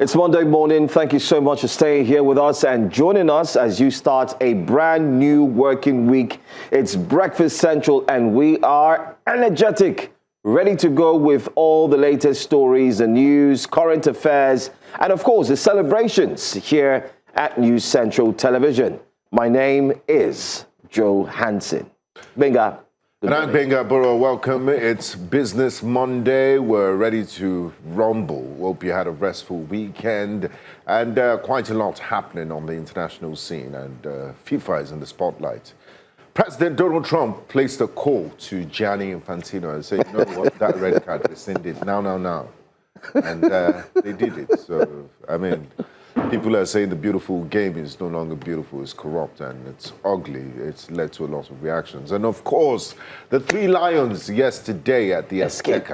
It's Monday morning. Thank you so much for staying here with us and joining us as you start a brand new working week. It's Breakfast Central and we are energetic, ready to go with all the latest stories, the news, current affairs, and of course the celebrations here at News Central Television. My name is Joe Hansen. Benga. And I'm Benga Borough. Welcome. It's Business Monday. We're ready to rumble. Hope you had a restful weekend. And quite a lot happening on the international scene. And FIFA is in the spotlight. President Donald Trump placed a call to Gianni Infantino and said, you know what, that red card, rescind it now. And they did it. So, I mean, people are saying the beautiful game is no longer beautiful, it's corrupt and it's ugly. It's led to a lot of reactions. And of course, the three lions yesterday at the Escape,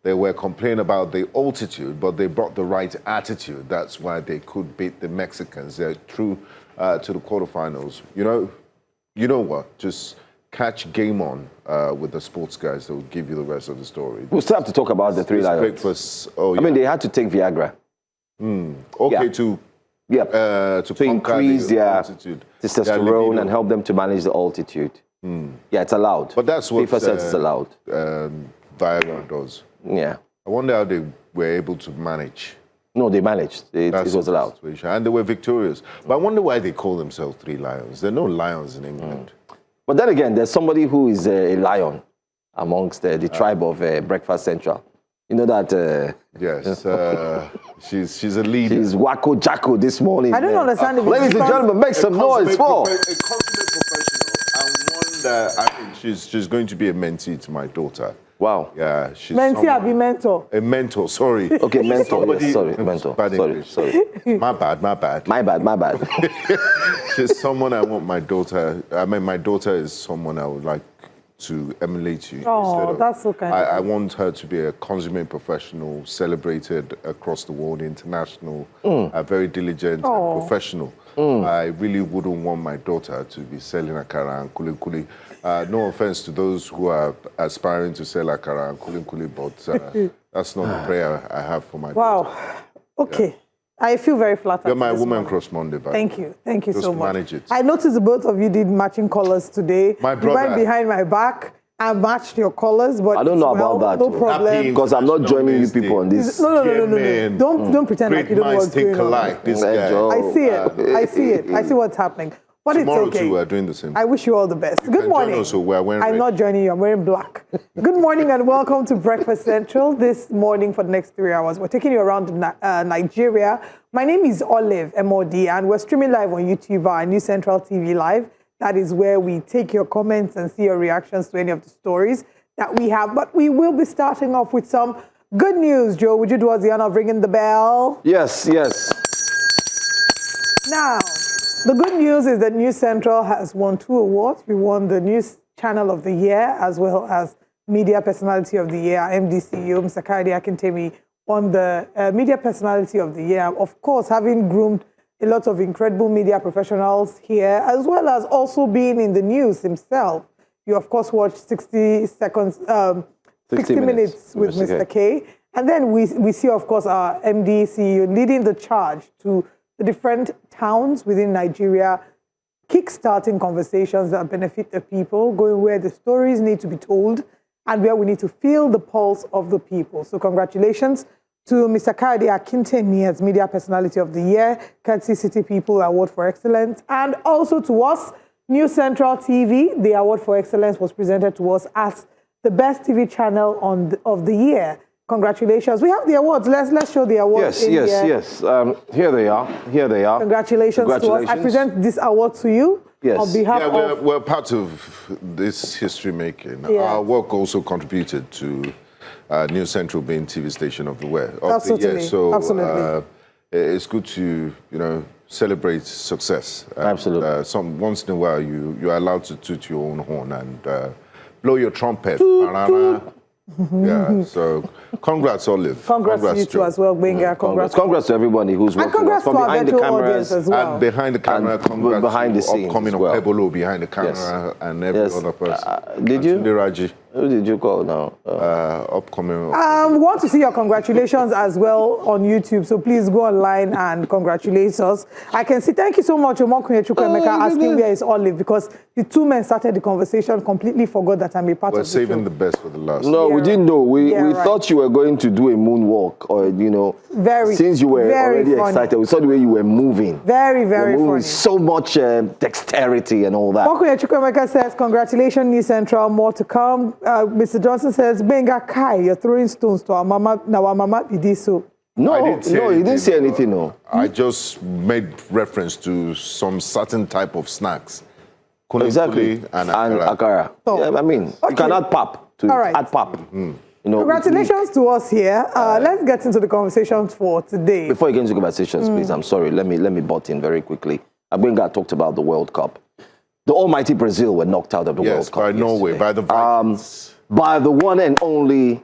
they were complaining about the altitude, but they brought the right attitude. That's why they could beat the Mexicans. They're through to the quarterfinals. You know what? Just catch Game On with the sports guys. They'll give you the rest of the story. We'll still have to talk about the three lions. Breakfast. Oh, yeah. I mean, they had to take Viagra. Okay, yeah. to increase the their altitude, testosterone and help them to manage the altitude. Yeah, it's allowed. But that's what FIFA says it's allowed. Viagra does. Yeah. I wonder how they were able to manage. No, they managed. It was allowed. And they were victorious. But I wonder why they call themselves three lions. There are no lions in England. But then again, there's somebody who is a lion amongst the tribe of Breakfast Central. You know that... Yes, she's a leader. She's Wacko Jacko this morning. I don't understand if ladies and gentlemen, make some noise for... A consummate professional and one that I think she's going to be a mentee to my daughter. Wow. Yeah, she's mentee or be mentor? A mentor, sorry. Okay, mentor, yes, sorry, mentor. Sorry. My bad. My bad. She's someone I want my daughter... I mean, my daughter is someone I would like to emulate you. Oh, that's so kind. I want her to be a consummate professional, celebrated across the world, international, very diligent and professional. I really wouldn't want my daughter to be selling akara and kuli. No offense to those who are aspiring to sell akara and kuli, but that's not the prayer I have for my daughter. Wow. Okay. Yeah. I feel very flattered. You're my woman crush Monday, back. Thank you so much. Manage it. I noticed the both of you did matching colors today. My brother. You went behind my back and matched your colors, but I don't know about that. No problem. Because I'm not joining you people on this. No. Don't pretend like you don't know what's going on. This guy. I see it. I see what's happening. But tomorrow it's okay. Too, we're doing the same. I wish you all the best. Good morning. Also, we're wearing I'm not joining you. I'm wearing black. Good morning and welcome to Breakfast Central. This morning for the next 3 hours, we're taking you around Nigeria. My name is Olive, M-O-D, and we're streaming live on YouTube and News Central TV Live. That is where we take your comments and see your reactions to any of the stories that we have. But we will be starting off with some good news. Joe, would you do us the honor of ringing the bell? Yes. Now, the good news is that News Central has won 2 awards. We won the News Channel of the Year as well as Media Personality of the Year. MD CEO Mr. Kayode Akintemi won the Media Personality of the Year. Of course, having groomed a lot of incredible media professionals here, as well as also being in the news himself. You, of course, watched 60 minutes with Mr. K. And then we see, of course, our MD CEO leading the charge to the different towns within Nigeria, kick-starting conversations that benefit the people, going where the stories need to be told and where we need to feel the pulse of the people. So congratulations to Mr. Kayode Akintemi as Media Personality of the Year, Ekiti City People Award for Excellence, and also to us, News Central TV, the Award for Excellence was presented to us as the best TV channel of the year. Congratulations. We have the awards. Let's show the awards. Yes. Here they are. Congratulations to us. I present this award to you. Yes. On behalf of... We're part of this history making. Yeah. Our work also contributed to News Central being TV station of the year. Absolutely. So absolutely. It's good to, celebrate success. Absolutely. Once in a while, you're allowed to toot your own horn and blow your trumpet. Yeah, so congrats, Olive. Congrats to you too as well, Benga. Congrats to everybody who's working. And congrats from to our behind the cameras as well. And behind the camera, congrats behind the to scenes upcoming as well. Ebolo behind the camera and every other person. Did you? Raji. Who did you call now? Upcoming. We want to see your congratulations as well on YouTube, so please go online and congratulate us. I can see, thank you so much, Omokunye Chukwuemeka, asking where is Olive, because the two men started the conversation, completely forgot that I'm a part We're of the saving show. the best for the last. No, we didn't know. We right. thought you were going to do a moonwalk, or since you were already funny. excited, we saw the way you were moving. Very, very moving funny. with so much dexterity and all that. Omokunye Chukwuemeka says, congratulations, New Central, more to come. Mr. Johnson says, Benga Kai, you're throwing stones to our mama, now our mama did so. No, he didn't say anything, no. I just made reference to some certain type of snacks. Exactly. And akara. Oh. Yeah, I mean, you can add pap to it. All right. Add pap. Congratulations to us here. Let's get into the conversations for today. Before you get into conversations, please, I'm sorry. Let me butt in very quickly. Benga talked about the World Cup. The almighty Brazil were knocked out of the World Cup. By Norway, by the Vikings. By the one and only,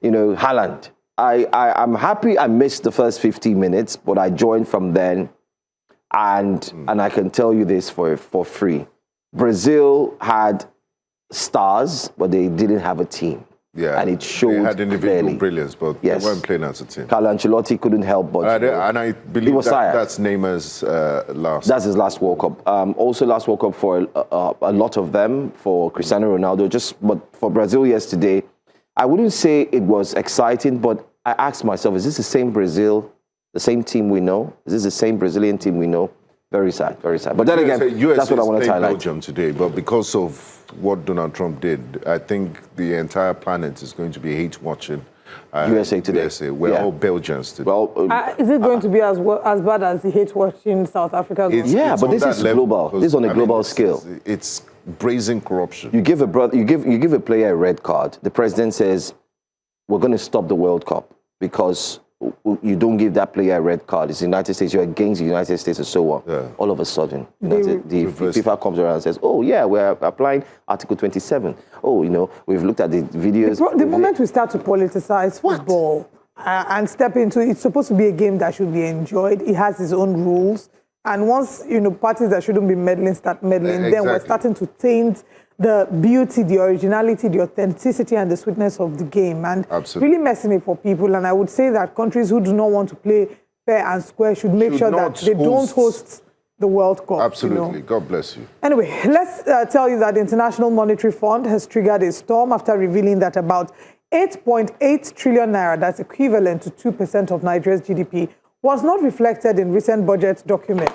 Haaland. I'm happy I missed the first 15 minutes, but I joined from then, and I can tell you this for free. Brazil had stars, but they didn't have a team. Yeah, and it showed. They had individual clearly. brilliance, but they weren't playing as a team. Carlo Ancelotti couldn't help but. And I believe that's Neymar's last. That's his last World Cup. Also, last World Cup for a lot of them, for Cristiano Ronaldo. But for Brazil yesterday, I wouldn't say it was exciting, but I asked myself, is this the same Brazil, the same team we know? Is this the same Brazilian team we know? Very sad, very sad. But then again, that's what I want to highlight. Belgium today, but because of what Donald Trump did, I think the entire planet is going to be hate watching. USA today. USA. We're all Belgians today. Well, is it going to be as bad as the hate watching South Africa? But this is global. This is on a global scale. It's brazen corruption. You give a player a red card. The president says, we're going to stop the World Cup because you don't give that player a red card. It's the United States. You're against the United States and so on. Yeah. All of a sudden, the FIFA comes around and says, oh, yeah, we're applying Article 27. Oh, we've looked at the videos. The moment we start to politicize football and step into it, it's supposed to be a game that should be enjoyed. It has its own rules. And once, parties that shouldn't be meddling start meddling, then we're starting to taint the beauty, the originality, the authenticity, and the sweetness of the game, and really messing it for people. And I would say that countries who do not want to play fair and square should make sure that they don't host the World Cup. Absolutely. God bless you. Anyway, let's tell you that the International Monetary Fund has triggered a storm after revealing that about 8.8 trillion naira, that's equivalent to 2% of Nigeria's GDP, was not reflected in recent budget documents.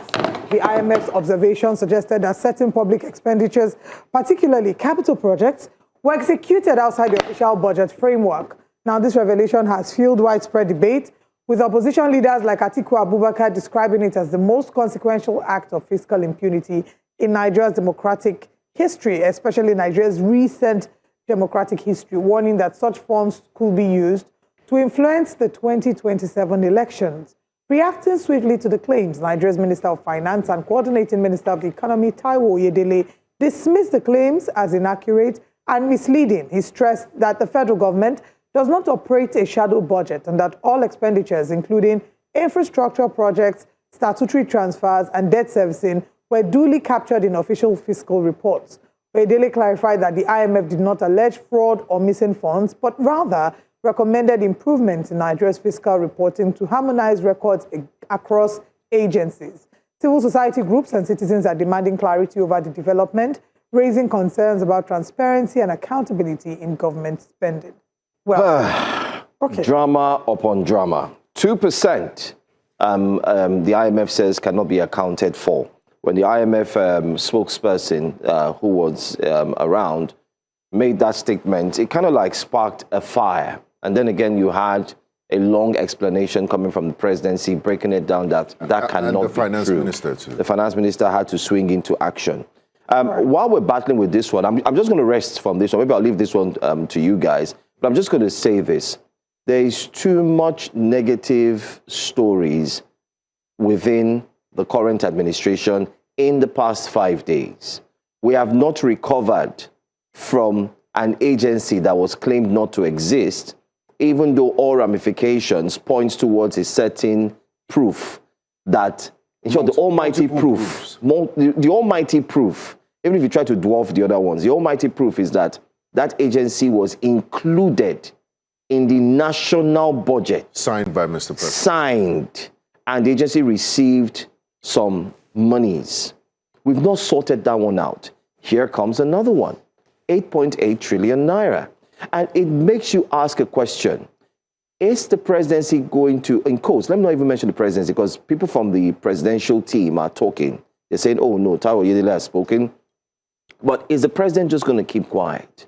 The IMF's observation suggested that certain public expenditures, particularly capital projects, were executed outside the official budget framework. Now, this revelation has fueled widespread debate, with opposition leaders like Atiku Abubakar describing it as the most consequential act of fiscal impunity in Nigeria's democratic history, especially Nigeria's recent democratic history, warning that such funds could be used to influence the 2027 elections. Reacting swiftly to the claims, Nigeria's Minister of Finance and Coordinating Minister of the Economy, Taiwo Oyedele, dismissed the claims as inaccurate and misleading. He stressed that the federal government does not operate a shadow budget and that all expenditures, including infrastructure projects, statutory transfers, and debt servicing, were duly captured in official fiscal reports. Oyedele clarified that the IMF did not allege fraud or missing funds, but rather recommended improvements in Nigeria's fiscal reporting to harmonize records across agencies. Civil society groups and citizens are demanding clarity over the development, raising concerns about transparency and accountability in government spending. Well, drama upon drama. 2%, the IMF says, cannot be accounted for. When the IMF spokesperson who was around made that statement, it kind of like sparked a fire. And then again, you had a long explanation coming from the presidency, breaking it down that cannot be true. The finance minister, too. The finance minister had to swing into action. While we're battling with this one, I'm just going to rest from this one. Maybe I'll leave this one to you guys. But I'm just going to say this. There is too much negative stories within the current administration in the past 5 days. We have not recovered from an agency that was claimed not to exist, even though all ramifications points towards a certain proof that, in short, the almighty proof, the almighty proof, even if you try to dwarf the other ones, the almighty proof is that that agency was included in the national budget. Signed by Mr. President. Signed. And the agency received some monies. We've not sorted that one out. Here comes another one, 8.8 trillion naira. And it makes you ask a question. Is the presidency going to, in quotes, let me not even mention the presidency because people from the presidential team are talking. They're saying, oh no, Taiwo Oyedele has spoken. But is the president just going to keep quiet?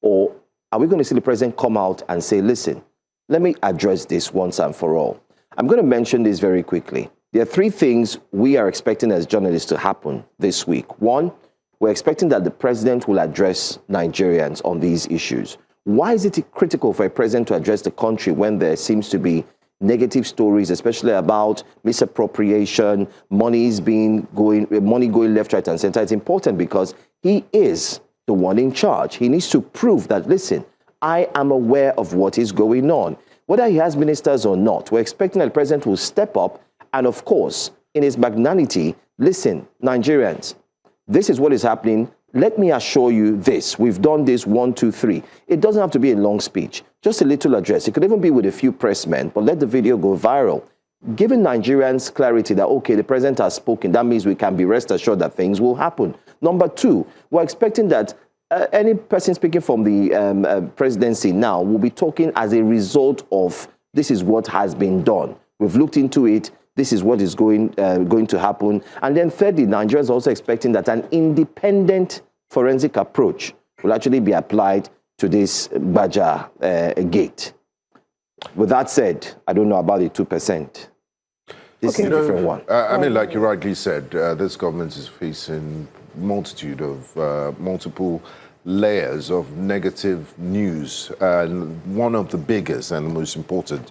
Or are we going to see the president come out and say, listen, let me address this once and for all. I'm going to mention this very quickly. There are three things we are expecting as journalists to happen this week. One, we're expecting that the president will address Nigerians on these issues. Why is it critical for a president to address the country when there seems to be negative stories, especially about misappropriation, money going left, right, and center? It's important because he is the one in charge. He needs to prove that, listen, I am aware of what is going on. Whether he has ministers or not, we're expecting that the president will step up and, of course, in his magnanimity, listen, Nigerians, this is what is happening. Let me assure you this. We've done this 1, 2, 3. It doesn't have to be a long speech, just a little address. It could even be with a few pressmen, but let the video go viral. Giving Nigerians clarity that, okay, the president has spoken. That means we can be rest assured that things will happen. Number two, we're expecting that any person speaking from the presidency now will be talking as a result of this is what has been done. We've looked into it. This is what is going to happen. And then thirdly, Nigerians are also expecting that an independent forensic approach will actually be applied to this Baja gate. With that said, I don't know about the 2%. This is a different one. I mean, like you rightly said, this government is facing multitude of multiple layers of negative news. One of the biggest and the most important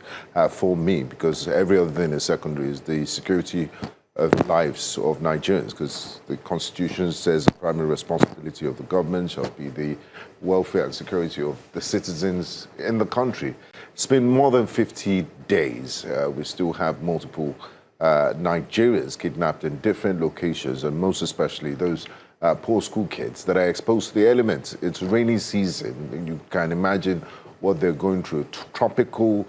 for me, because every other thing is secondary, is the security of lives of Nigerians, because the Constitution says the primary responsibility of the government shall be the welfare and security of the citizens in the country. It's been more than 50 days. We still have multiple Nigerians kidnapped in different locations, and most especially those poor school kids that are exposed to the elements. It's rainy season. You can imagine what they're going through. Tropical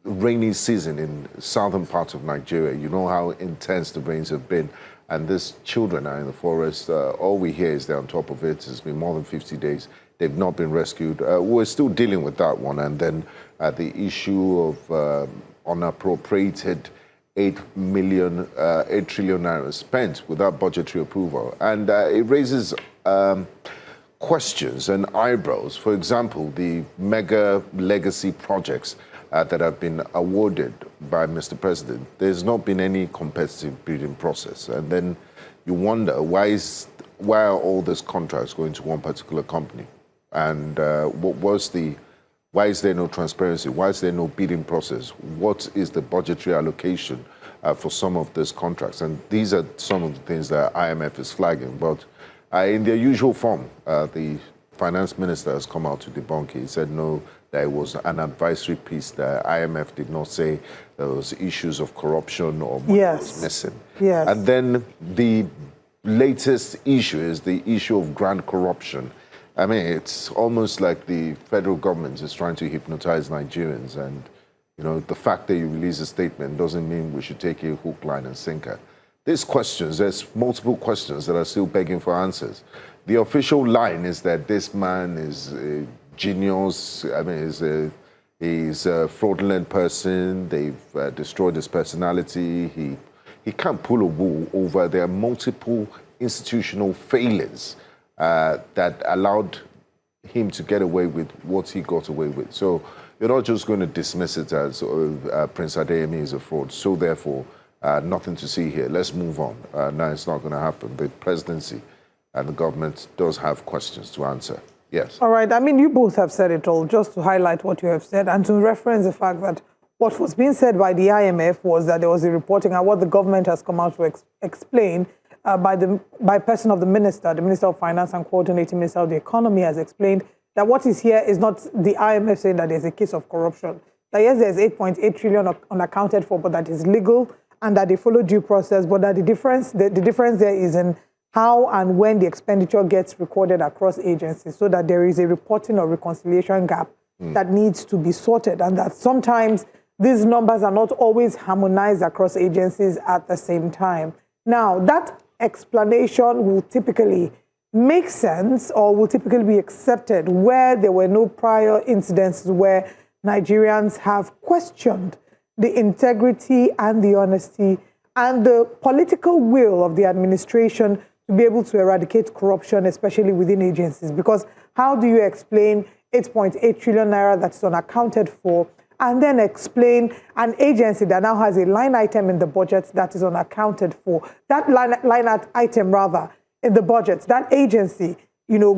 rainy season in southern parts of Nigeria. You know how intense the rains have been. And these children are in the forest. All we hear is they're on top of it. It's been more than 50 days. They've not been rescued. We're still dealing with that one. And then the issue of unappropriated 8 trillion naira spent without budgetary approval. And it raises questions and eyebrows. For example, the mega legacy projects that have been awarded by Mr. President, there's not been any competitive bidding process. And then you wonder, why are all these contracts going to one particular company? And why is there no transparency? Why is there no bidding process? What is the budgetary allocation for some of these contracts? And these are some of the things that IMF is flagging. But in their usual form, the finance minister has come out to debunk it. He said, no, that it was an advisory piece. That IMF did not say there was issues of corruption or money was missing. Yes. And then the latest issue is the issue of grand corruption. I mean, it's almost like the federal government is trying to hypnotize Nigerians. And, you know, the fact that you release a statement doesn't mean we should take a hook, line, and sinker. There's multiple questions that are still begging for answers. The official line is that this man is a genius. I mean, he's a fraudulent person. They've destroyed his personality. He can't pull a wool over. There are multiple institutional failures that allowed him to get away with what he got away with. So you're not just going to dismiss it as Prince Adeyemi is a fraud. So therefore, nothing to see here. Let's move on. No, it's not going to happen. The presidency and the government does have questions to answer. Yes. All right. I mean, you both have said it all. Just to highlight what you have said and to reference the fact that what was being said by the IMF was that there was a reporting, and what the government has come out to explain by person of the Minister of Finance and Coordinating Minister of the Economy has explained that what is here is not the IMF saying that there's a case of corruption. That yes, there's 8.8 trillion unaccounted for, but that is legal and that they follow due process. But that the difference there is in how and when the expenditure gets recorded across agencies so that there is a reporting or reconciliation gap that needs to be sorted, and that sometimes these numbers are not always harmonized across agencies at the same time. Now, that explanation will typically make sense or will typically be accepted where there were no prior incidents where Nigerians have questioned the integrity and the honesty and the political will of the administration to be able to eradicate corruption, especially within agencies. Because how do you explain 8.8 trillion naira that's unaccounted for, and then explain an agency that now has a line item in the budget that is unaccounted for? That line item, rather, in the budget, that agency,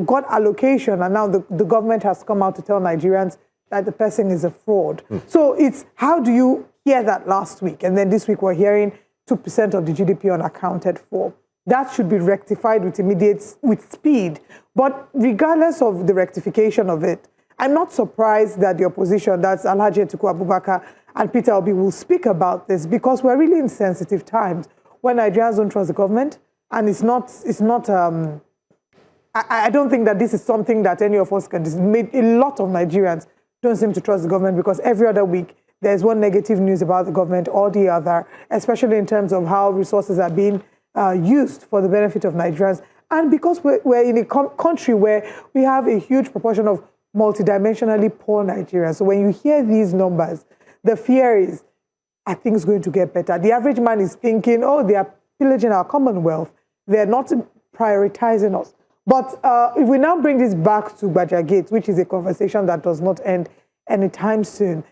got allocation, and now the government has come out to tell Nigerians that the person is a fraud. So it's, how do you hear that last week? And then this week we're hearing 2% of the GDP unaccounted for. That should be rectified with speed. But regardless of the rectification of it, I'm not surprised that the opposition, that's Alhaji Atiku Abubakar and Peter Obi, will speak about this, because we're really in sensitive times when Nigerians don't trust the government. And I don't think that this is something that any of us can do. A lot of Nigerians don't seem to trust the government, because every other week there's one negative news about the government or the other, especially in terms of how resources are being used for the benefit of Nigerians. And because we're in a country where we have a huge proportion of multidimensionally poor Nigerians. So when you hear these numbers, the fear is, are things going to get better? The average man is thinking, oh, they are pillaging our commonwealth. They're not prioritizing us. But if we now bring this back to Gate, which is a conversation that does not end anytime soon,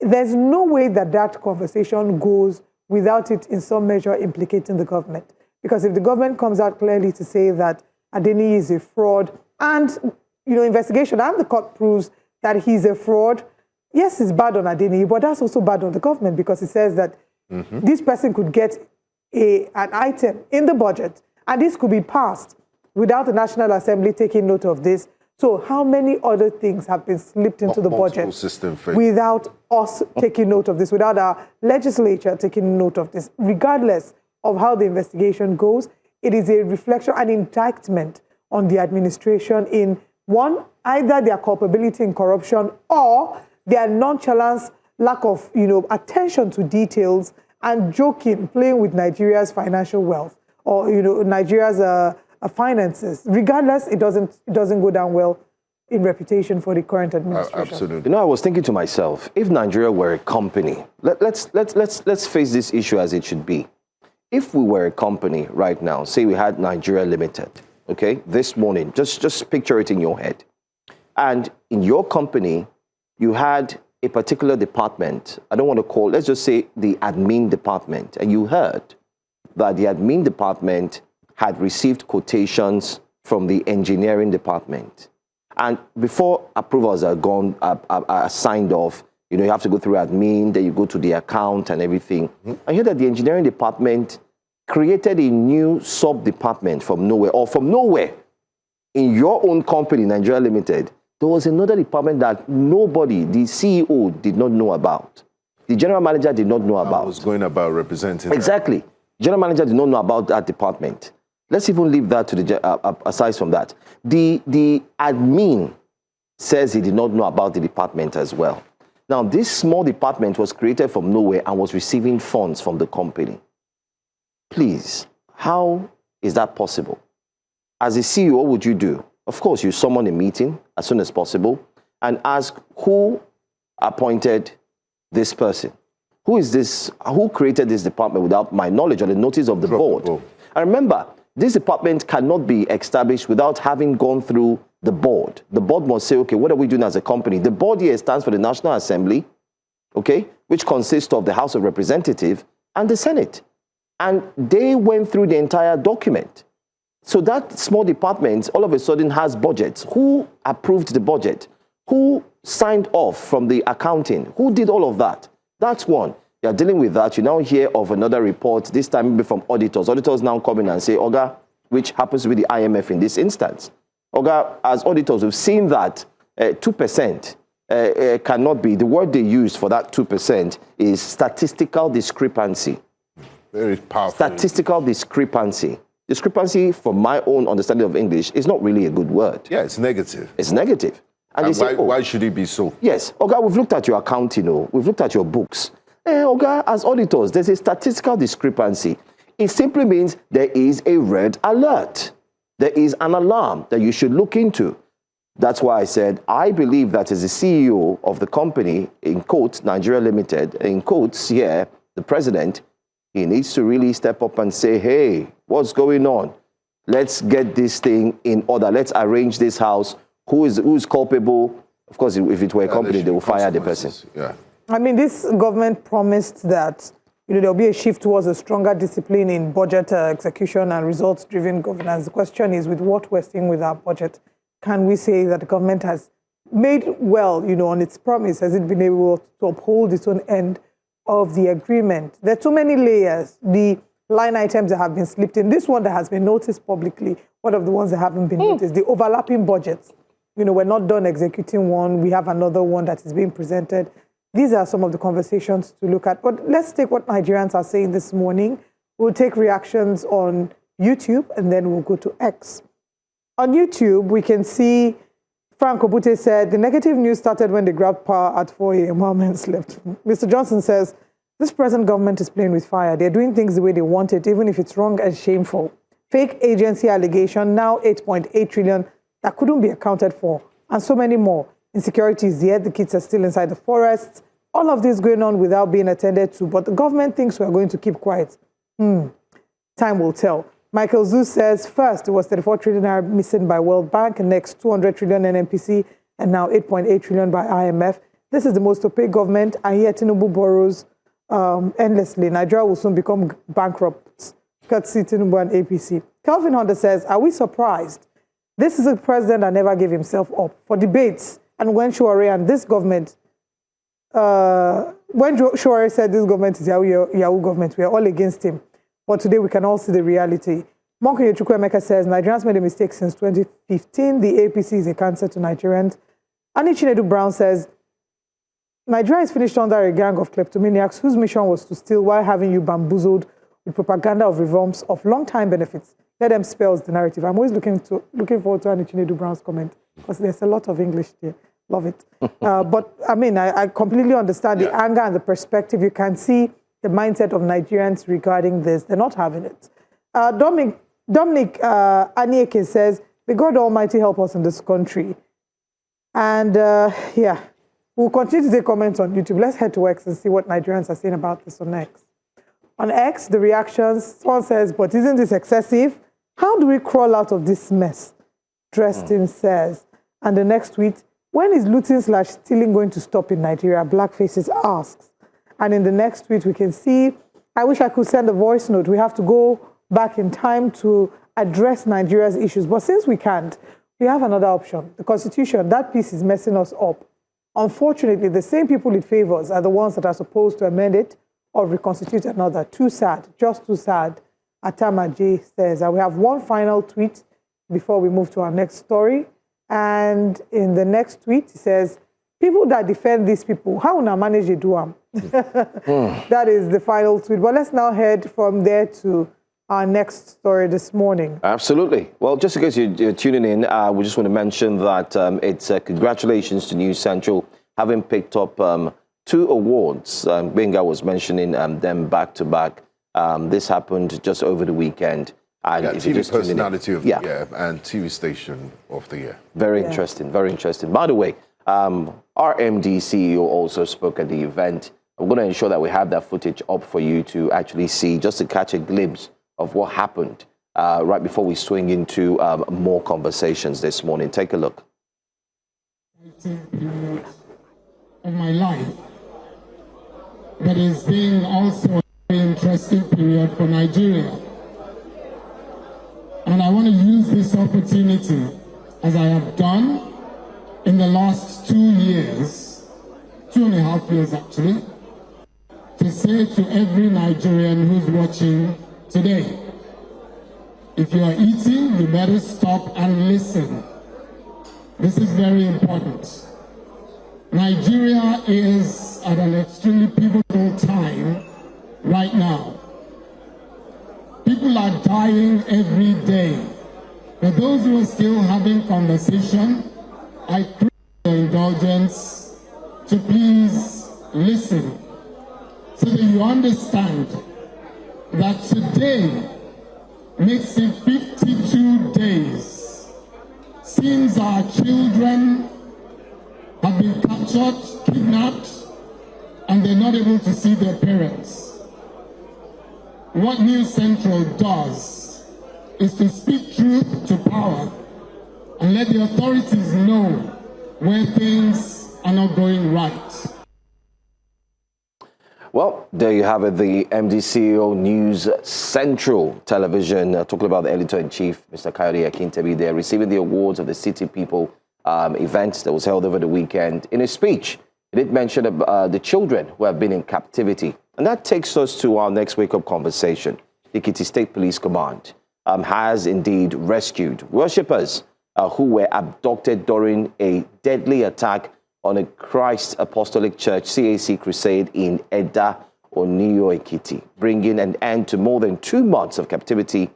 there's no way that that conversation goes without it in some measure implicating the government. Because if the government comes out clearly to say that Adeniyi is a fraud, and investigation and the court proves that he's a fraud, yes, it's bad on Adeniyi, but that's also bad on the government, because it says that this person could get an item in the budget, and this could be passed without the National Assembly taking note of this. So how many other things have been slipped into the budget without us taking note of this, without our legislature taking note of this? Regardless of how the investigation goes, it is a reflection, an indictment on the administration in, one, either their culpability in corruption or their nonchalance, lack of attention to details, and joking, playing with Nigeria's financial wealth or Nigeria's finances. Regardless, it doesn't go down well in reputation for the current administration. Absolutely. I was thinking to myself, if Nigeria were a company, let's face this issue as it should be. If we were a company right now, say we had Nigeria Limited, okay, this morning, just picture it in your head. And in your company, you had a particular department, I don't want to call, let's just say the admin department, and you heard that the admin department had received quotations from the engineering department. And before approvals are signed off, you have to go through admin, then you go to the account and everything. I hear that the engineering department created a new sub-department from nowhere. In your own company, Nigeria Limited, there was another department that nobody, the CEO, did not know about. The general manager did not know about. I was going about representing. Exactly. General manager did not know about that department. Let's even leave that to the aside from that. The admin says he did not know about the department as well. Now, this small department was created from nowhere and was receiving funds from the company. Please, how is that possible? As a CEO, what would you do? Of course, you summon a meeting as soon as possible and ask who appointed this person. Who is this? Who created this department without my knowledge or the notice of the board? And remember, this department cannot be established without having gone through the board. The board must say, okay, what are we doing as a company? The board here stands for the National Assembly, okay, which consists of the House of Representatives and the Senate. And they went through the entire document. So that small department all of a sudden has budgets. Who approved the budget? Who signed off from the accounting? Who did all of that? That's one. You're dealing with that. You now hear of another report, this time maybe from auditors. Auditors now come in and say, Oga, which happens to be the IMF in this instance. Oga, as auditors, we've seen that 2% cannot be. The word they use for that 2% is statistical discrepancy. Very powerful. Statistical discrepancy. discrepancy, from my own understanding of English, is not really a good word. Yeah, it's negative. It's negative. And they say, why should it be so? Yes. Oga, we've looked at your accounting, we've looked at your books. Oga, as auditors, there's a statistical discrepancy. It simply means there is a red alert. There is an alarm that you should look into. That's why I said, I believe that as the CEO of the company, in quotes, Nigeria Limited, in quotes here, the president, he needs to really step up and say, hey, what's going on? Let's get this thing in order. Let's arrange this house. Who's culpable? Of course, if it were a company, they will fire the person. Yeah. I mean, this government promised that there'll be a shift towards a stronger discipline in budget execution and results-driven governance. The question is, with what we're seeing with our budget, can we say that the government has made well, on its promise? Has it been able to uphold its own end of the agreement? There are too many layers. The line items that have been slipped in. This one that has been noticed publicly, one of the ones that haven't been noticed, the overlapping budgets. We're not done executing one. We have another one that is being presented. These are some of the conversations to look at. But let's take what Nigerians are saying this morning. We'll take reactions on YouTube, and then we'll go to X. On YouTube, we can see Frank Obute said, the negative news started when they grabbed power at 4 a.m. while men slept. Mr. Johnson says, this present government is playing with fire. They're doing things the way they want it, even if it's wrong and shameful. Fake agency allegation, now 8.8 trillion, that couldn't be accounted for, and so many more. Insecurity is there, the kids are still inside the forests. All of this going on without being attended to, but the government thinks we're going to keep quiet. Time will tell. Michael Zoo says, first, it was 34 trillion missing by World Bank, and next 200 trillion NNPC, and now 8.8 trillion by IMF. This is the most opaque government, and yet Tinubu borrows endlessly. Nigeria will soon become bankrupt. Courtesy Tinubu and APC. Calvin Honda says, are we surprised? This is a president that never gave himself up for debates. And when Shuare and this government, when Shuare said this government is Yahoo government, we are all against him. But today we can all see the reality. Monko Chukwuemeka says, Nigerians made a mistake since 2015. The APC is a cancer to Nigerians. Annie Chinedu Brown says, Nigeria is finished under a gang of kleptomaniacs whose mission was to steal while having you bamboozled with propaganda of reforms of long-time benefits. Let them spell the narrative. I'm always looking forward to Annie Chinedu Brown's comment because there's a lot of English there. Love it. But I mean, I completely understand the anger and the perspective. You can see the mindset of Nigerians regarding this. They're not having it. Dominic Anieke says, may God Almighty help us in this country. And we'll continue to take comments on YouTube. Let's head to X and see what Nigerians are saying about this on X. On X, the reactions, someone says, but isn't this excessive? How do we crawl out of this mess? Dresden says. And the next tweet, when is looting/stealing going to stop in Nigeria? Blackfaces asks. And in the next tweet, we can see, I wish I could send a voice note. We have to go back in time to address Nigeria's issues. But since we can't, we have another option. The Constitution, that piece is messing us up. Unfortunately, the same people it favors are the ones that are supposed to amend it or reconstitute another. Too sad, just too sad. Atama J says, we have one final tweet before we move to our next story. And in the next tweet, he says, people that defend these people, how will I manage to do them? That is the final tweet. But let's now head from there to our next story this morning. Absolutely. Well, just in case you're tuning in, we just want to mention that it's congratulations to News Central having picked up 2 awards. Benga was mentioning them back to back. This happened just over the weekend. And if TV just personality of the year and TV station of the year. Very interesting, very interesting. By the way, our MD CEO also spoke at the event. I'm going to ensure that we have that footage up for you to actually see, just to catch a glimpse of what happened right before we swing into more conversations this morning. Take a look. Period of my life, but it's been also a very interesting period for Nigeria. And I want to use this opportunity, as I have done in the last 2 years, 2.5 years actually, to say to every Nigerian who's watching today, if you are eating, you better stop and listen. This is very important. Nigeria is at an extremely pivotal time right now. People People are dying every day. For those who are still having conversation, I crave your indulgence to please listen so that you understand that today makes it 52 days since our children have been captured, kidnapped, and they're not able to see their parents. What News Central does is to speak truth to power and let the authorities know where things are not going right. Well, there you have it, the MDCO News Central Television talking about the editor-in-chief, Mr. Kayode Akintabi, there receiving the awards of the City People event that was held over the weekend. In a speech, he did mention the children who have been in captivity. And that takes us to our next wake-up conversation. The Ekiti State Police Command has indeed rescued worshippers who were abducted during a deadly attack on a Christ Apostolic Church CAC crusade in Edda, Oniyo, Ekiti, bringing an end to more than 2 months of captivity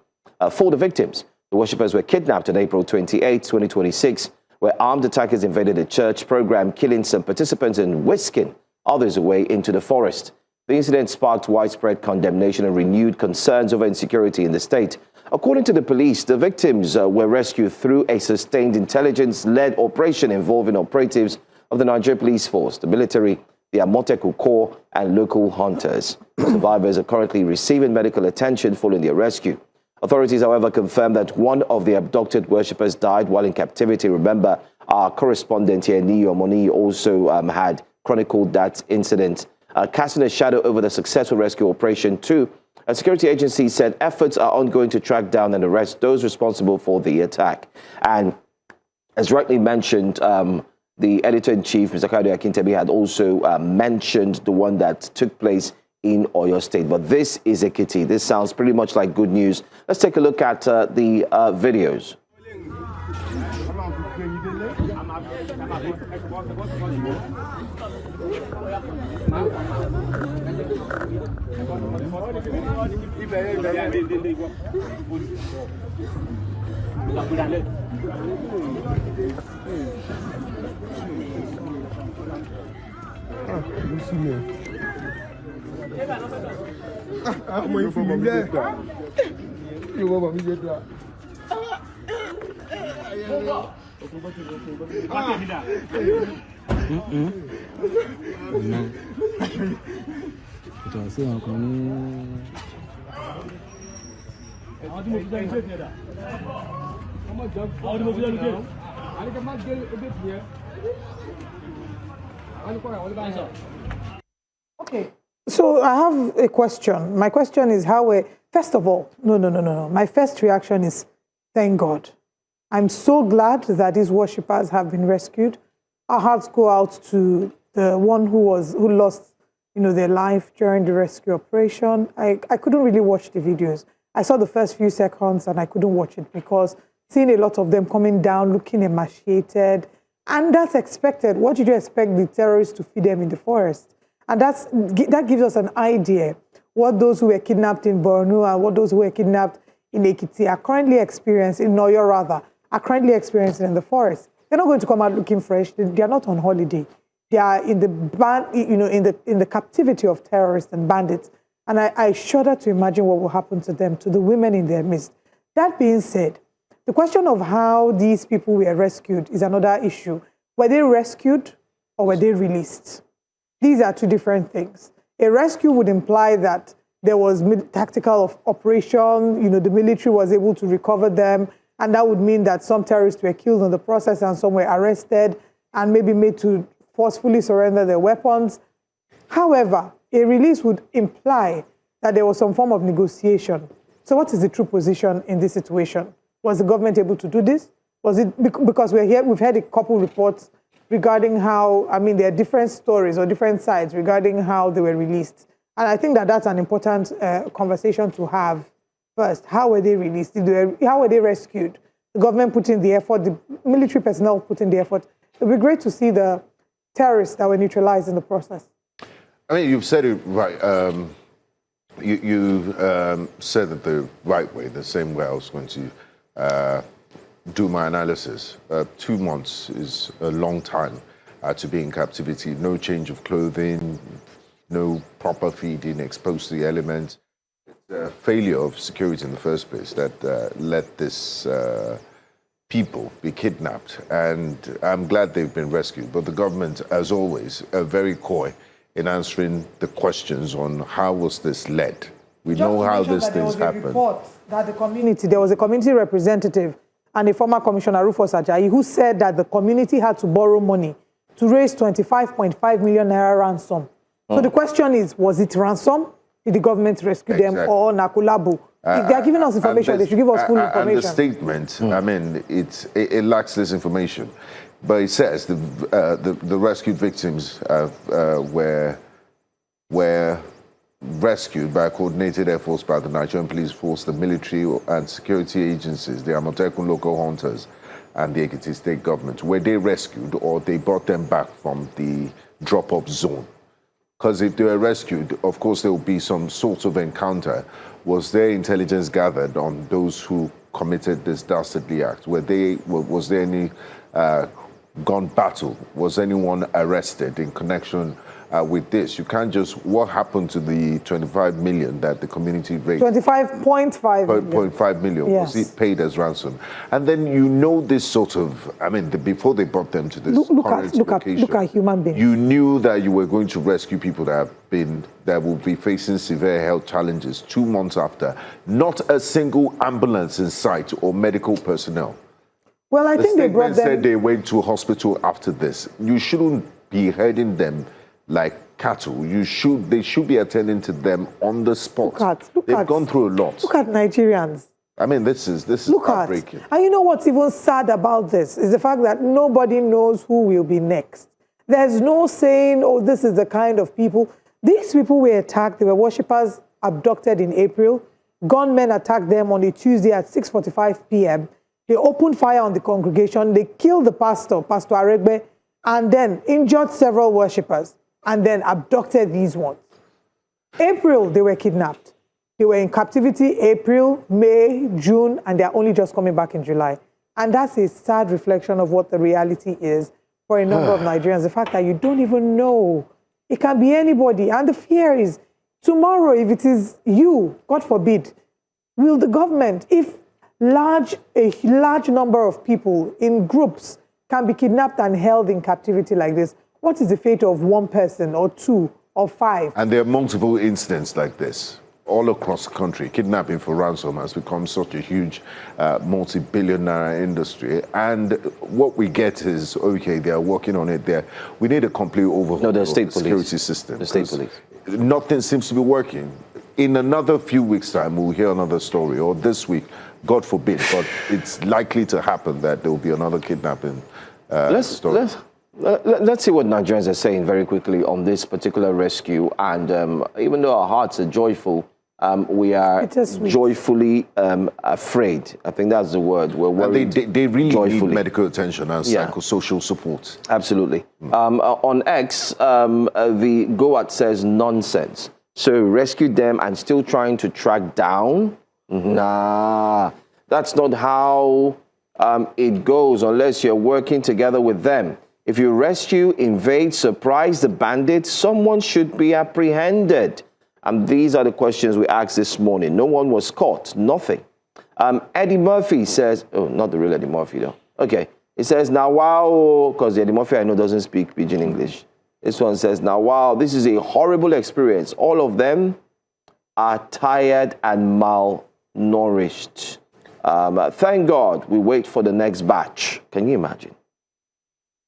for the victims. The worshippers were kidnapped on April 28, 2026, where armed attackers invaded the church program, killing some participants and whisking others away into the forest. The incident sparked widespread condemnation and renewed concerns over insecurity in the state. According to the police, the victims were rescued through a sustained intelligence-led operation involving operatives of the Nigeria Police Force, the military, the Amoteku Corps, and local hunters. Survivors are currently receiving medical attention following their rescue. Authorities, however, confirmed that one of the abducted worshippers died while in captivity. Remember, our correspondent here, Niyo Moni, also had chronicled that incident, casting a shadow over the successful rescue operation too. A security agency said efforts are ongoing to track down and arrest those responsible for the attack. And as rightly mentioned, the editor-in-chief, Mr. Kayode Akintabi, had also mentioned the one that took place in Oyo State. But this is Ekiti. This sounds pretty much like good news. Let's take a look at the videos. Okay, so I have a question. My question is first of all, no. My first reaction is, thank God. I'm so glad that these worshippers have been rescued. Our hearts go out to the one who lost, their life during the rescue operation. I couldn't really watch the videos. I saw the first few seconds and I couldn't watch it because seeing a lot of them coming down, looking emaciated, and that's expected. What did you expect the terrorists to feed them in the forest? And that gives us an idea what those who were kidnapped in Borno and what those who were kidnapped in Ekiti are currently experiencing, in Oyo rather, are currently experiencing in the forest. They're not going to come out looking fresh. They are not on holiday. They are in the captivity of terrorists and bandits. And I shudder to imagine what will happen to them, to the women in their midst. That being said, the question of how these people were rescued is another issue. Were they rescued or were they released? These are two different things. A rescue would imply that there was tactical operation, the military was able to recover them, and that would mean that some terrorists were killed in the process and some were arrested and maybe made to forcefully surrender their weapons. However, a release would imply that there was some form of negotiation. So what is the true position in this situation? Was the government able to do this? Was it because we've had a couple reports regarding how, there are different stories or different sides regarding how they were released. And I think that that's an important conversation to have first. How were they released? How were they rescued? The government put in the effort, the military personnel put in the effort. It would be great to see the terrorists that were neutralized in the process. You've said it right. You said it the right way, the same way I was going to do my analysis. 2 months is a long time to be in captivity. No change of clothing, no proper feeding, exposed to the elements. It's a failure of security in the first place that let this people be kidnapped. And I'm glad they've been rescued. But the government, as always, are very coy in answering the questions on how was this led. We know how these things happen. There was a report that there was a community representative and a former commissioner, Rufus Ajayi, who said that the community had to borrow money to raise 25.5 million naira ransom. So the question is, was it ransom? Did the government rescue them or Nakulabu? If they are giving us information, they should give us full information. And the statement, I mean, it lacks this information. But it says the rescued victims were rescued by coordinated efforts by the Nigerian police force, the military and security agencies, the Amotekun local hunters, and the Ekiti State government. Were they rescued or they brought them back from the drop-off zone? Because if they were rescued, of course, there will be some sort of encounter. Was there intelligence gathered on those who committed this dastardly act? Was there any gun battle? Was anyone arrested in connection with this? You can't just, what happened to the 25 million that the community raised? 25.5 million. Yes. Was it paid as ransom? And then you know this sort of, I mean, before they brought them to this look at human beings. You knew that you were going to rescue people that will be facing severe health challenges 2 months after. Not a single ambulance in sight or medical personnel. Well, I think they brought them. Said they went to a hospital after this. You shouldn't be herding them like cattle. They should be attending to them on the spot. They've gone through a lot. Look at Nigerians. I mean, this is heartbreaking. And you know what's even sad about this is the fact that nobody knows who will be next. There's no saying, oh, this is the kind of people. These people were attacked. They were worshippers abducted in April. Gunmen attacked them on a Tuesday at 6:45 p.m. They opened fire on the congregation. They killed the pastor, Pastor Aregbe, and then injured several worshippers, and then abducted these ones. April, they were kidnapped. They were in captivity April, May, June, and they're only just coming back in July. And that's a sad reflection of what the reality is for a number of Nigerians. The fact that you don't even know. It can be anybody. And the fear is, tomorrow, if it is you, God forbid, will the government, if a large number of people in groups can be kidnapped and held in captivity like this, what is the fate of one person or two or five? And there are multiple incidents like this all across the country. Kidnapping for ransom has become such a huge multi-billion naira industry. And what we get is, okay, they are working on it there. We need a complete overhaul of the security system. The state police. Nothing seems to be working. In another few weeks' time, we'll hear another story. Or this week, God forbid, but it's likely to happen that there will be another kidnapping story. Let's see what Nigerians are saying very quickly on this particular rescue. And even though our hearts are joyful, we are joyfully afraid. I think that's the word. We're worried. They really need medical attention and psychosocial support. Absolutely. On X, the Goat says nonsense. So rescued them and still trying to track down? Nah, that's not how it goes unless you're working together with them. If you rescue, invade, surprise the bandits, someone should be apprehended. And these are the questions we asked this morning. No one was caught, nothing. Eddie Murphy says, oh, not the real Eddie Murphy though. Okay, it says, now wow, because Eddie Murphy I know doesn't speak pidgin English. This one says, now wow, this is a horrible experience. All of them are tired and malnourished. Thank God we wait for the next batch. Can you imagine?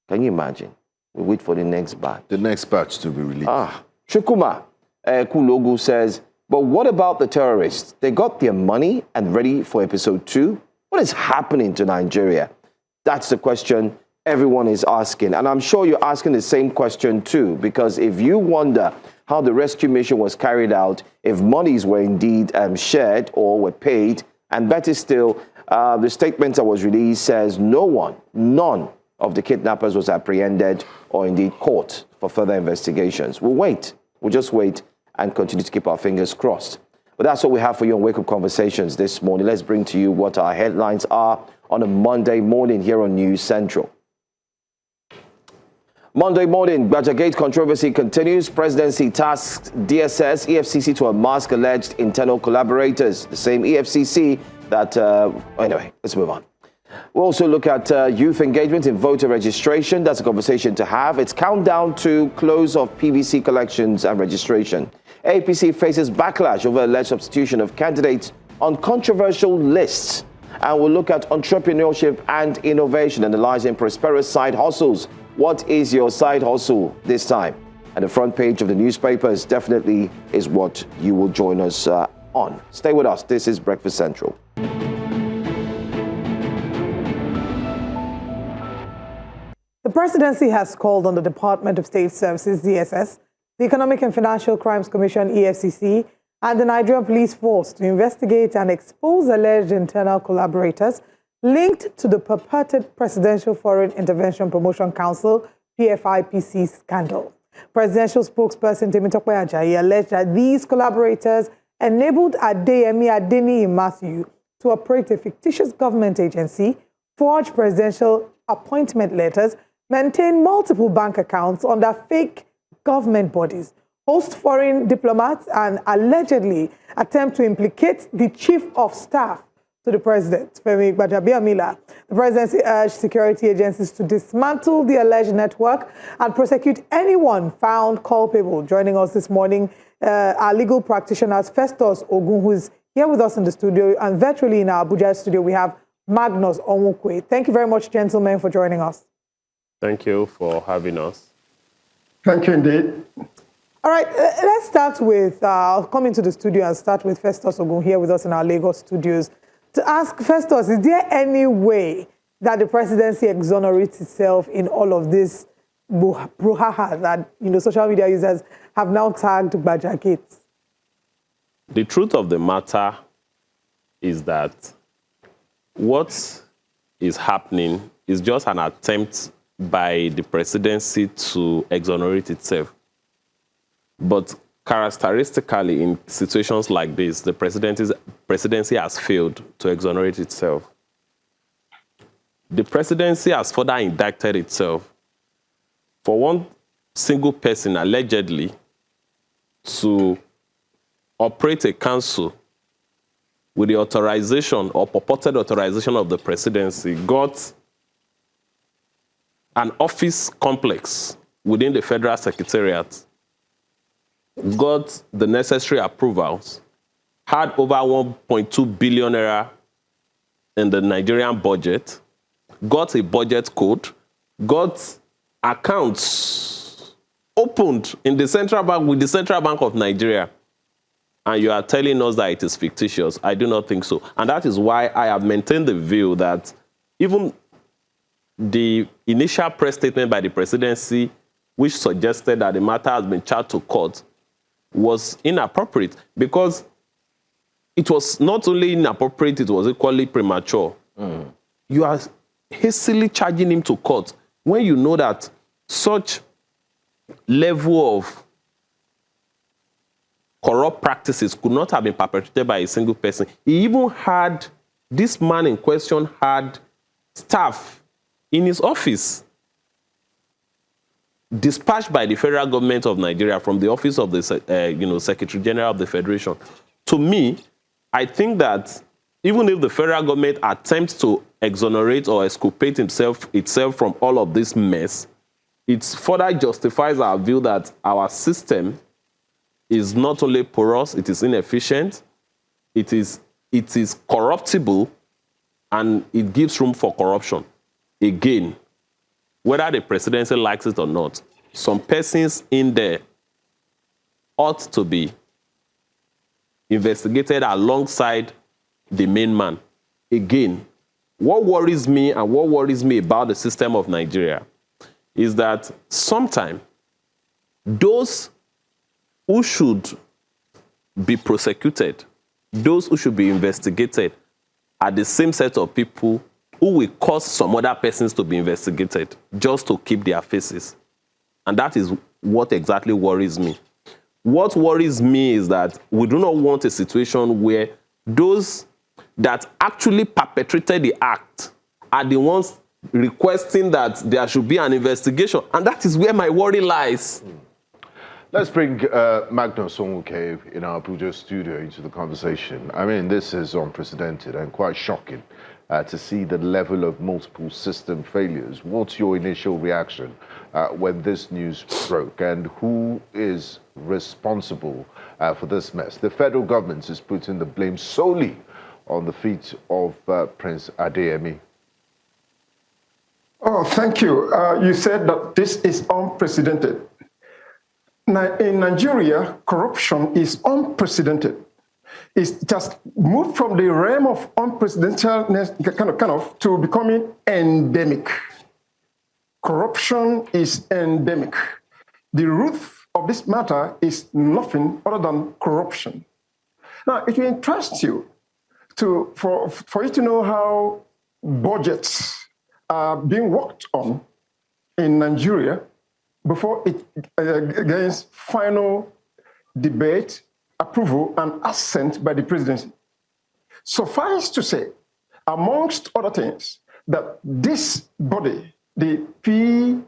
Can you imagine? We wait for the next batch. The next batch to be released. Shukuma Kulogu says, but what about the terrorists? They got their money and ready for episode 2? What is happening to Nigeria? That's the question everyone is asking. And I'm sure you're asking the same question too, because if you wonder how the rescue mission was carried out, if monies were indeed shared or were paid, and better still, the statement that was released says none of the kidnappers was apprehended or indeed caught for further investigations. We'll wait. We'll just wait and continue to keep our fingers crossed. But that's what we have for you on Wake Up Conversations this morning. Let's bring to you what our headlines are on a Monday morning here on News Central. Monday morning, Budget controversy continues. Presidency tasked DSS, EFCC to unmask alleged internal collaborators. The same EFCC that, anyway, let's move on. We'll also look at youth engagement in voter registration. That's a conversation to have. It's countdown to close of PVC collections and registration. APC faces backlash over alleged substitution of candidates on controversial lists. And we'll look at entrepreneurship and innovation, analyzing prosperous side hustles. What is your side hustle this time? And the front page of the newspapers definitely is what you will join us on. Stay with us. This is Breakfast Central. The presidency has called on the Department of State Services, DSS, the Economic and Financial Crimes Commission, EFCC, and the Nigerian Police Force to investigate and expose alleged internal collaborators linked to the purported Presidential Foreign Intervention Promotion Council, PFIPC scandal. Presidential spokesperson Temitope Ajayi alleged that these collaborators enabled Adeyemi Adeniyi Matthew to operate a fictitious government agency, forge presidential appointment letters, maintain multiple bank accounts under fake government bodies, host foreign diplomats, and allegedly attempt to implicate the chief of staff to the president, Femi Gbajabiamila. The presidency urged security agencies to dismantle the alleged network and prosecute anyone found culpable. Joining us this morning, our legal practitioners, Festus Ogun, who is here with us in the studio, and virtually in our Abuja studio, we have Magnus Onwukwe. Thank you very much, gentlemen, for joining us. Thank you for having us. Thank you indeed. All right, let's start with, I'll come into the studio and start with Festus Ogun here with us in our Lagos studios. To ask Festus, is there any way that the presidency exonerates itself in all of this brouhaha that social media users have now tagged Budget? The truth of the matter is that what is happening is just an attempt by the presidency to exonerate itself. But characteristically, in situations like this, the presidency has failed to exonerate itself. The presidency has further indicted itself for one single person allegedly to operate a council with the authorization or purported authorization of the presidency, got an office complex within the Federal Secretariat, got the necessary approvals, had over 1.2 billion naira in the Nigerian budget, got a budget code, got accounts opened in the central bank with the Central Bank of Nigeria, and you are telling us that it is fictitious. I do not think so. And that is why I have maintained the view that even the initial press statement by the presidency, which suggested that the matter has been charged to court, was inappropriate, because it was not only inappropriate, it was equally premature. You are hastily charging him to court when you know that such level of corrupt practices could not have been perpetrated by a single person. He even had, this man in question had staff in his office dispatched by the federal government of Nigeria from the office of the Secretary General of the Federation. To me, I think that even if the federal government attempts to exonerate or exculpate itself from all of this mess, it further justifies our view that our system is not only porous, it is inefficient, it is corruptible, and it gives room for corruption. Again, whether the presidency likes it or not, some persons in there ought to be investigated alongside the main man. Again, what worries me and what worries me about the system of Nigeria is that sometimes those who should be prosecuted, those who should be investigated, are the same set of people who will cause some other persons to be investigated just to keep their faces. And that is what exactly worries me. what worries me is that we do not want a situation where those that actually perpetrated the act are the ones requesting that there should be an investigation. And that is where my worry lies. Let's bring Magnus Onwuke in our Abuja studio into the conversation. I mean, this is unprecedented and quite shocking to see the level of multiple system failures. What's your initial reaction when this news broke, and who is responsible for this mess? The federal government is putting the blame solely on the feet of Prince Adeyemi. Oh, thank you. You said that this is unprecedented. Now, in Nigeria, corruption is unprecedented. It just moved from the realm of unprecedentedness kind of to becoming endemic. Corruption is endemic. The root of this matter is nothing other than corruption. Now, it will interest you for you to know how budgets are being worked on in Nigeria before it gains final debate, approval, and assent by the presidency. Suffice to say, amongst other things, that this body, the PFIPC,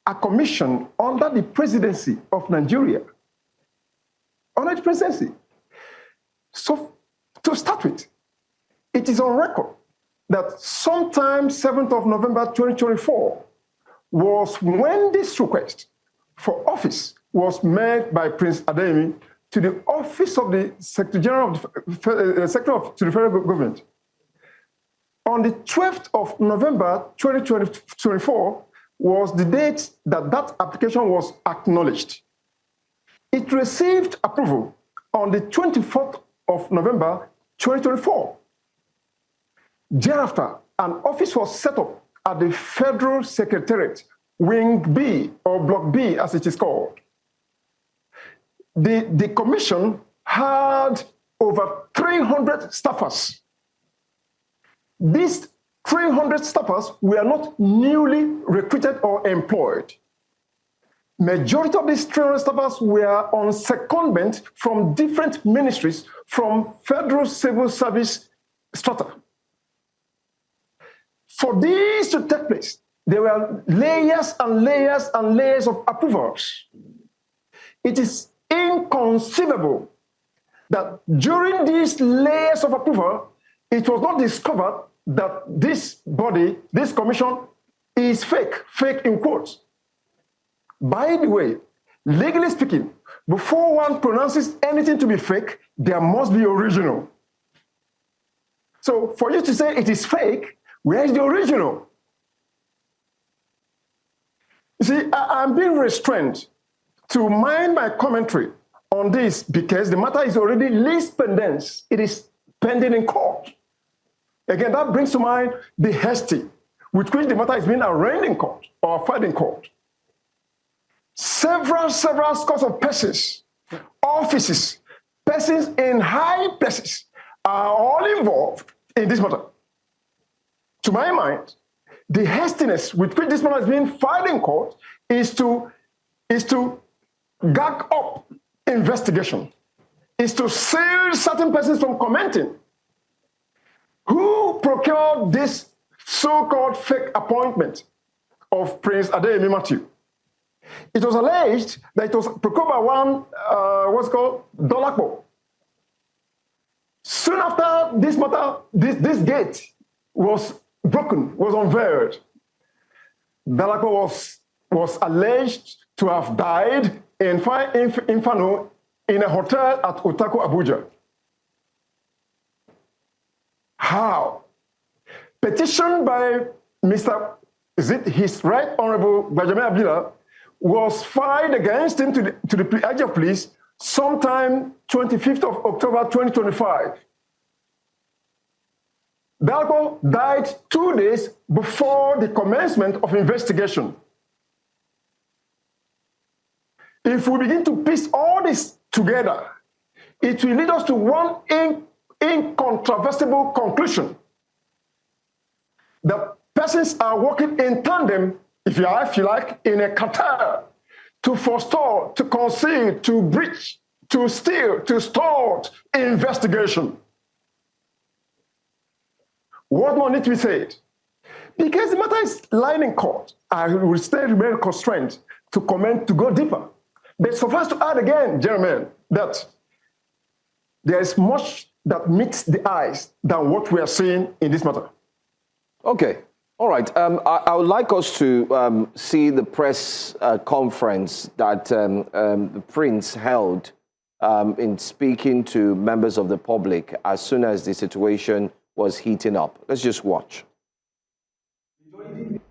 a commission under the presidency of Nigeria, under the presidency. So, to start with, it is on record that sometime 7th of November 2024 was when this request for office was made by Prince Adeyemi to the office of the Secretary General of the Secretary to the Federal Government. On the 12th of November 2024 was the date that that application was acknowledged. It received approval on the 24th of November 2024. Thereafter, an office was set up at the Federal Secretariat, Wing B, or Block B, as it is called. The commission had over 300 staffers. These 300 staffers were not newly recruited or employed. Majority of these 300 staffers were on secondment from different ministries from Federal Civil Service strata. For this to take place, there were layers and layers and layers of approvals. It is inconceivable that during these layers of approval, it was not discovered that this body, this commission, is fake in quotes. By the way, legally speaking, before one pronounces anything to be fake, there must be original. So for you to say it is fake, where is the original? You see, I'm being restrained to mind my commentary on this because the matter is already lis pendens. It is pending in court. Again, that brings to mind the hasty with which the matter is being arraigned in court or filed in court. Several scores of persons, offices, persons in high places are all involved in this matter. To my mind, the hastiness with which this matter is being filed in court is to gag up investigation, is to seal certain persons from commenting. Who procured this so-called fake appointment of Prince Adeyemi Matthew? It was alleged that it was procured by one, what's called Dolakbo. Soon after this matter, this gate was broken, was unveiled. Dolakbo was alleged to have died in Inferno in a hotel at Otako, Abuja. How? Petition by his Right Honorable Benjamin Abdullah was filed against him to the IG of Police sometime 25th of October 2025. Dalko died 2 days before the commencement of investigation. If we begin to piece all this together, it will lead us to one incontrovertible conclusion: that persons are working in tandem, if you like, in a cartel to forestall, to conceal, to breach, to steal, to start investigation. What more needs to be said? Because the matter is lying in court, I will still remain constrained to comment, to go deeper. But suffice to add again, gentlemen, that there is much that meets the eyes than what we are seeing in this matter. Okay. All right. I would like us to see the press conference that the Prince held in speaking to members of the public as soon as the situation was heating up. Let's just watch.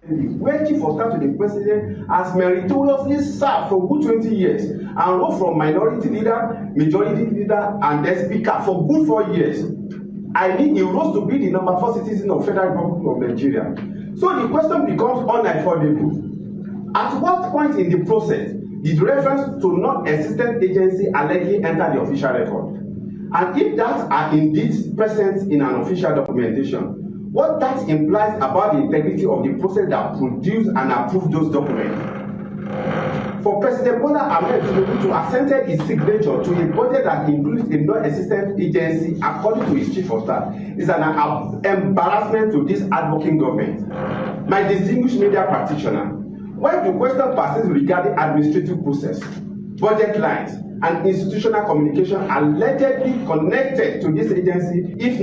Where Chief of Staff to the President has meritoriously served for good 20 years and rose from minority leader, majority leader, and then speaker for good 4 years. I mean, he rose to be the number 4 citizen of Federal Republic of Nigeria. So the question becomes unaffordable. At what point in the process did reference to non-existent agency allegedly enter the official record? And if that are indeed present in an official documentation, what that implies about the integrity of the process that produced and approved those documents. For President Bola Ahmed Tinubu to assent his signature to a budget that includes a non-existent agency, according to his chief of staff, is an embarrassment to this advocating government. My distinguished media practitioner, when the question persists regarding administrative process, budget lines, and institutional communication allegedly connected to this agency, if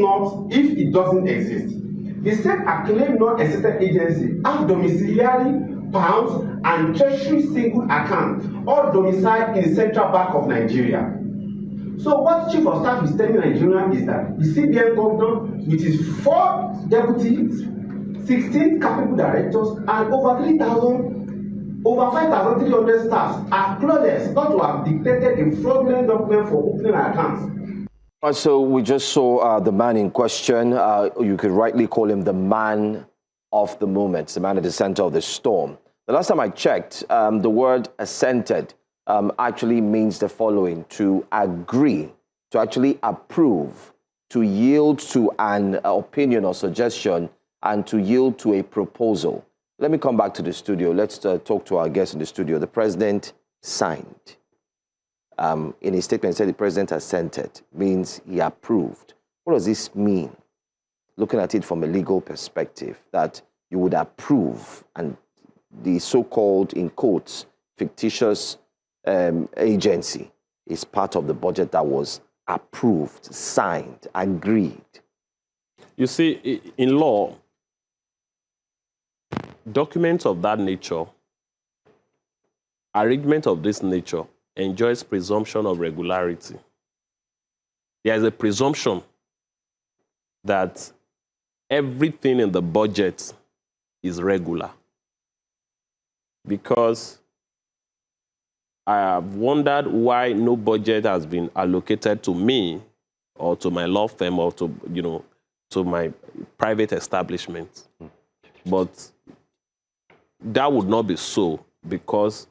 it doesn't exist. The same acclaimed non-existent agency have domiciliary, pounds, and treasury single account, all domiciled in the central bank of Nigeria. So what Chief of Staff is telling Nigerians is that the CBN governor, with his 4 deputies, 16 capable directors, and over 5,300 staffs are clueless not to have dictated a fraudulent document for opening accounts. So we just saw the man in question. You could rightly call him the man of the moment, the man at the center of the storm. The last time I checked, the word assented actually means the following: to agree, to actually approve, to yield to an opinion or suggestion, and to yield to a proposal. Let me come back to the studio. Let's talk to our guest in the studio. The president signed. In his statement, he said the president assented, means he approved. What does this mean? Looking at it from a legal perspective, that you would approve, and the so-called, in quotes, fictitious agency is part of the budget that was approved, signed, agreed. You see, in law, documents of that nature, arrangement of this nature, enjoys presumption of regularity. There is a presumption that everything in the budget is regular. Because I have wondered why no budget has been allocated to me or to my law firm or to my private establishment. But that would not be so, because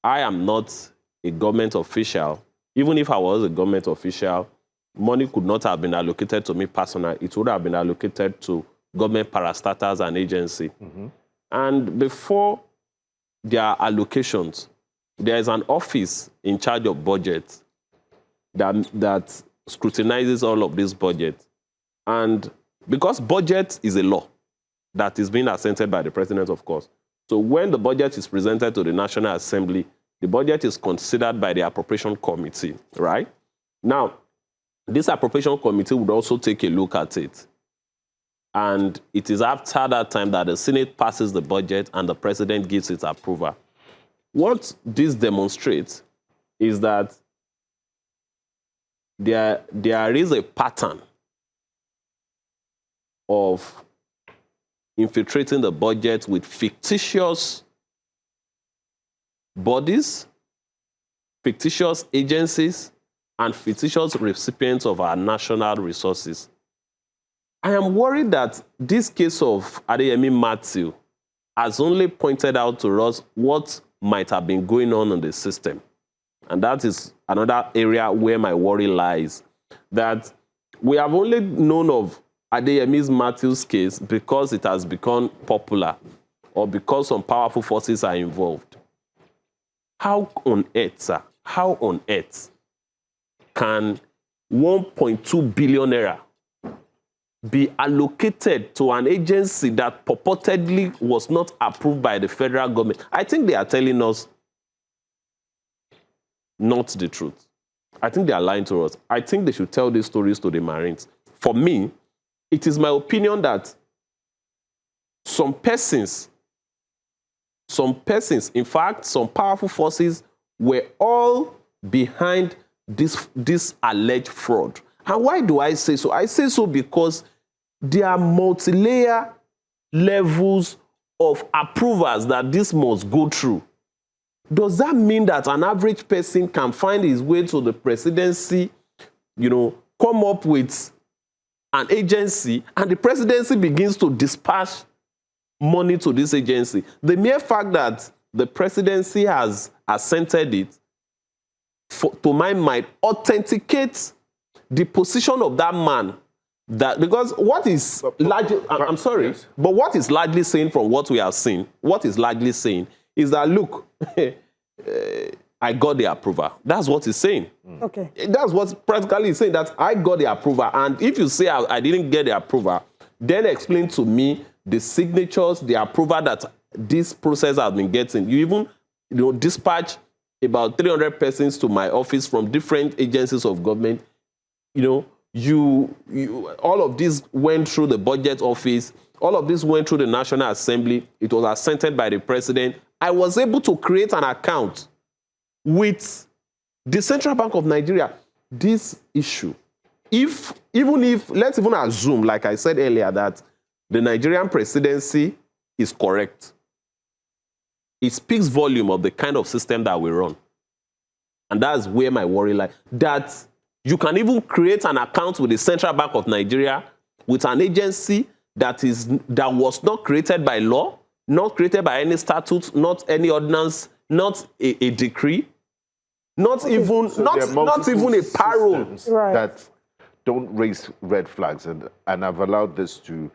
I am not a government official. Even if I was a government official, money could not have been allocated to me personally. It would have been allocated to government parastatals and agency. And before their allocations, there is an office in charge of budget that scrutinizes all of this budget. And because budget is a law that is being assented by the president, of course. So when the budget is presented to the National Assembly, the budget is considered by the appropriation committee, right? Now, this appropriation committee would also take a look at it. And it is after that time that the Senate passes the budget and the president gives its approval. What this demonstrates is that there is a pattern of infiltrating the budget with fictitious bodies, fictitious agencies, and fictitious recipients of our national resources. I am worried that this case of Adeyemi Matthew has only pointed out to us what might have been going on in the system. And that is another area where my worry lies, that we have only known of Adeyemi Matthew's case because it has become popular or because some powerful forces are involved. How on earth, sir, how on earth can 1.2 billion naira be allocated to an agency that purportedly was not approved by the federal government? I think they are telling us not the truth. I think they are lying to us. I think they should tell these stories to the Marines. For me, it is my opinion that some persons, in fact, some powerful forces were all behind this alleged fraud. And why do I say so? I say so because there are multi-layer levels of approvals that this must go through. Does that mean that an average person can find his way to the presidency, come up with an agency, and the presidency begins to dispatch money to this agency? The mere fact that the presidency has assented it, to my mind, authenticates the position of that man. Because what is largely, I'm sorry, yes, but what is largely saying from what we have seen, what is largely saying is that, look, I got the approval. That's what he's saying. Okay. That's what practically he's saying, that I got the approval. And if you say I didn't get the approval, then explain to me the signatures, the approval that this process has been getting. You even dispatch about 300 persons to my office from different agencies of government. All of this went through the budget office. All of this went through the National Assembly. It was assented by the president. I was able to create an account with the Central Bank of Nigeria. This issue, let's even assume, like I said earlier, that the Nigerian presidency is correct, it speaks volume of the kind of system that we run. And that's where my worry lies. That you can even create an account with the Central Bank of Nigeria, with an agency that was not created by law, not created by any statute, not any ordinance, not a decree, not even a parole. Right. That don't raise red flags, and I've allowed this to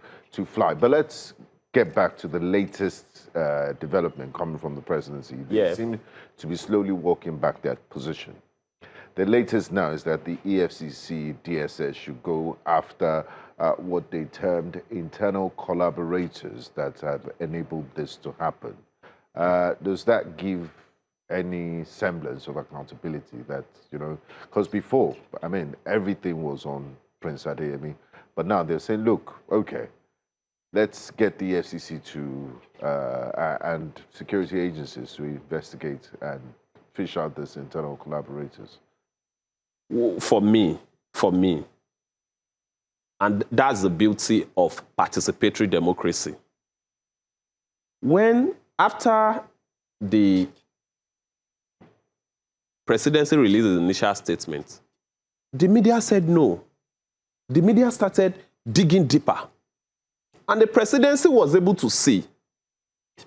fly. But let's get back to the latest development coming from the presidency. They seem to be slowly walking back that position. The latest now is that the EFCC, DSS should go after what they termed internal collaborators that have enabled this to happen. Does that give any semblance of accountability that, because before, everything was on Prince Adeyemi, but now they're saying, look, okay, let's get the EFCC and security agencies to investigate and fish out these internal collaborators. For me, and that's the beauty of participatory democracy. After the presidency released its initial statement, the media said no. The media started digging deeper. And the presidency was able to see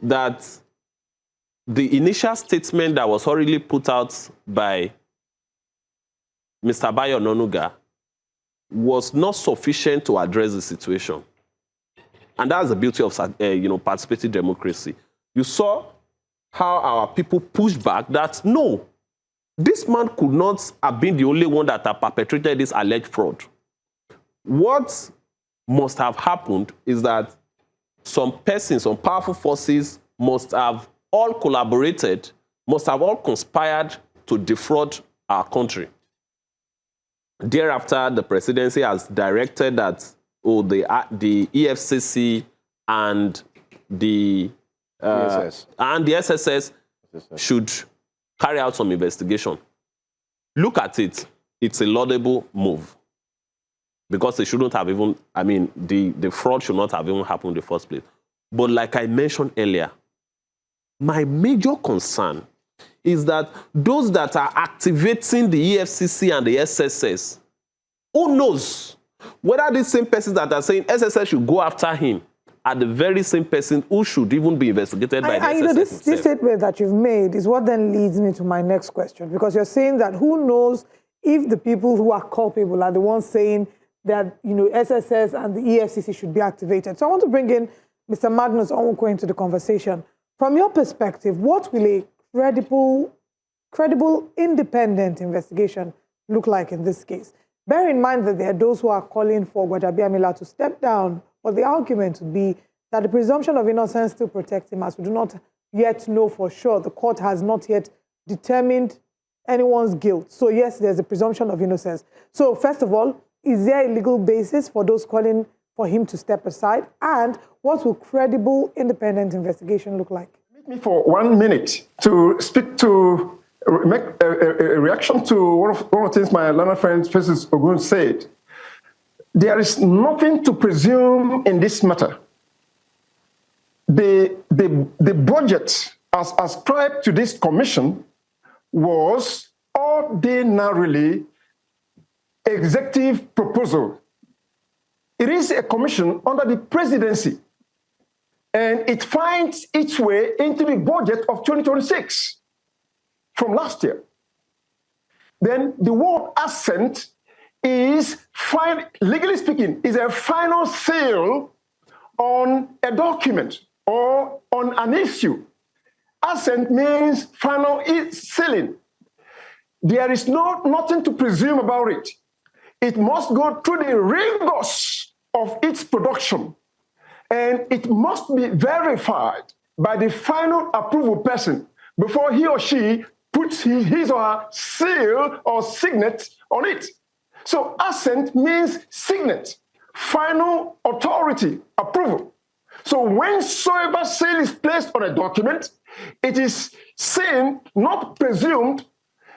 that the initial statement that was hurriedly put out by Mr. Bayo Ononuga was not sufficient to address the situation. And that's the beauty of participatory democracy. You saw how our people pushed back that, no, this man could not have been the only one that had perpetrated this alleged fraud. What must have happened is that some persons, some powerful forces must have all collaborated, must have all conspired to defraud our country. Thereafter, the presidency has directed that the EFCC and the SSS should carry out some investigation. Look at it. It's a laudable move. Because it shouldn't have even, the fraud should not have even happened in the first place. But like I mentioned earlier, my major concern is that those that are activating the EFCC and the SSS, who knows whether these same persons that are saying SSS should go after him are the very same person who should even be investigated by the SSS. This statement that you've made is what then leads me to my next question, because you're saying that who knows if the people who are culpable are the ones saying that SSS and the EFCC should be activated. So I want to bring in Mr. Magnus Onwuko into the conversation. From your perspective, what will a credible credible, independent investigation look like in this case? Bear in mind that there are those who are calling for Gbajabiamila to step down, but the argument would be that the presumption of innocence still protects him, as we do not yet know for sure. The court has not yet determined anyone's guilt. So yes, there's a presumption of innocence. So first of all, is there a legal basis for those calling for him to step aside? And what will credible, independent investigation look like? Permit me for 1 minute to speak to, make a reaction to one of the things my learned friend Festus Ogun said. There is nothing to presume in this matter. The budget as ascribed to this commission was ordinarily executive proposal. It is a commission under the presidency, and it finds its way into the budget of 2026 from last year. Then the word assent is, legally speaking, is a final seal on a document or on an issue. Assent means final sealing. There is nothing to presume about it. It must go through the rigors of its production, and it must be verified by the final approval person before he or she puts his or her seal or signet on it. So assent means signet, final authority, approval. So whensoever seal is placed on a document, it is seen, not presumed,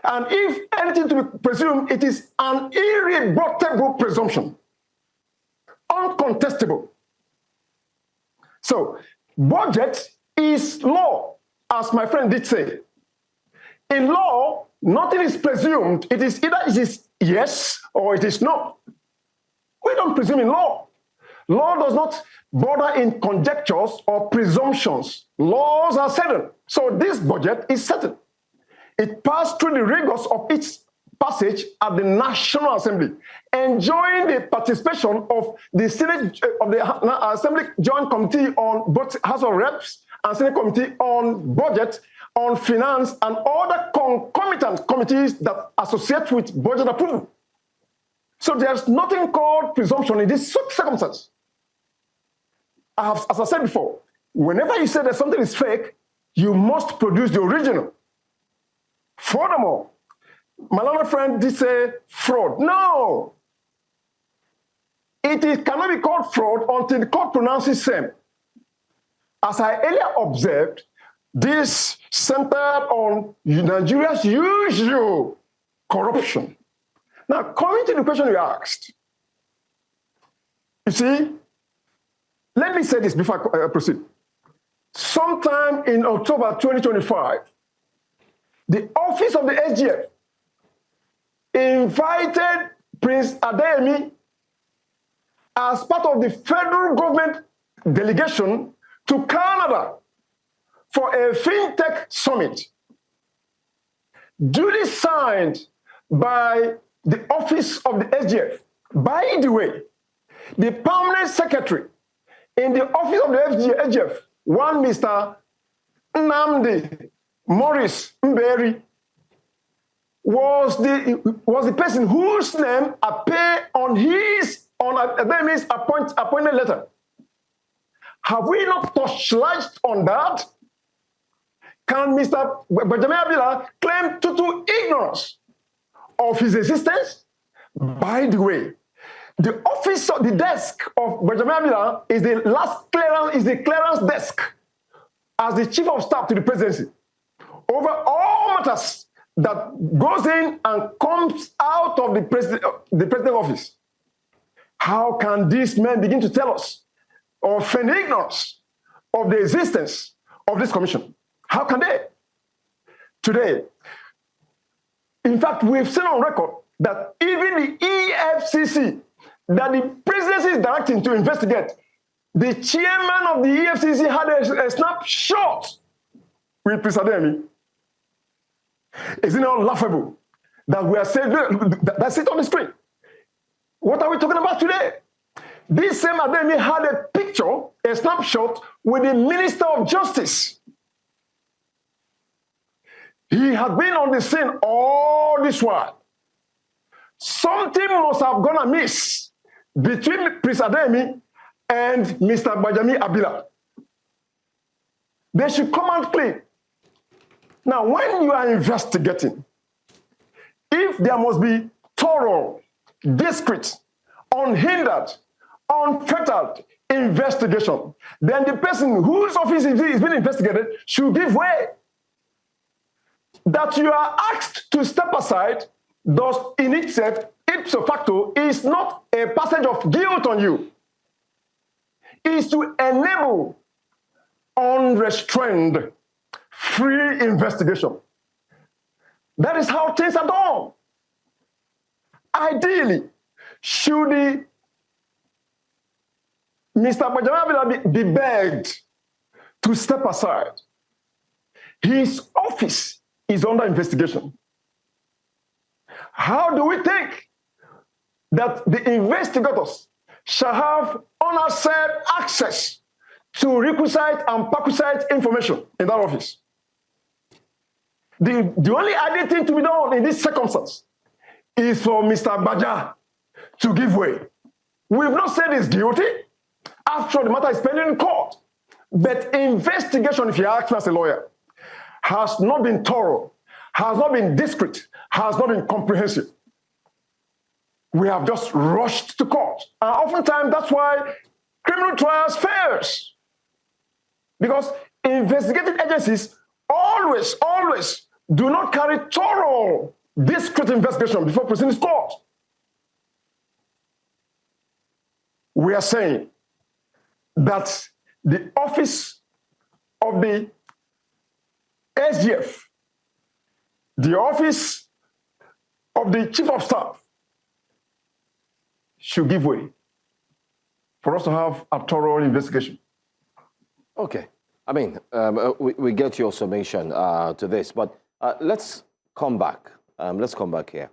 and if anything to be presumed, it is an irrebuttable presumption, uncontestable. So budget is law, as my friend did say. In law, nothing is presumed. It is either it is yes or it is no. We don't presume in law. Law does not border in conjectures or presumptions. Laws are settled. So this budget is settled. It passed through the rigors of its passage at the National Assembly, enjoying the participation of the Senate of the Assembly Joint Committee on both House of Reps and Senate Committee on Budget, on Finance, and other concomitant committees that associate with budget approval. So there's nothing called presumption in this circumstance. As I said before, whenever you say that something is fake, you must produce the original. Furthermore, my learned friend did say fraud. No! It cannot be called fraud until the court pronounces same. As I earlier observed, this centered on Nigeria's usual corruption. Now, coming to the question you asked, you see, let me say this before I proceed. Sometime in October 2025, the office of the SGF invited Prince Adeyemi as part of the federal government delegation to Canada for a fintech summit, duly signed by the office of the SGF. By the way, the permanent secretary in the office of the SGF, one Mr. Nnamdi Morris Mberi, was the person whose name appeared on Adeyemi's appointment letter. Have we not touched on that? Can Mr. Gbajabiamila claim total ignorance of his existence? By the way, the office of the desk of Gbajabiamila is the clearance desk as the chief of staff to the presidency over all matters that goes in and comes out of the president's office. How can these men begin to tell us or feign ignorance of the existence of this commission? How can they? Today, in fact, we've seen on record that even the EFCC, that the presidency is directing to investigate, the chairman of the EFCC had a snapshot with Prince Adeyemi. Is it not laughable that we are saying that's it on the screen? What are we talking about today? This same Adeyemi had a picture, a snapshot with the Minister of Justice. He had been on the scene all this while. Something must have gone amiss between Prince Adeyemi and Mr. Bajami Abila. They should come out clean. Now, when you are investigating, if there must be thorough, discreet, unhindered, unfettered investigation, then the person whose office is being investigated should give way. That you are asked to step aside does in itself, ipso facto, is not a passage of guilt on you. It is to enable unrestrained, free investigation. That is how things are done. Ideally, should Mr. Bajamabila be begged to step aside, his office is under investigation. How do we think that the investigators shall have unassailed access to requisite and perquisite information in that office? The only ideal thing to be done in this circumstance is for Mr. Baja to give way. We've not said he's guilty. After all, the matter is pending in court. But investigation, if you ask me as a lawyer, has not been thorough, has not been discreet, has not been comprehensive. We have just rushed to court. And oftentimes, that's why criminal trials fails. Because investigative agencies always do not carry thorough, discreet investigation before proceeding to court. We are saying that the office of the SGF, the office of the Chief of Staff, should give way for us to have a thorough investigation. Okay. I mean, we get your summation to this, but let's come back. Let's come back here.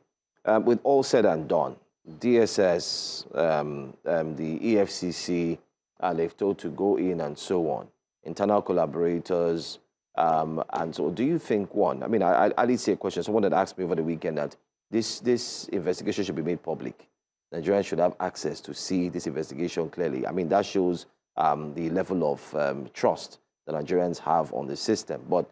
With all said and done, DSS, the EFCC, they've told to go in and so on, internal collaborators, and so do you think, one, I mean, I did see a question, someone had asked me over the weekend that this investigation should be made public. Nigerians should have access to see this investigation clearly. I mean, that shows the level of trust that Nigerians have on the system. But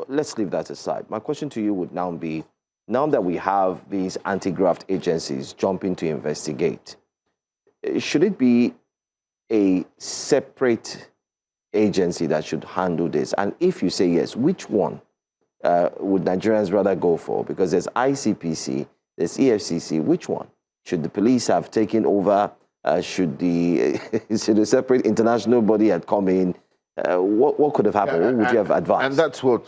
let's leave that aside. My question to you would now be, now that we have these anti-graft agencies jumping to investigate, should it be a separate agency that should handle this? And if you say yes, which one would Nigerians rather go for? Because there's ICPC, there's EFCC, which one? Should the police have taken over? Should the separate international body have come in? What could have happened? What would you have advised? And that's what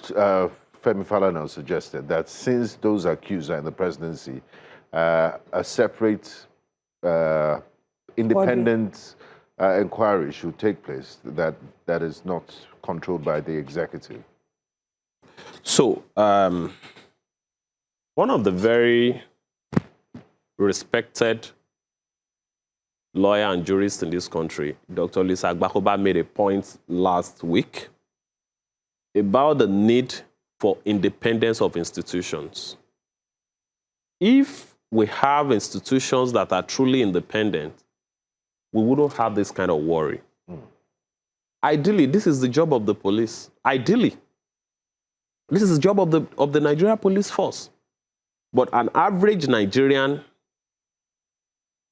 Femi Falana suggested, that since those accused are in the presidency, a separate independent inquiry should take place that is not controlled by the executive. So, one of the very respected lawyer and jurist in this country, Dr. Lisa Agbakoba, made a point last week about the need for independence of institutions. If we have institutions that are truly independent, we wouldn't have this kind of worry. Ideally, this is the job of the police. Ideally, this is the job of the Nigeria Police Force. But an average Nigerian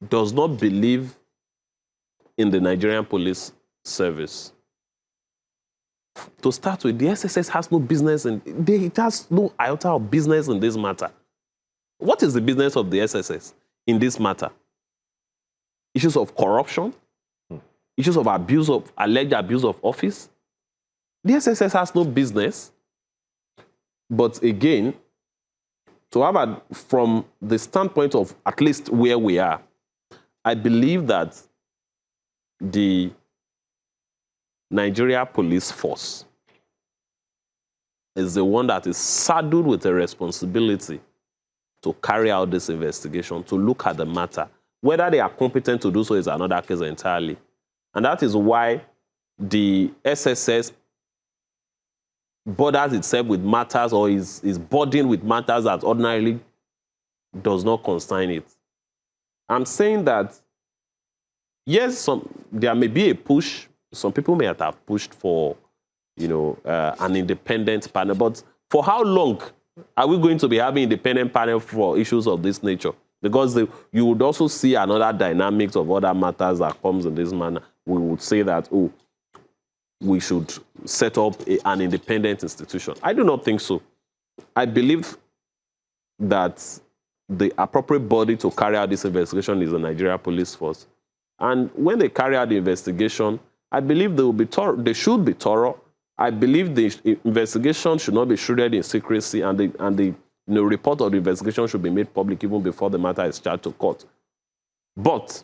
does not believe in the Nigerian Police Service. To start with, the SSS has no business, it has no iota of business in this matter. What is the business of the SSS in this matter? Issues of corruption, issues of alleged abuse of office. The SSS has no business. But again, to have from the standpoint of at least where we are, I believe that the Nigeria Police Force is the one that is saddled with a responsibility to carry out this investigation, to look at the matter. Whether they are competent to do so is another case entirely. And that is why the SSS bothers itself with matters or is burdened with matters that ordinarily does not concern it. I'm saying that, yes, there may be a push. Some people may have pushed for, an independent panel. But for how long are we going to be having independent panel for issues of this nature? Because you would also see another dynamics of other matters that comes in this manner. We would say that, we should set up an independent institution. I do not think so. I believe that the appropriate body to carry out this investigation is the Nigeria Police Force. And when they carry out the investigation, I believe they should be thorough. I believe the investigation should not be shrouded in secrecy, and the report of the investigation should be made public even before the matter is charged to court. But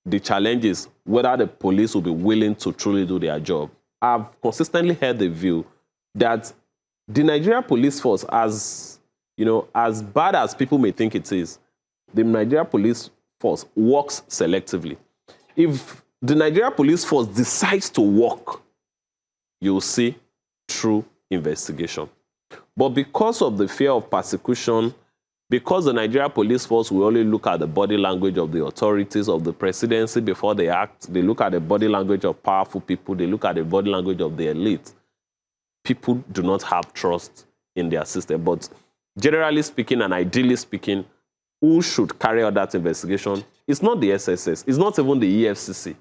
the challenge is whether the police will be willing to truly do their job. I've consistently held the view that the Nigeria Police Force, as bad as people may think it is, the Nigeria Police Force works selectively. If the Nigeria Police Force decides to work, you'll see true investigation. But because of the fear of persecution, because the Nigeria Police Force will only look at the body language of the authorities, of the presidency before they act, they look at the body language of powerful people, they look at the body language of the elite, people do not have trust in their system. But generally speaking and ideally speaking, who should carry out that investigation? It's not the SSS, it's not even the EFCC.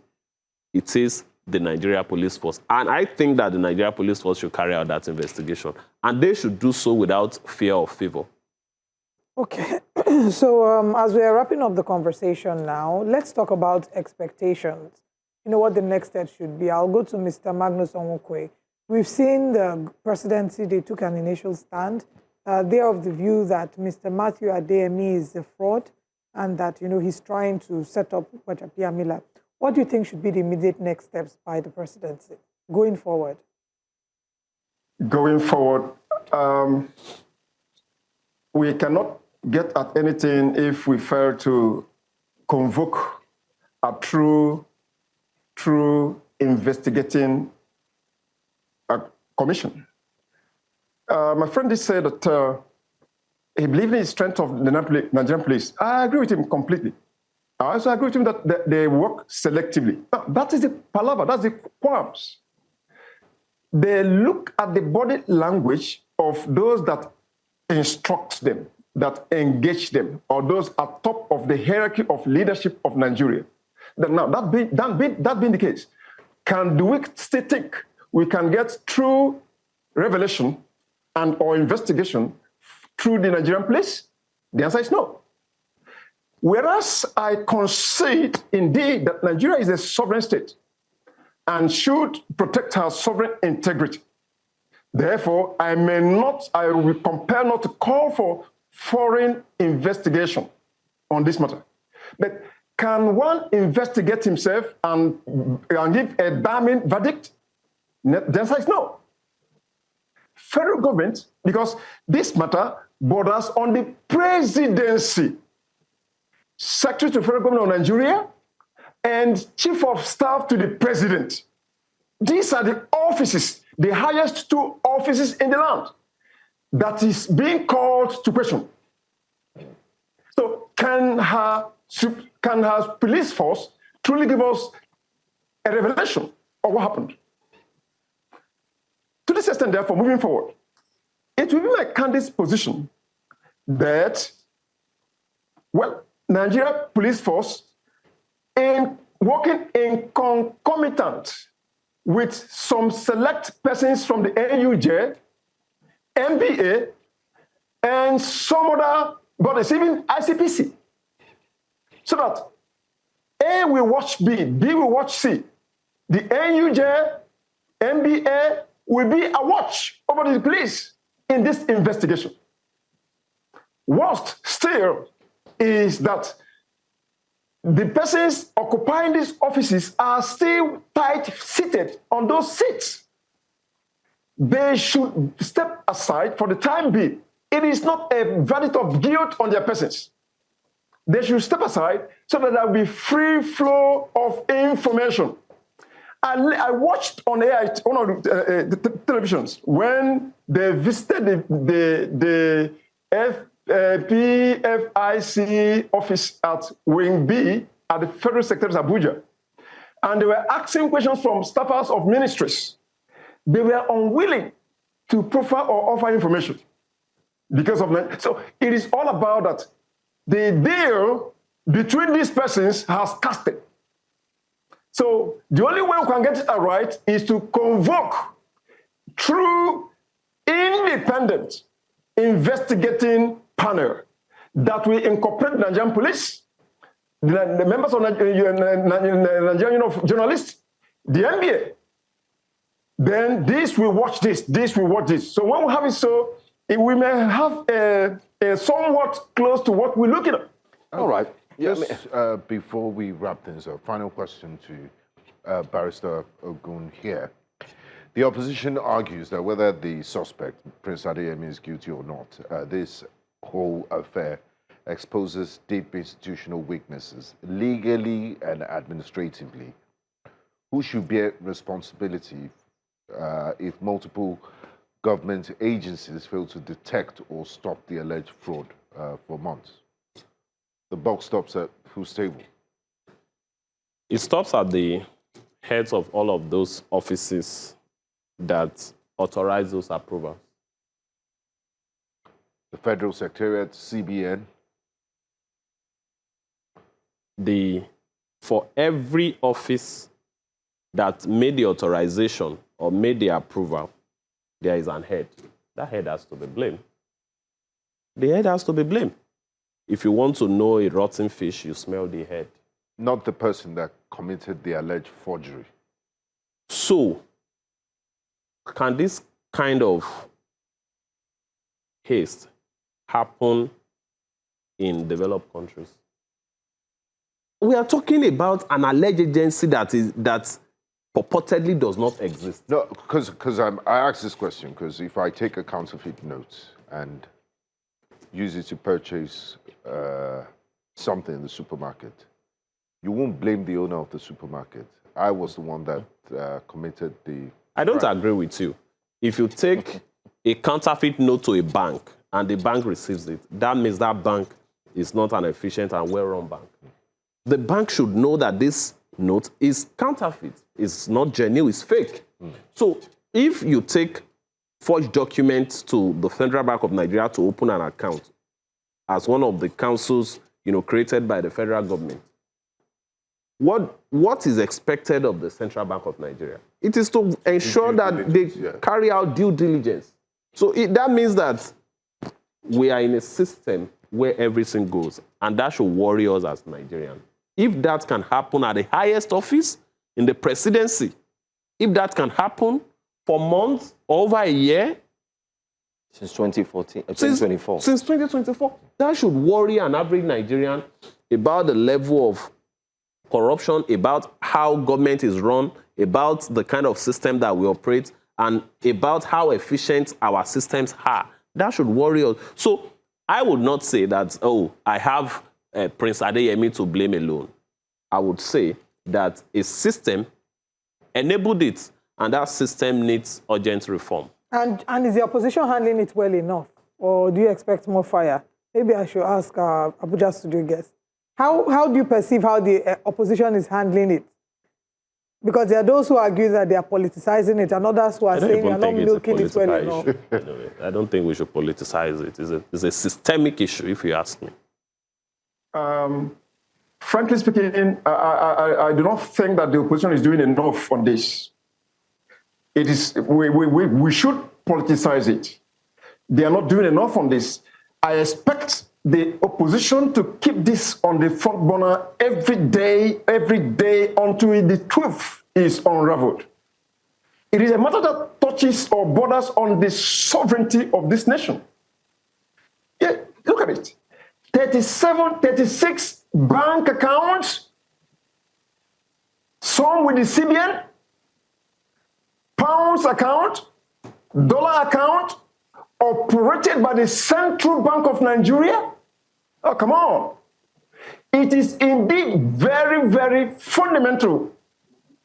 It is the Nigeria Police Force. And I think that the Nigeria Police Force should carry out that investigation. And they should do so without fear or favor. Okay. So as we are wrapping up the conversation now, let's talk about expectations. What the next step should be. I'll go to Mr. Magnus Onwukwe. We've seen the presidency, they took an initial stand. They are of the view that Mr. Matthew Adeyemi is a fraud and that, he's trying to set up Mila. What do you think should be the immediate next steps by the presidency going forward? Going forward, we cannot get at anything if we fail to convoke a true investigating commission. My friend did say that he believed in the strength of the Nigerian police. I agree with him completely. I also agree with him that they work selectively. Now, that is the palaver, that's the qualms. They look at the body language of those that instruct them, that engage them, or those at top of the hierarchy of leadership of Nigeria. Now, that being the case, do we still think we can get true revelation and or investigation through the Nigerian police? The answer is no. Whereas I concede indeed that Nigeria is a sovereign state and should protect her sovereign integrity. Therefore, I will be compelled not to call for foreign investigation on this matter. But can one investigate himself and give a damning verdict? The answer is no. Federal government, because this matter borders on the presidency, Secretary to the Federal Government of Nigeria, and Chief of Staff to the President. These are the offices, the highest two offices in the land that is being called to question. So can her police force truly give us a revelation of what happened? To this extent, therefore, moving forward, it will be my candidate's position that, Nigeria Police Force, in working in concomitant with some select persons from the NUJ, NBA, and some other bodies, even ICPC, so that A will watch B, B will watch C. The NUJ, NBA will be a watch over the police in this investigation. Worst still is that the persons occupying these offices are still tight-seated on those seats. They should step aside for the time being. It is not a verdict of guilt on their persons. They should step aside so that there will be free flow of information. I watched on AI, one of the televisions when they visited the PFIC office at Wing B at the Federal Secretariat Abuja. And they were asking questions from staffers of ministries. They were unwilling to profile or offer information because of that. So it is all about that. The deal between these persons has casted. So the only way we can get it right is to convoke true independent investigating panel that will incorporate the Nigerian police, the members of the Nigerian Union of Journalists, the NBA. Then this will watch this will watch this. So when we have it so, we may have a somewhat close to what we're looking at. All right. Just before we wrap things up, final question to Barrister Ogun here. The opposition argues that whether the suspect, Prince Adeyemi, is guilty or not, this whole affair exposes deep institutional weaknesses, legally and administratively. Who should bear responsibility if multiple government agencies fail to detect or stop the alleged fraud for months? The buck stops at whose table? It stops at the heads of all of those offices that authorize those approvals. The Federal Secretariat, CBN. For every office that made the authorization or made the approval, there is an head. That head has to be blamed. The head has to be blamed. If you want to know a rotten fish, you smell the head. Not the person that committed the alleged forgery. So, can this kind of haste happen in developed countries? We are talking about an alleged agency that purportedly does not exist. No, because I asked this question because if I take a counterfeit note and use it to purchase something in the supermarket, you won't blame the owner of the supermarket. I was the one that committed the... I don't agree with you. If you take a counterfeit note to a bank and the bank receives it, that means that bank is not an efficient and well-run bank. The bank should know that this note is counterfeit. It's not genuine, it's fake. So if you take forged documents to the Central Bank of Nigeria to open an account as one of the councils, created by the federal government, what is expected of the Central Bank of Nigeria? It is to ensure that they carry out due diligence. So that means that we are in a system where everything goes, and that should worry us as Nigerians. If that can happen at the highest office in the presidency, if that can happen for months, over a year, since 2024. Since 2024, that should worry an average Nigerian about the level of corruption, about how government is run, about the kind of system that we operate, and about how efficient our systems are. That should worry us. So I would not say that, I have Prince Adeyemi to blame alone. I would say that a system enabled it, and that system needs urgent reform. And is the opposition handling it well enough? Or do you expect more fire? Maybe I should ask Abuja studio guest. How do you perceive how the opposition is handling it? Because there are those who argue that they are politicizing it, and others who are saying they are not milking it well enough. Anyway, I don't think we should politicize it. It's a systemic issue, if you ask me. Frankly speaking, I do not think that the opposition is doing enough on this. It is we should politicize it. They are not doing enough on this. I expect the opposition to keep this on the front burner every day until the truth is unraveled. It is a matter that touches or borders on the sovereignty of this nation. Yeah, look at it. 36 bank accounts, some with the CBN, pounds account, dollar account, operated by the Central Bank of Nigeria? Oh, come on. It is indeed very, very fundamental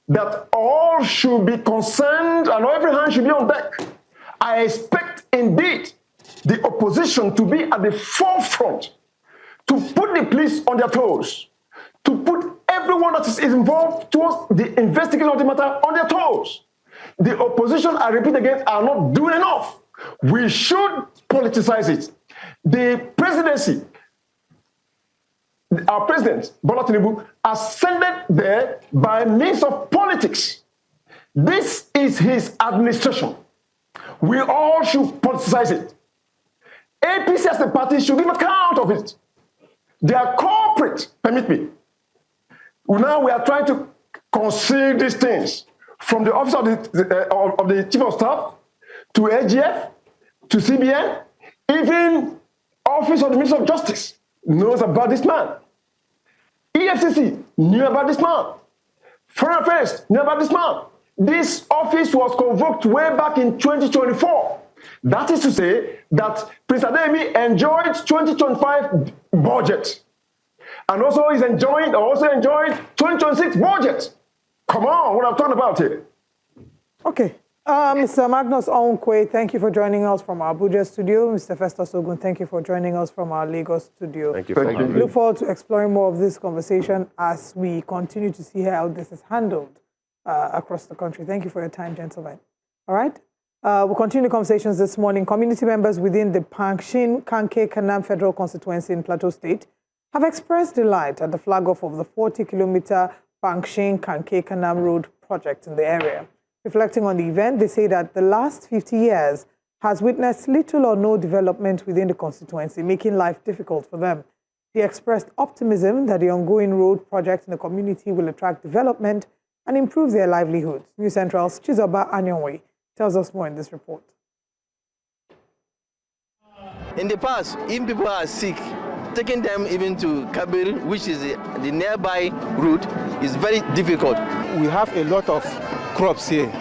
that all should be concerned and every hand should be on deck. I expect indeed the opposition to be at the forefront, to put the police on their toes, to put everyone that is involved towards the investigation of the matter on their toes. The opposition, I repeat again, are not doing enough. We should politicize it. The presidency, our president, Bola Tinubu, ascended there by means of politics. This is his administration. We all should politicize it. APC as the party should give account of it. They are corporate, permit me. Now we are trying to conceal these things from the office of the Chief of Staff to AGF, to CBN, even Office of the Minister of Justice knows about this man. EFCC knew about this man. Foreign Affairs knew about this man. This office was convoked way back in 2024. That is to say that Prince Adeyemi enjoyed 2025 budget. And also he's enjoyed 2026 budget. Come on, what I'm talking about here. Okay. Mr. Magnus Onkwe, thank you for joining us from our Abuja studio. Mr. Festus Ogun, thank you for joining us from our Lagos studio. Thank you for having me. Look forward to exploring more of this conversation as we continue to see how this is handled across the country. Thank you for your time, gentlemen. All right. We'll continue the conversations this morning. Community members within the Pangshin Kanke Kanam Federal Constituency in Plateau State have expressed delight at the flag-off of the 40-kilometer Pangshin Kanke Kanam Road project in the area. Reflecting on the event, they say that the last 50 years has witnessed little or no development within the constituency, making life difficult for them. They expressed optimism that the ongoing road project in the community will attract development and improve their livelihoods. News Central's Chizoba Anyonwe tells us more in this report. In the past, if people are sick, taking them even to Kabir, which is the nearby route, is very difficult. We have a lot of crops here,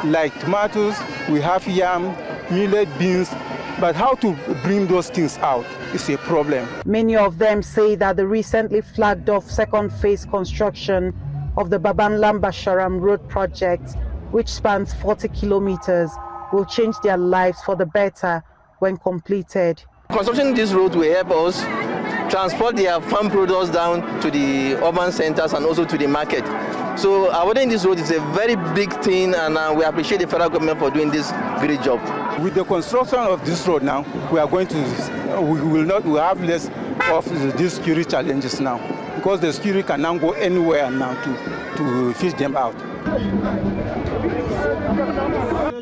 like tomatoes, we have yam, millet, beans, but how to bring those things out is a problem. Many of them say that the recently flagged off second phase construction of the Babanlamba Sharam Road project, which spans 40 kilometers, will change their lives for the better when completed. Construction of this road will help us transport their farm products down to the urban centers and also to the market. So awarding this road is a very big thing, and we appreciate the federal government for doing this great job. With the construction of this road now, we are going to, we have less of these security challenges now, because the security can now go anywhere now to fish them out.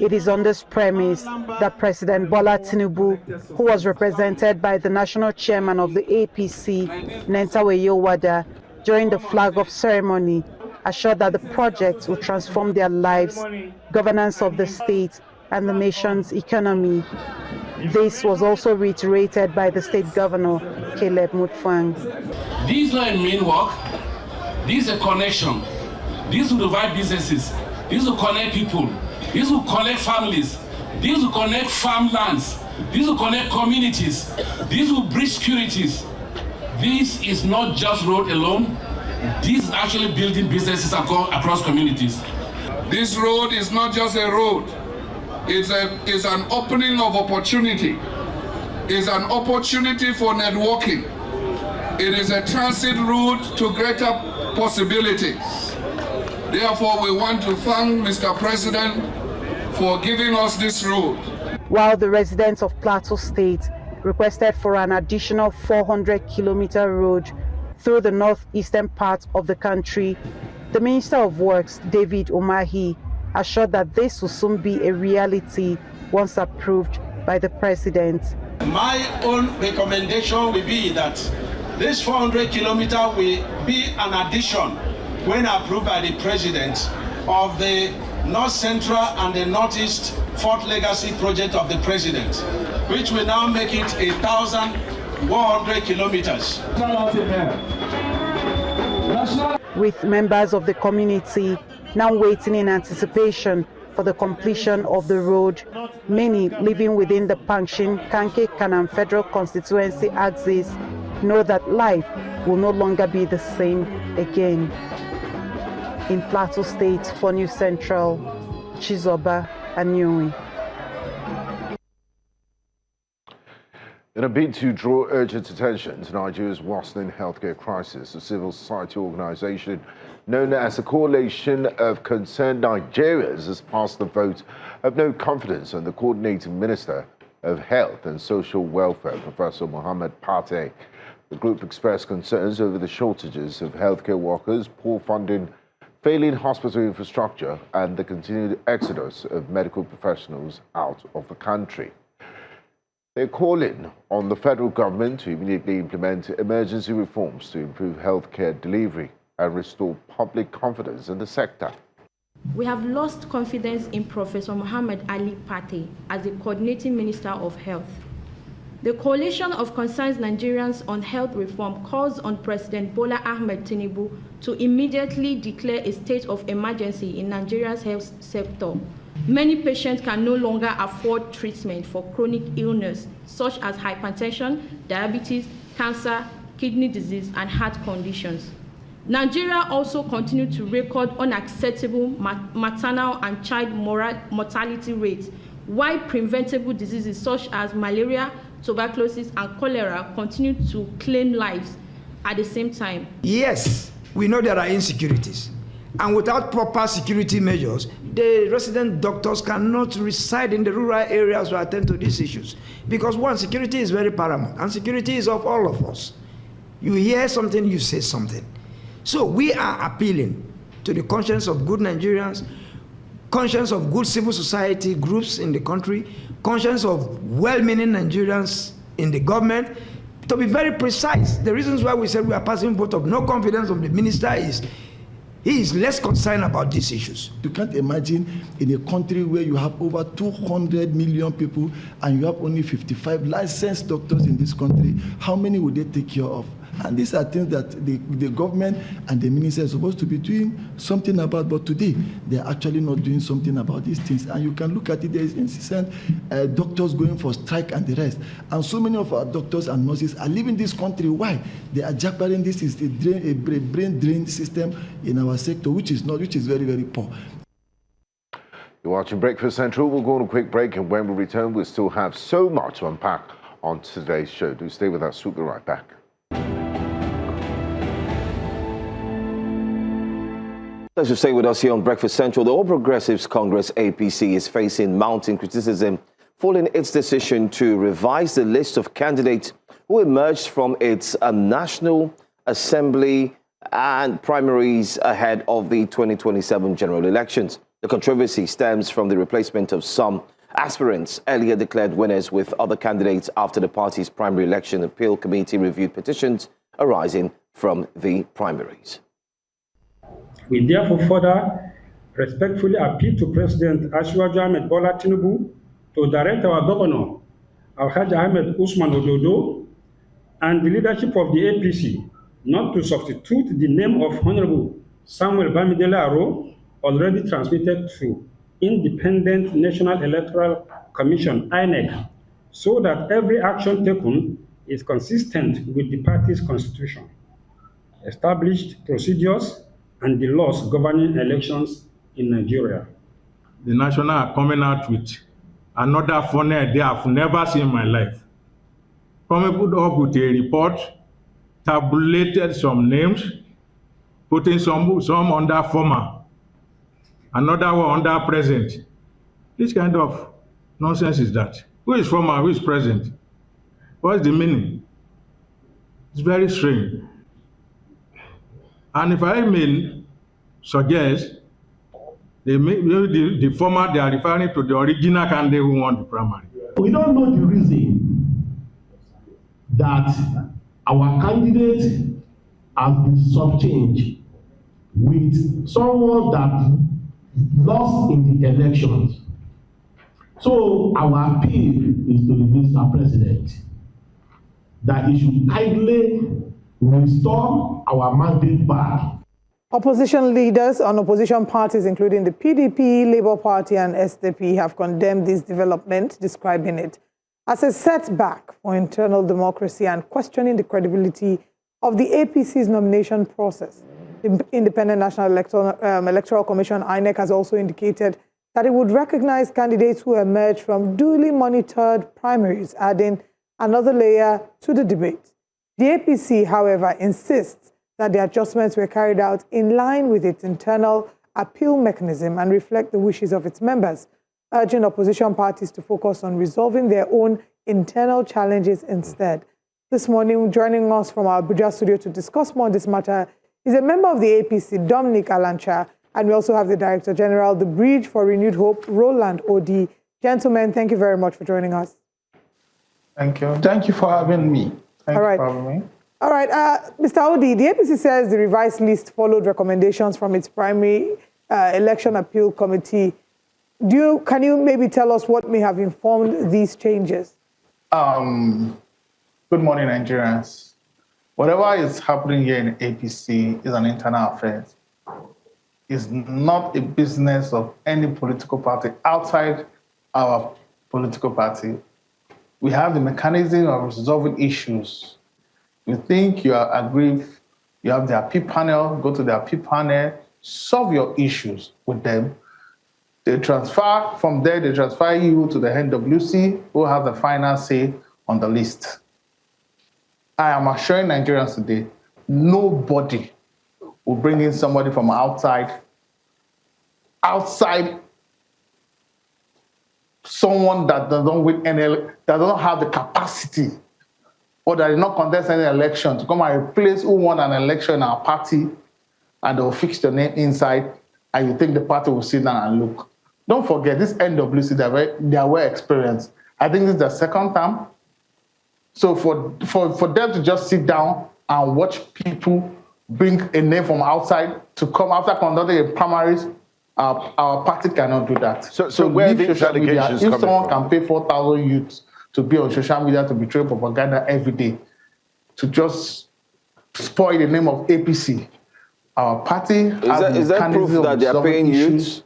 It is on this premise that President Bola Tinubu, who was represented by the national chairman of the APC, Nentawe Yowada, during the flag-off ceremony, assured that the project will transform their lives, governance of the state, and the nation's economy. This was also reiterated by the state governor, Caleb Mutfwang. This is not a main work. This is a connection. This will divide businesses. This will connect people. This will connect families. This will connect farmlands. This will connect communities. This will bridge securities. This is not just road alone. This is actually building businesses across communities. This road is not just a road. It's an opening of opportunity. It's an opportunity for networking. It is a transit route to greater possibilities. Therefore, we want to thank Mr. President for giving us this road. While the residents of Plateau State requested for an additional 400-kilometer road through the northeastern part of the country, the Minister of Works, David Umahi, assured that this will soon be a reality once approved by the President. My own recommendation will be that this 400 kilometer will be an addition, when approved by the President, of the North Central and the Northeast Fourth Legacy project of the President, which will now make it 1,100 kilometers. With members of the community now waiting in anticipation for the completion of the road, many living within the Pangshin Kanke Kanam Federal Constituency axis know that life will no longer be the same again. in Plateau State for New Central, Chizoba Anyui. In a bid to draw urgent attention to Nigeria's worsening healthcare crisis, a civil society organization known as the Coalition of Concerned Nigerians has passed the vote of no confidence on the Coordinating Minister of Health and Social Welfare, Professor Mohammed Pate. The group expressed concerns over the shortages of healthcare workers, poor funding, failing hospital infrastructure, and the continued exodus of medical professionals out of the country. They're calling on the federal government to immediately implement emergency reforms to improve healthcare delivery and restore public confidence in the sector. We have lost confidence in Professor Mohammed Ali Pate as the Coordinating Minister of Health. The Coalition of Concerned Nigerians on Health Reform calls on President Bola Ahmed Tinubu to immediately declare a state of emergency in Nigeria's health sector. Many patients can no longer afford treatment for chronic illness such as hypertension, diabetes, cancer, kidney disease, and heart conditions. Nigeria also continued to record unacceptable maternal and child mortality rates, while preventable diseases such as malaria, tuberculosis, and cholera continue to claim lives at the same time. Yes, we know there are insecurities. And without proper security measures, the resident doctors cannot reside in the rural areas to attend to these issues. Because one, security is very paramount, and security is of all of us. You hear something, you say something. So we are appealing to the conscience of good Nigerians, conscience of good civil society groups in the country, conscience of well-meaning Nigerians in the government. To be very precise, the reasons why we said we are passing vote of no confidence of the minister is he is less concerned about these issues. You can't imagine in a country where you have over 200 million people and you have only 55 licensed doctors in this country, how many would they take care of? And these are things that the government and the minister are supposed to be doing something about, but today they're actually not doing something about these things. And you can look at it, there is incessant doctors going for strike and the rest. And so many of our doctors and nurses are leaving this country. Why? They are jackpotting this is a brain drain system in our sector, which is very, very poor. You're watching Breakfast Central. We'll go on a quick break, and when we return, we'll still have so much to unpack on today's show. Do stay with us. We'll be right back. Thanks for staying with us here on Breakfast Central. The All Progressives Congress, APC, is facing mounting criticism following its decision to revise the list of candidates who emerged from its National Assembly and primaries ahead of the 2027 general elections. The controversy stems from the replacement of some aspirants earlier declared winners with other candidates after the party's primary election appeal committee reviewed petitions arising from the primaries. We therefore further respectfully appeal to President Asiwaju Ahmed Bola Tinubu to direct our governor, Alhaji Ahmed Usman Ododo, and the leadership of the APC not to substitute the name of Honorable Samuel Bamidele Aro, already transmitted to Independent National Electoral Commission, INEC, so that every action taken is consistent with the party's constitution, established procedures, and the laws governing elections in Nigeria. The National are coming out with another funny idea I've never seen in my life. Coming up with a report, tabulated some names, putting some under former, another one under present. This kind of nonsense is that. Who is former, who is present? What's the meaning? It's very strange. And if I may suggest, the former, they are referring to the original candidate who won the primary. We don't know the reason that our candidate has been subchanged with someone that lost in the elections. So our appeal is to the Mr. President that he should kindly restore our mandate back. Opposition leaders on opposition parties, including the PDP, Labour Party, and SDP, have condemned this development, describing it as a setback for internal democracy and questioning the credibility of the APC's nomination process. The Independent National Electoral Commission, INEC, has also indicated that it would recognize candidates who emerge from duly monitored primaries, adding another layer to the debate. The APC, however, insists that the adjustments were carried out in line with its internal appeal mechanism and reflect the wishes of its members, urging opposition parties to focus on resolving their own internal challenges instead. This morning, joining us from our Abuja studio to discuss more on this matter is a member of the APC, Dominic Alancha, and we also have the Director General, the Bridge for Renewed Hope, Roland Odi. Gentlemen, thank you very much for joining us. Thank you. Thank you for having me. Thank you for having me. All right, Mr. Odi, the APC says the revised list followed recommendations from its primary election appeal committee. Can you maybe tell us what may have informed these changes? Good morning, Nigerians. Whatever is happening here in APC is an internal affair. It's not a business of any political party outside our political party. We have the mechanism of resolving issues. You think you are aggrieved, you have the appeal panel, go to the appeal panel, solve your issues with them. They transfer, from there they transfer you to the NWC, who have the final say on the list. I am assuring Nigerians today, nobody will bring in somebody from outside someone that doesn't have the capacity or that did not contest any election to come and replace who won an election in our party, and they'll fix your name inside, and you think the party will sit down and look. Don't forget, this NWC, they are well experienced. I think this is their second term. So for them to just sit down and watch people bring a name from outside to come after conducting a primaries, our party cannot do that. So where leave these social media. allegations If coming someone from? can pay 4,000 youths to be on social media to betray propaganda every day, to just spoil the name of APC, our party Is that proof that they are paying youths?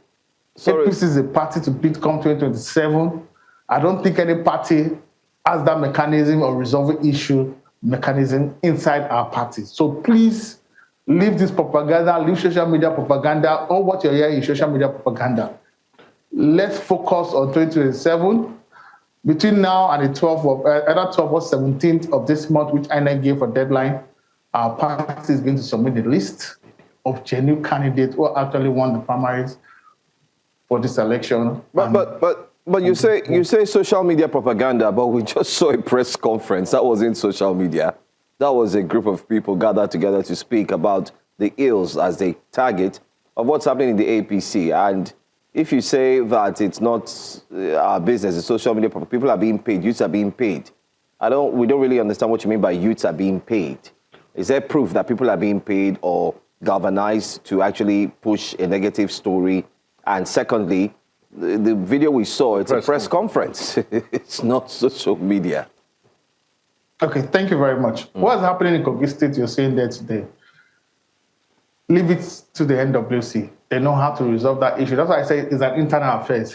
APC is a party to beat come 2027. I don't think any party has that mechanism of resolving issue mechanism inside our party. So please leave this propaganda, leave social media propaganda, or what you're hearing in social media propaganda. Let's focus on 2027. Between now and the 12th of, either 12th or 17th of this month, which INEC gave for deadline, our party is going to submit the list of genuine candidates who actually won the primaries for this election. But you say social media propaganda, but we just saw a press conference. That wasn't social media. That was a group of people gathered together to speak about the ills, as they tag it, of what's happening in the APC. And if you say that it's not our business, it's social media, people are being paid, youths are being paid. We don't really understand what you mean by youths are being paid. Is there proof that people are being paid or galvanized to actually push a negative story? And secondly, the video we saw, it's a press conference. It's not social media. Okay, thank you very much. What's happening in Kogi State you're saying there today? Leave it to the NWC. They know how to resolve that issue. That's why I say it's an internal affair.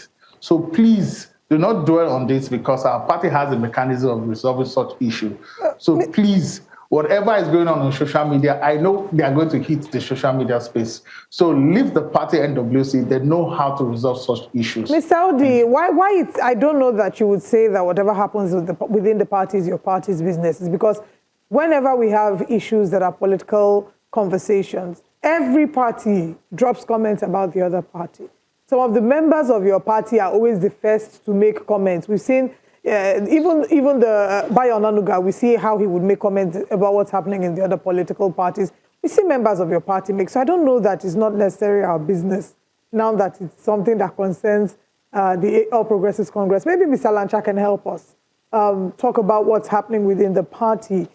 So please do not dwell on this, because our party has a mechanism of resolving such issue. So please, whatever is going on social media, I know they are going to hit the social media space. So leave the party NWC. They know how to resolve such issues. Mr. Audi, why I don't know that you would say that whatever happens within the party is your party's business. It's because whenever we have issues that are political conversations, every party drops comments about the other party. Some of the members of your party are always the first to make comments. We've seen even the Bayo Onanuga, we see how he would make comments about what's happening in the other political parties. We see members of your party make. So I don't know that it's not necessarily our business now that it's something that concerns the All Progressives Congress. Maybe Mr. Lancha can help us talk about what's happening within the party.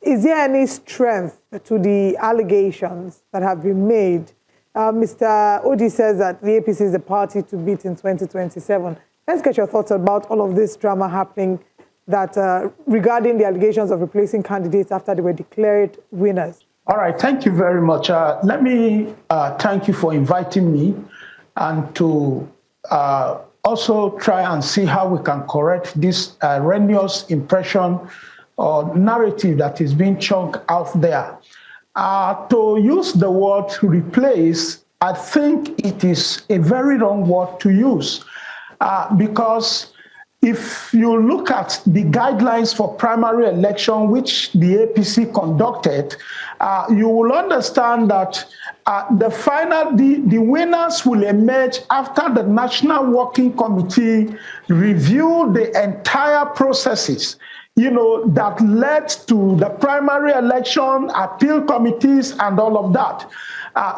Is there any strength to the allegations that have been made? Mr. Odi says that the APC is the party to beat in 2027. Let's get your thoughts about all of this drama happening regarding the allegations of replacing candidates after they were declared winners. All right, thank you very much. Let me thank you for inviting me and to also try and see how we can correct this erroneous impression or narrative that is being chunked out there. To use the word replace, I think it is a very wrong word to use because if you look at the guidelines for primary election which the APC conducted, you will understand that the winners will emerge after the National Working Committee review the entire processes, that led to the primary election, appeal committees, and all of that.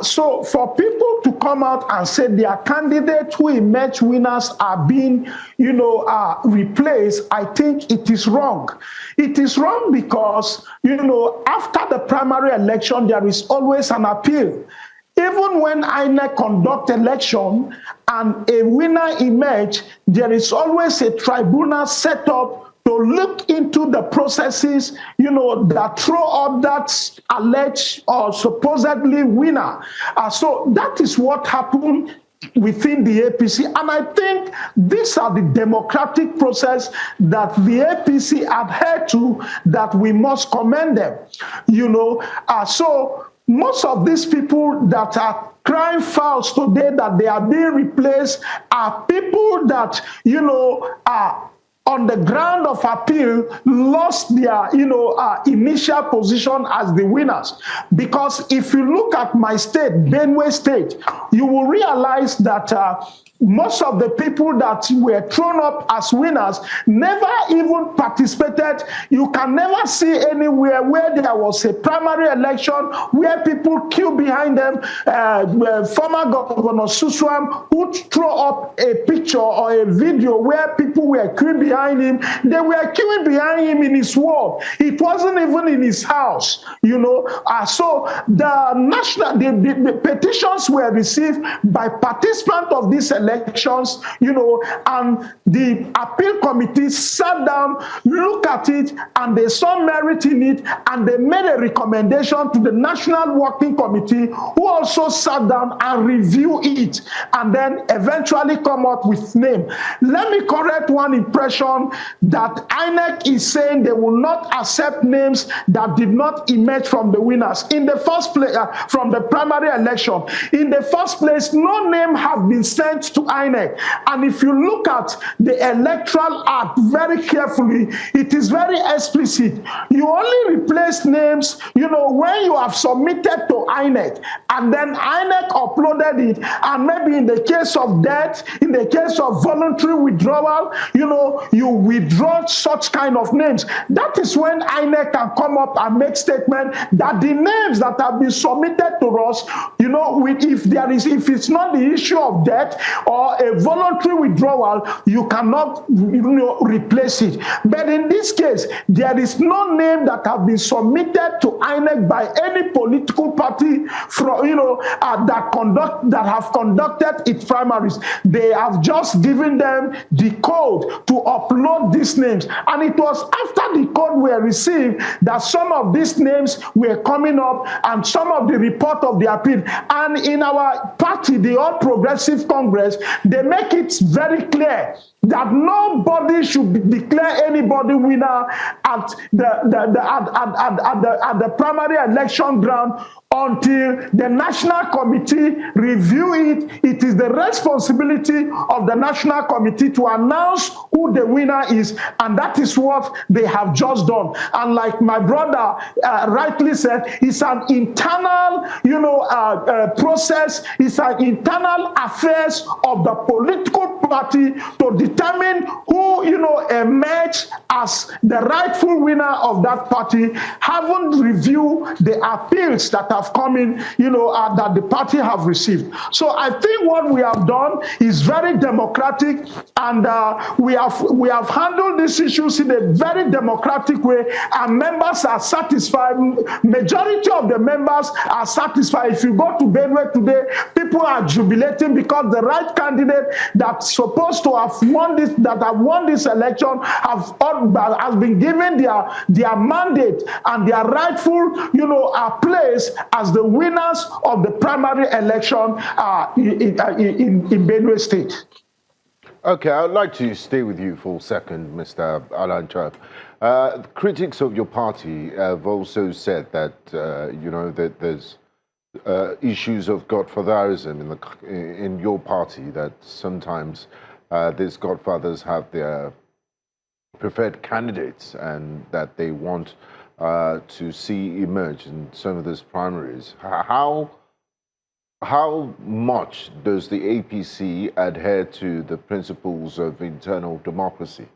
So for people to come out and say their candidates who emerge winners are being, replaced, I think it is wrong. It is wrong because, after the primary election, there is always an appeal. Even when INEC conduct election and a winner emerge, there is always a tribunal set up to look into the processes, that throw up that alleged or supposedly winner. So that is what happened within the APC. And I think these are the democratic process that the APC adhere to, that we must commend them. So most of these people that are crying fouls today that they are being replaced are people that, are on the ground of appeal, lost their, initial position as the winners. Because if you look at my state, Benue State, you will realize that most of the people that were thrown up as winners never even participated. You can never see anywhere where there was a primary election where people queue behind them. Former Governor Suswam would throw up a picture or a video where people were queuing behind him. They were queuing behind him in his ward. It wasn't even in his house, So the petitions were received by participants of this election, and the appeal committee sat down, looked at it, and they saw merit in it, and they made a recommendation to the National Working Committee, who also sat down and reviewed it, and then eventually come up with name. Let me correct one impression that INEC is saying they will not accept names that did not emerge from the winners. In the first place, from the primary election, in the first place, no name have been sent to INEC. And if you look at the Electoral Act very carefully, it is very explicit. You only replace names, when you have submitted to INEC, and then INEC uploaded it, and maybe in the case of death, in the case of voluntary withdrawal, you withdraw such kind of names. That is when INEC can come up and make statement that the names that have been submitted to us, if it's not the issue of death or a voluntary withdrawal, you cannot replace it. But in this case, there is no name that have been submitted to INEC by any political party that have conducted its primaries. They have just given them the code to upload these names. And it was after the code were received that some of these names were coming up and some of the report of the appeal. And in our party, the All Progressive Congress, they make it very clear that nobody should declare anybody winner at the primary election ground until the National Committee review it. It is the responsibility of the National Committee to announce who the winner is, and that is what they have just done. And like my brother rightly said, it's an internal, process. It's an internal affairs of the political party to determine who, emerge as the rightful winner of that party, haven't reviewed the appeals that have come in, that the party have received. So I think what we have done is very democratic, and we have handled these issues in a very democratic way, and members are satisfied. Majority of the members are satisfied. If you go to Benue today, people are jubilating because the right candidate that's supposed to have won this, election, has been given their mandate and their rightful, place as the winners of the primary election in Benue State. Okay, I'd like to stay with you for a second, Mr. Alan Chap. Critics of your party have also said that, that there's issues of godfatherism in your party, that sometimes these godfathers have their preferred candidates and that they want to see emerge in some of these primaries. How much does the APC adhere to the principles of internal democracy?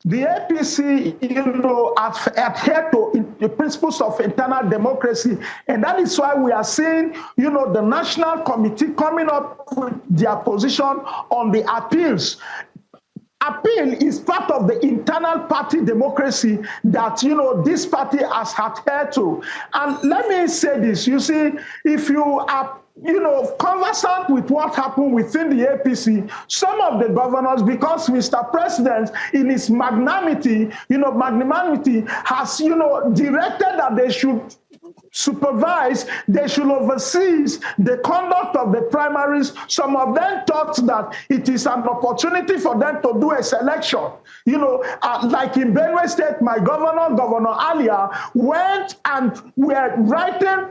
The APC, adhere to the principles of internal democracy, and that is why we are seeing, the National Committee coming up with their position on the appeals. Appeal is part of the internal party democracy that, this party has adhered to. And let me say this, you see, if you are conversant with what happened within the APC, some of the governors, because Mr. President, in his magnanimity, has, directed that they should supervise, they should oversee the conduct of the primaries. Some of them thought that it is an opportunity for them to do a selection. Like in Benue State, my governor, Governor Alia, went and were writing,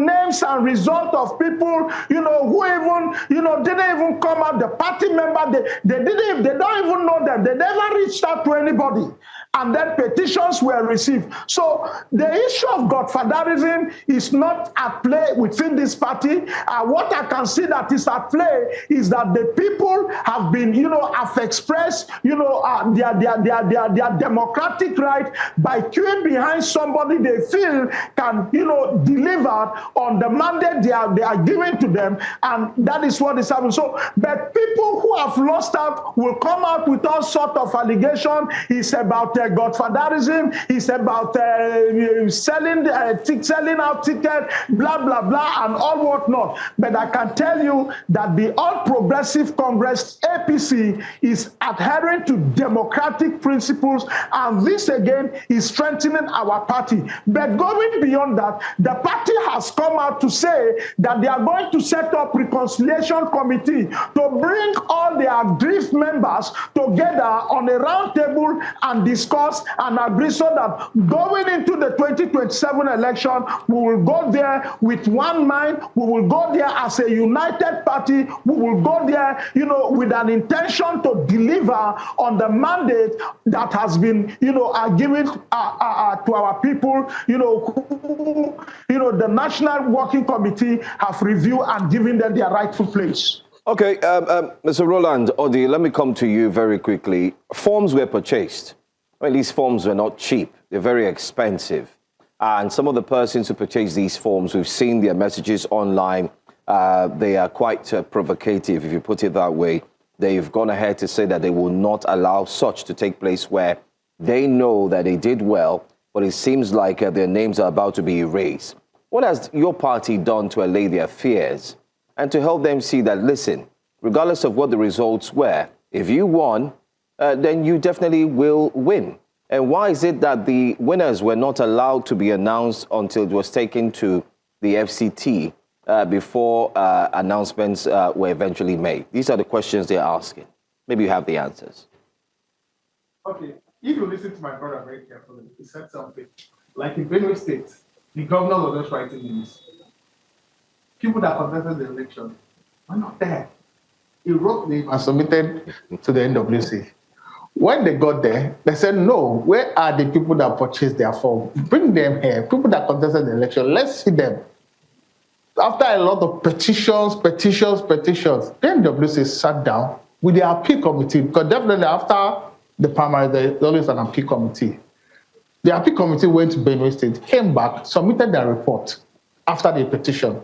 names and results of people, who even, didn't even come out, the party member, they don't even know them. They never reached out to anybody. And then petitions were received. So the issue of godfatherism is not at play within this party. What I can see that is at play is that the people have been, have expressed, their democratic right by queuing behind somebody they feel can, deliver on the mandate they are giving to them. And that is what is happening. So, but people who have lost out will come out with all sorts of allegations. It's about godfatherism, it's about selling out tickets, blah, blah, blah, and all whatnot. But I can tell you that the All Progressive Congress, APC, is adhering to democratic principles, and this again is strengthening our party. But going beyond that, the party has come out to say that they are going to set up reconciliation committee to bring all their aggrieved members together on a round table and discuss and agree so that going into the 2027 election, we will go there with one mind, we will go there as a united party, we will go there, with an intention to deliver on the mandate that has been, given to our people, the National Working Committee have reviewed and given them their rightful place. Okay, Mr. Roland Odi, let me come to you very quickly. Forms were purchased. Well, these forms were not cheap. They're very expensive. And some of the persons who purchased these forms, we've seen their messages online. They are quite provocative, if you put it that way. They've gone ahead to say that they will not allow such to take place where they know that they did well, but it seems like their names are about to be erased. What has your party done to allay their fears and to help them see that, listen, regardless of what the results were, if you won, then you definitely will win? And why is it that the winners were not allowed to be announced until it was taken to the FCT before announcements were eventually made? These are the questions they're asking. Maybe you have the answers. Okay, if you listen to my brother very carefully, he said something. Like in Benue State, the governor was just writing news. People that contested the election were not there. He wrote them and submitted to the NWC. When they got there, they said, no, where are the people that purchased their form? Bring them here. People that contested the election, let's see them. After a lot of petitions, the NWC sat down with the appeal committee, because definitely after the primary, there's always an appeal committee. The appeal committee went to Benue State, came back, submitted their report after the petition.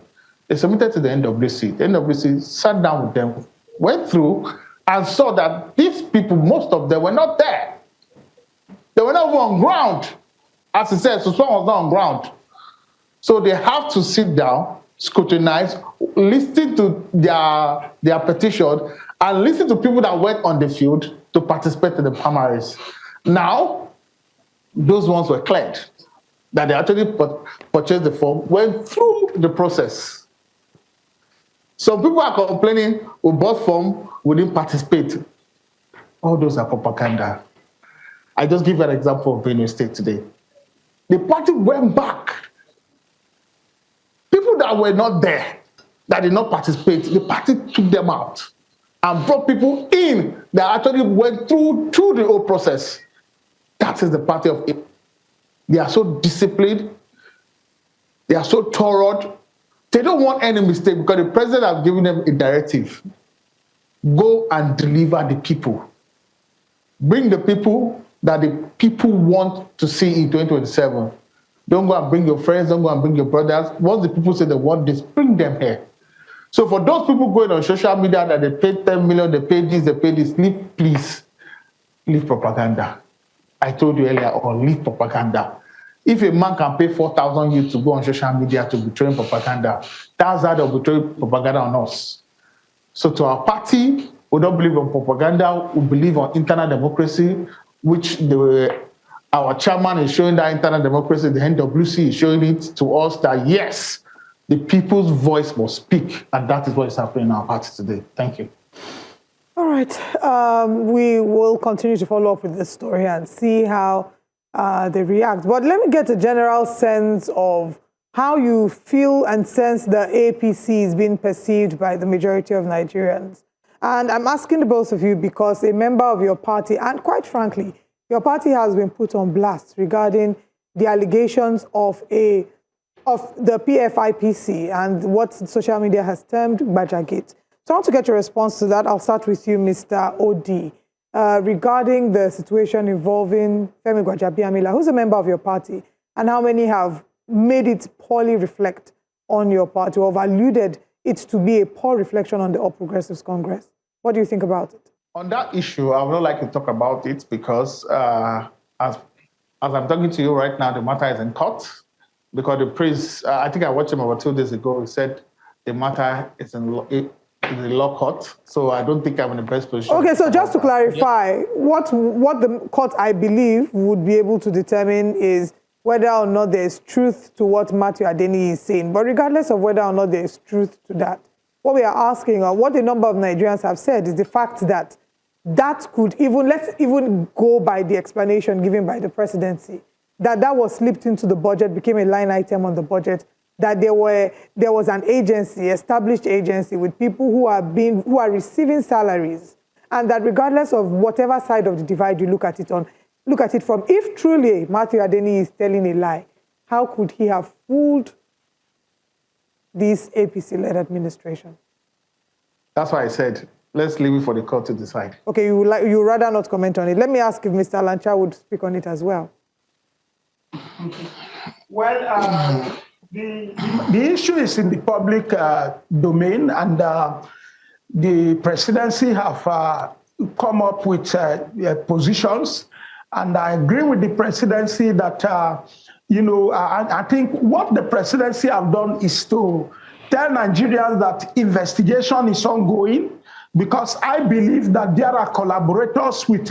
They submitted to the NWC. The NWC sat down with them, went through, and saw that these people, most of them, were not there. They were not even on ground. As he said, so someone was not on ground. So they have to sit down, scrutinize, listen to their petition, and listen to people that went on the field to participate in the primaries. Now, those ones were cleared. That they actually purchased the form, went through the process. Some people are complaining, we bought form, we didn't participate. All those are propaganda. I just give an example of Benue State today. The party went back. People that were not there, that did not participate, the party took them out and brought people in that actually went through the whole process. That is the party of it. They are so disciplined. They are so thorough. They don't want any mistake because the president has given them a directive. Go and deliver the people. Bring the people that the people want to see in 2027. Don't go and bring your friends, don't go and bring your brothers. Once the people say they want this, bring them here. So for those people going on social media that they paid 10 million, they paid this, please, leave propaganda. I told you earlier on, leave propaganda. If a man can pay 4,000 youths to go on social media to betray propaganda, that's how they'll betray propaganda on us. So to our party, we don't believe in propaganda, we believe on internal democracy, which our chairman is showing that internal democracy, the NWC is showing it to us that yes, the people's voice must speak, and that is what is happening in our party today. Thank you. All right. We will continue to follow up with this story and see how they react. But let me get a general sense of how you feel and sense the APC is being perceived by the majority of Nigerians. And I'm asking the both of you because a member of your party, and quite frankly, your party has been put on blast regarding the allegations of the PFIPC and what social media has termed Bajagate. So I want to get your response to that. I'll start with you, Mr. Odi, regarding the situation involving Femi Gbajabiamila, who's a member of your party, and how many have made it poorly reflect on your party or have alluded it to be a poor reflection on the All Progressives Congress. What do you think about it? On that issue, I would not like to talk about it because as I'm talking to you right now, the matter is in court. Because the priest, I think I watched him about 2 days ago, he said the matter is in the law court. So I don't think I'm in the best position. Okay, so just to clarify, what the court, I believe, would be able to determine is whether or not there is truth to what Matthew Adeni is saying. But regardless of whether or not there is truth to that, what we are asking, or what a number of Nigerians have said, is the fact that that could even, let's even go by the explanation given by the presidency, that was slipped into the budget, became a line item on the budget, that there was an agency, established agency with people who are receiving salaries, and that regardless of whatever side of the divide you look at it from, if truly Matthew Adeni is telling a lie, how could he have fooled this APC-led administration? That's why I said, let's leave it for the court to decide. Okay, you rather not comment on it. Let me ask if Mr. Lancha would speak on it as well. Well, the issue is in the public domain, and the presidency have come up with positions, and I agree with the presidency that, I think what the presidency have done is to tell Nigerians that investigation is ongoing, because I believe that there are collaborators with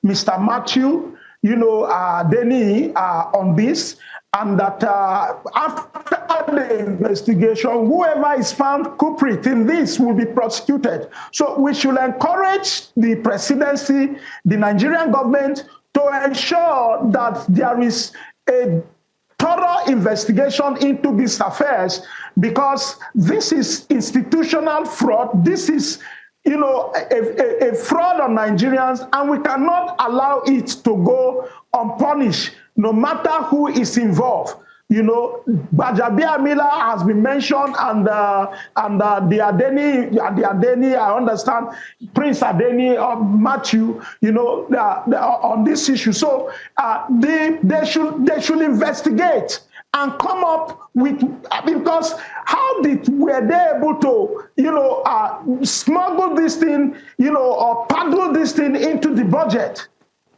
Mr. Matthew, Adeni on this, and that after the investigation, whoever is found culprit in this will be prosecuted. So we should encourage the presidency, the Nigerian government, to ensure that there is a thorough investigation into these affairs, because this is institutional fraud. This is a fraud on Nigerians, and we cannot allow it to go unpunished, no matter who is involved. Gbajabiamila has been mentioned, and the Adeni, I understand, Prince Adeni or Matthew, on this issue. So they should investigate and come up with, because how were they able to, smuggle this thing, or paddle this thing into the budget?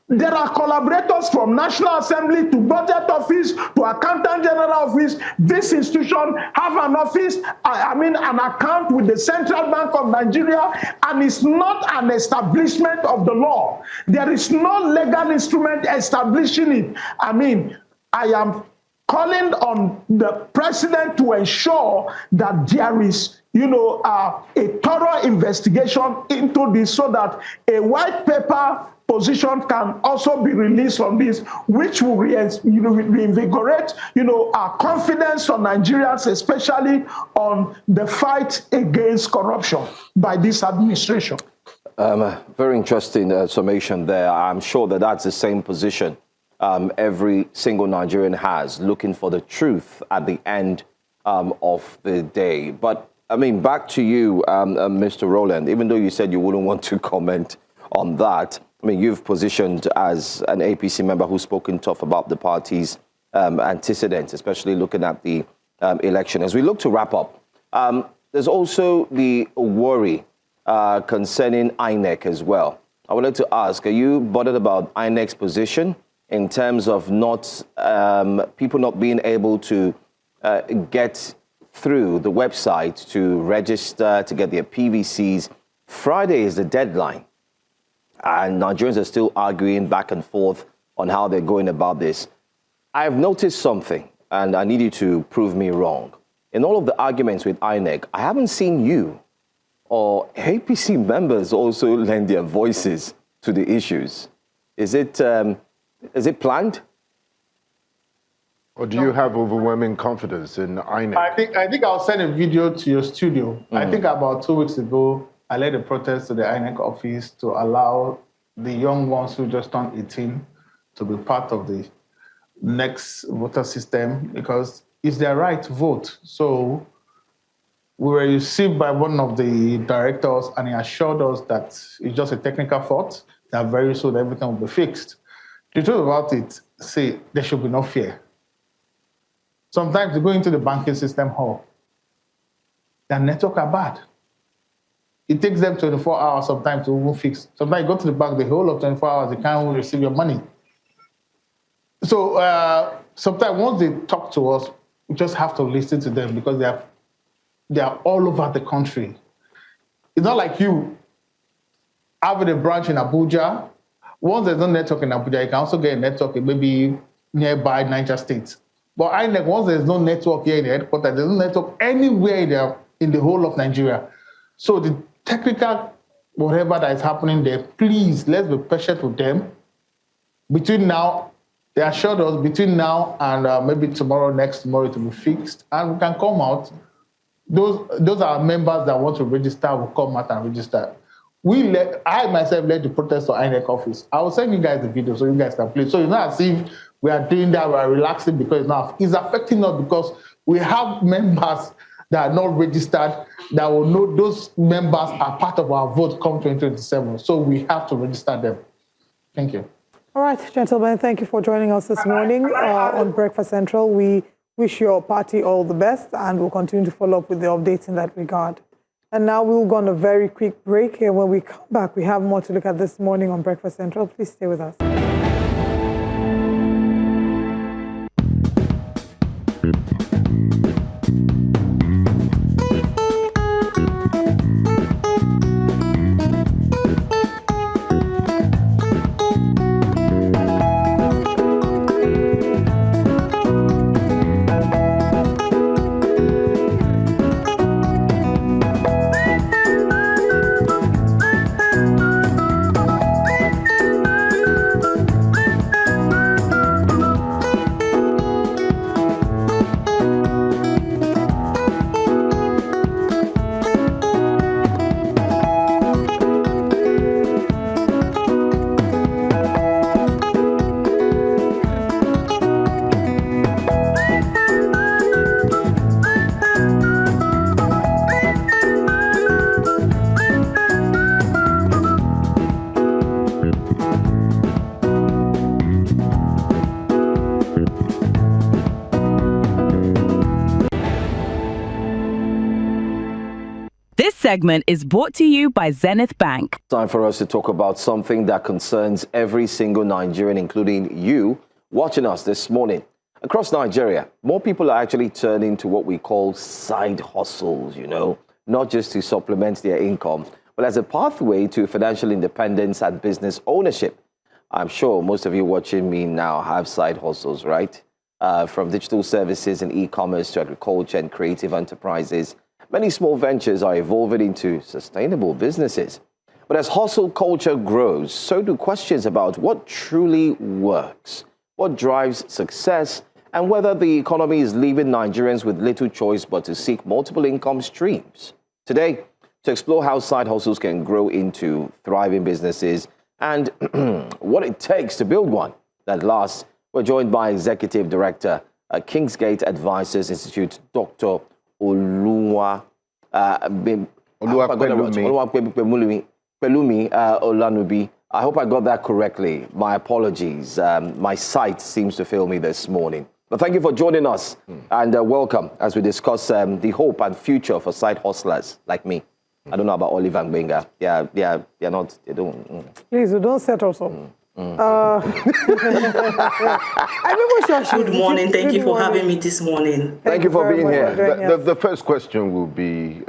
There are collaborators from National Assembly to Budget Office to Accountant General Office. This institution have an office, an account with the Central Bank of Nigeria, and it's not an establishment of the law. There is no legal instrument establishing it. I am calling on the president to ensure that there is a thorough investigation into this so that a white paper position can also be released on this, which will reinvigorate, our confidence on Nigerians, especially on the fight against corruption by this administration. Very interesting summation there. I'm sure that that's the same position every single Nigerian has, looking for the truth at the end of the day. But I mean, back to you, Mr. Rowland, even though you said you wouldn't want to comment on that. I mean, you've positioned as an APC member who's spoken tough about the party's antecedents, especially looking at the election. As we look to wrap up, there's also the worry concerning INEC as well. I wanted to ask, are you bothered about INEC's position in terms of people not being able to get through the website to register, to get their PVCs? Friday is the deadline. And Nigerians are still arguing back and forth on how they're going about this. I've noticed something, and I need you to prove me wrong. In all of the arguments with INEC, I haven't seen you or APC members also lend their voices to the issues. Is it planned? Or do you have overwhelming confidence in INEC? I think I'll send a video to your studio. I think about 2 weeks ago, I led a protest to the INEC office to allow the young ones who just turned 18 to be part of the next voter system because it's their right to vote. So we were received by one of the directors and he assured us that it's just a technical fault, that very soon everything will be fixed. The truth about it, say there should be no fear. Sometimes you go into the banking system hall, their network are bad. It takes them 24 hours sometimes to even fix. Sometimes you go to the bank, the whole of 24 hours, they can't even receive your money. So sometimes once they talk to us, we just have to listen to them because they are all over the country. It's not like you having a branch in Abuja. Once there's no network in Abuja, you can also get a network in maybe nearby Niger State. But INEC, once there's no network here in the headquarters, there's no network anywhere in the whole of Nigeria. So the technical, whatever that is happening there, please, let's be patient with them. Between now, they assured us between now and maybe next tomorrow, it will be fixed, and we can come out. Those are members that want to register will come out and register. I myself led the protest to INEC office. I will send you guys the video so you guys can play. So it's not as if we are doing that, we are relaxing because it's affecting us because we have members that are not registered that will know those members are part of our vote come 2027. So we have to register them. Thank you. All right, gentlemen, thank you for joining us this morning on Breakfast Central. We wish your party all the best and we'll continue to follow up with the updates in that regard. And now we'll go on a very quick break. And when we come back, we have more to look at this morning on Breakfast Central. Please stay with us. This segment is brought to you by Zenith Bank. Time for us to talk about something that concerns every single Nigerian, including you, watching us this morning. Across Nigeria, more people are actually turning to what we call side hustles, not just to supplement their income, but as a pathway to financial independence and business ownership. I'm sure most of you watching me now have side hustles, right? From digital services and e-commerce to agriculture and creative enterprises. Many small ventures are evolving into sustainable businesses. But as hustle culture grows, so do questions about what truly works, what drives success, and whether the economy is leaving Nigerians with little choice but to seek multiple income streams. Today, to explore how side hustles can grow into thriving businesses and what it takes to build one that lasts, we're joined by Executive Director at Kingsgate Advisors Institute, Dr. Oluwa Olanubi. I hope I got that correctly. My apologies. My sight seems to fail me this morning. But thank you for joining us and welcome as we discuss the hope and future for side hustlers like me. I don't know about Olive and Benga. They're not, they don't. Please, don't set us up. Good morning. Thank you for having me this morning. Thank you for being here. The first question will be,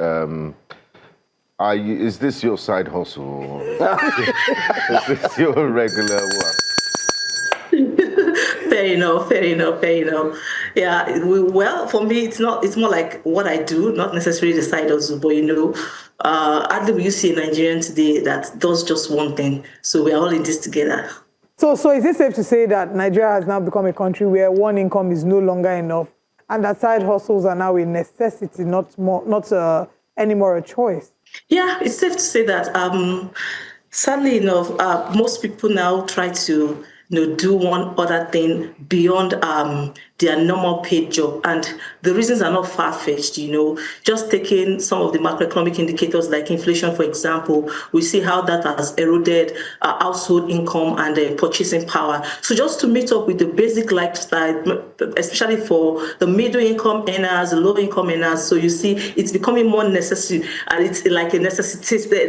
is this your side hustle? Or is this your regular work? Fair enough. Yeah, well, for me, it's more like what I do, not necessarily the side hustle, but hardly will you see a Nigerian today that does just one thing. So we are all in this together. So is it safe to say that Nigeria has now become a country where one income is no longer enough and that side hustles are now a necessity, not anymore a choice? Yeah, it's safe to say that. Sadly enough, most people now try to do one other thing beyond their normal paid job. And the reasons are not far-fetched, Just taking some of the macroeconomic indicators like inflation, for example, we see how that has eroded household income and purchasing power. So just to meet up with the basic lifestyle, especially for the middle-income earners, the low-income earners, so you see it's becoming more necessary, and it's like a necessity,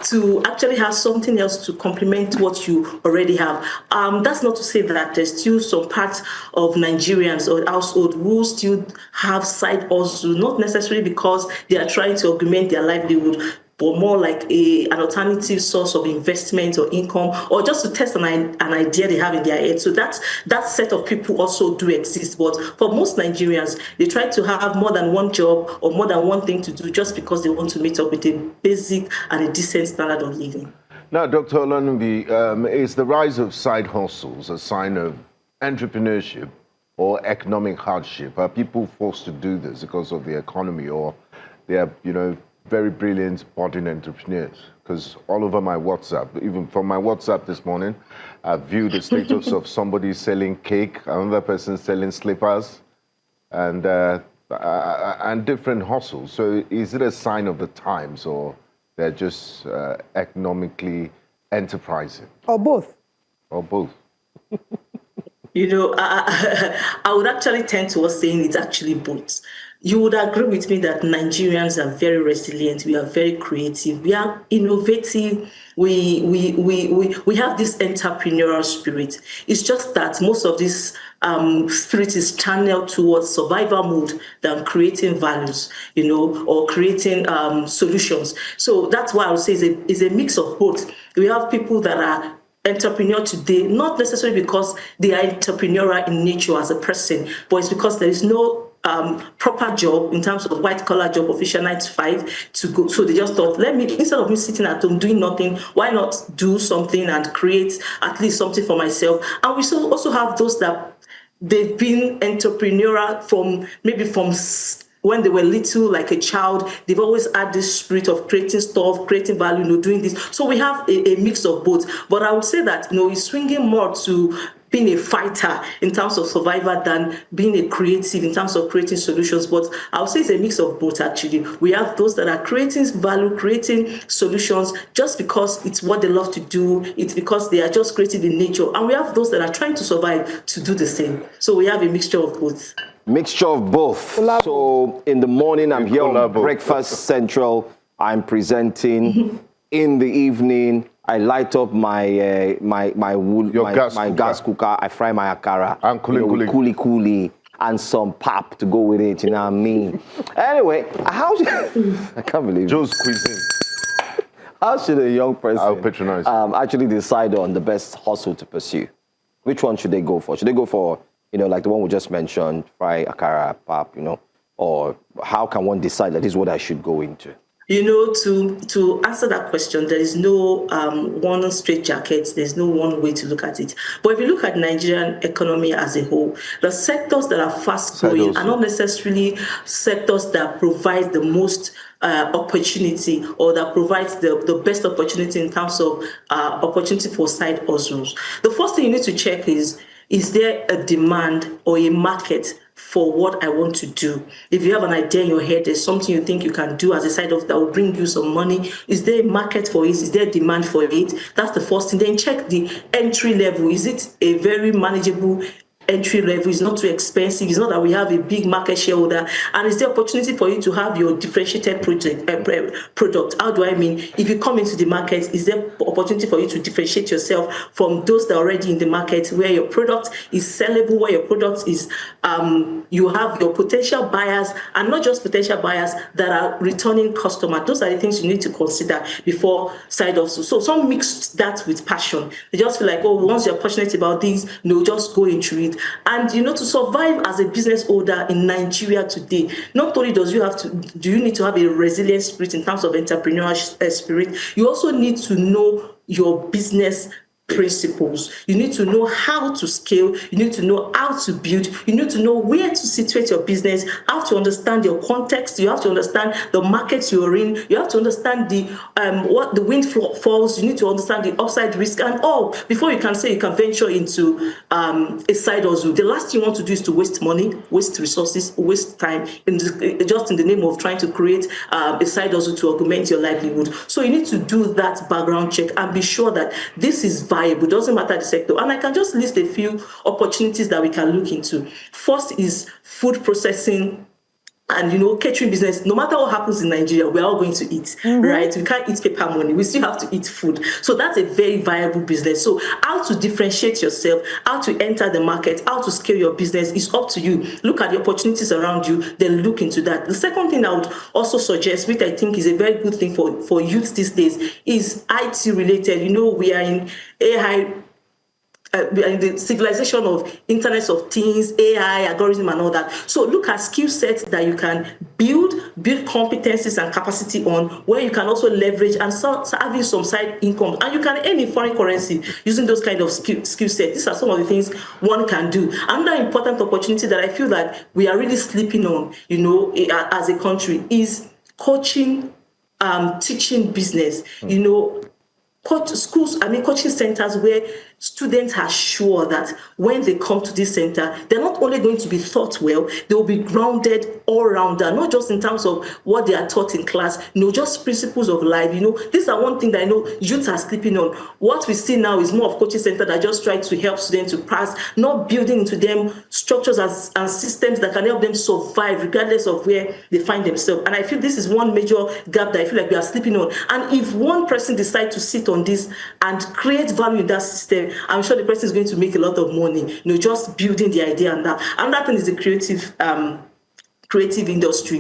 to actually have something else to complement what you already have. That's not to say that there's still some parts of Nigerians or household who still have side hustle, not necessarily because they are trying to augment their livelihood, but more like an alternative source of investment or income, or just to test an idea they have in their head. So that set of people also do exist. But for most Nigerians, they try to have more than one job or more than one thing to do just because they want to meet up with a basic and a decent standard of living. Now, Dr. Olanubi, is the rise of side hustles a sign of entrepreneurship or economic hardship? Are people forced to do this because of the economy, or they are, very brilliant budding entrepreneurs? Because all over my WhatsApp, even from my WhatsApp this morning, I viewed the status of somebody selling cake, another person selling slippers, and different hustles. So is it a sign of the times, or they're just economically enterprising? Or both. Or both. I would actually tend towards saying it's actually both. You would agree with me that Nigerians are very resilient. We are very creative. We are innovative. We have this entrepreneurial spirit. It's just that most of this spirit is channeled towards survival mode than creating values, or creating solutions. So that's why I would say it's a mix of both. We have people that are entrepreneur today, not necessarily because they are entrepreneurial in nature as a person, but it's because there is no proper job in terms of white collar job, official 9 to 5 to go. So they just thought, instead of me sitting at home doing nothing, why not do something and create at least something for myself? And we also have those that they've been entrepreneurial from when they were little, like a child. They've always had this spirit of creating stuff, creating value, doing this. So we have a mix of both. But I would say that, it's swinging more to being a fighter in terms of survivor than being a creative in terms of creating solutions. But I would say it's a mix of both, actually. We have those that are creating value, creating solutions just because it's what they love to do. It's because they are just creative in nature. And we have those that are trying to survive to do the same. So we have a mixture of both. Mixture of both. So in the morning, I'm here on Breakfast Central. I'm presenting. In the evening, I light up my gas cooker. I fry my akara and kuli and some pap to go with it. You know what I mean? Anyway, I can't believe Joe's cuisine. How should a young person patronize actually decide on the best hustle to pursue? Which one should they go for? Should they go for like the one we just mentioned, fry akara, pap? or how can one decide that this is what I should go into? You know, to answer that question, there is no one straight jacket. There's no one way to look at it. But if you look at Nigerian economy as a whole, the sectors that are fast growing are not necessarily sectors that provide the most opportunity or that provides the best opportunity in terms of opportunity for side hustles. The first thing you need to check is there a demand or a market for what I want to do? If you have an idea in your head, there's something you think you can do as a side of that will bring you some money. Is there a market for it? Is there a demand for it? That's the first thing. Then check the entry level. Is it a very manageable entry level? Is not too expensive. It's not that we have a big market shareholder. And is there opportunity for you to have your differentiated product? How do I mean? If you come into the market, is there opportunity for you to differentiate yourself from those that are already in the market, where your product is sellable, where your product is, you have your potential buyers, and not just potential buyers that are returning customers. Those are the things you need to consider before side hustle. So some mix that with passion. They just feel like, oh, once you're passionate about this, no, just go into it. And you know, to survive as a business owner in Nigeria today, not only do you need to have a resilient spirit in terms of entrepreneurial spirit, you also need to know your business principles. You need to know how to scale. You need to know how to build. You need to know where to situate your business. You have to understand your context. You have to understand the markets you're in. You have to understand the what the wind falls. You need to understand the upside risk and all before you can say you can venture into a side hustle. The last thing you want to do is to waste money, waste resources, waste time just in the name of trying to create a side hustle to augment your livelihood. So you need to do that background check and be sure that this is viable. It doesn't matter the sector. And I can just list a few opportunities that we can look into. First is food processing and, you know, catering business. No matter what happens in Nigeria, we're all going to eat, right? We can't eat paper money. We still have to eat food. So that's a very viable business. So how to differentiate yourself, how to enter the market, how to scale your business is up to you. Look at the opportunities around you, then look into that. The second thing I would also suggest, which I think is a very good thing for youth these days, is IT related. You know, we are in AI, in the civilization of Internet of Things, AI, algorithm, and all that. So look at skill sets that you can build competencies and capacity on, where you can also leverage and start having some side income. And you can earn in foreign currency using those kind of skill sets. These are some of the things one can do. Another important opportunity that I feel that we are really sleeping on, you know, as a country is coaching, teaching business. You know, coaching centers where students are sure that when they come to this center, they're not only going to be taught well, they will be grounded all rounder, not just in terms of what they are taught in class, just principles of life. You know, these are one thing that I know youths are sleeping on. What we see now is more of coaching center that just try to help students to pass, not building into them structures and systems that can help them survive regardless of where they find themselves. And I feel this is one major gap that I feel like we are sleeping on. And if one person decides to sit on this and create value in that system, I'm sure the person is going to make a lot of money, just building the idea and that. And that thing is the creative industry,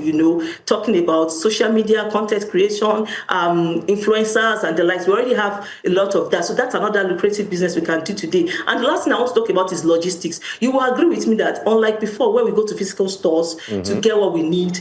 talking about social media, content creation, influencers and the likes. We already have a lot of that. So that's another lucrative business we can do today. And the last thing I want to talk about is logistics. You will agree with me that unlike before, where we go to physical stores to get what we need,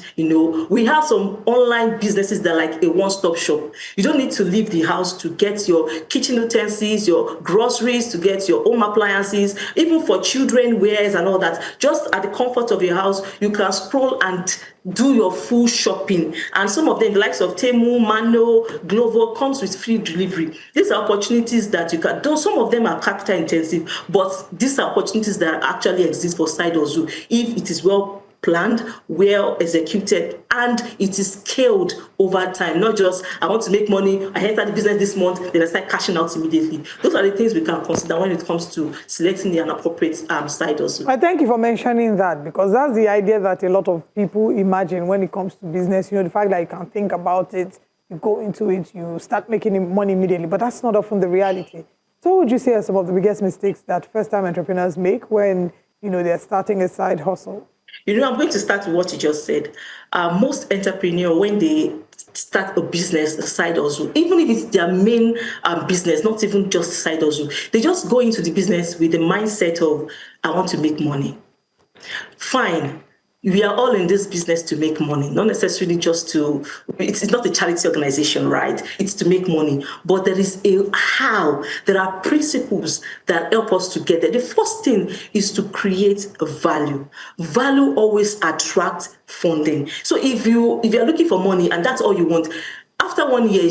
we have some online businesses that are like a one-stop shop. You don't need to leave the house to get your kitchen utensils, your groceries, to get your home appliances, even for children wares and all that. Just at the comfort of your house, you can scroll and do your full shopping. And some of them, the likes of Temu, Mano, Glovo, comes with free delivery. These are opportunities that you can do. Some of them are capital intensive, but these are opportunities that actually exist for side hustle if it is well planned, well executed, and it is scaled over time. Not just, I want to make money, I enter the business this month, then I start cashing out immediately. Those are the things we can consider when it comes to selecting an appropriate side hustle. I thank you for mentioning that, because that's the idea that a lot of people imagine when it comes to business. The fact that you can think about it, you go into it, you start making money immediately, but that's not often the reality. So what would you say are some of the biggest mistakes that first-time entrepreneurs make when, they're starting a side hustle? I'm going to start with what you just said. Most entrepreneurs, when they start a business, a side hustle, even if it's their main business, not even just side hustle, they just go into the business with the mindset of, I want to make money. Fine. we are all in this business to make money, not necessarily just to, it's not a charity organization, right? It's to make money. But there is a how. There are principles that help us to get there. The first thing is to create a value. Value always attracts funding. So if you're looking for money and that's all you want, after 1 year, you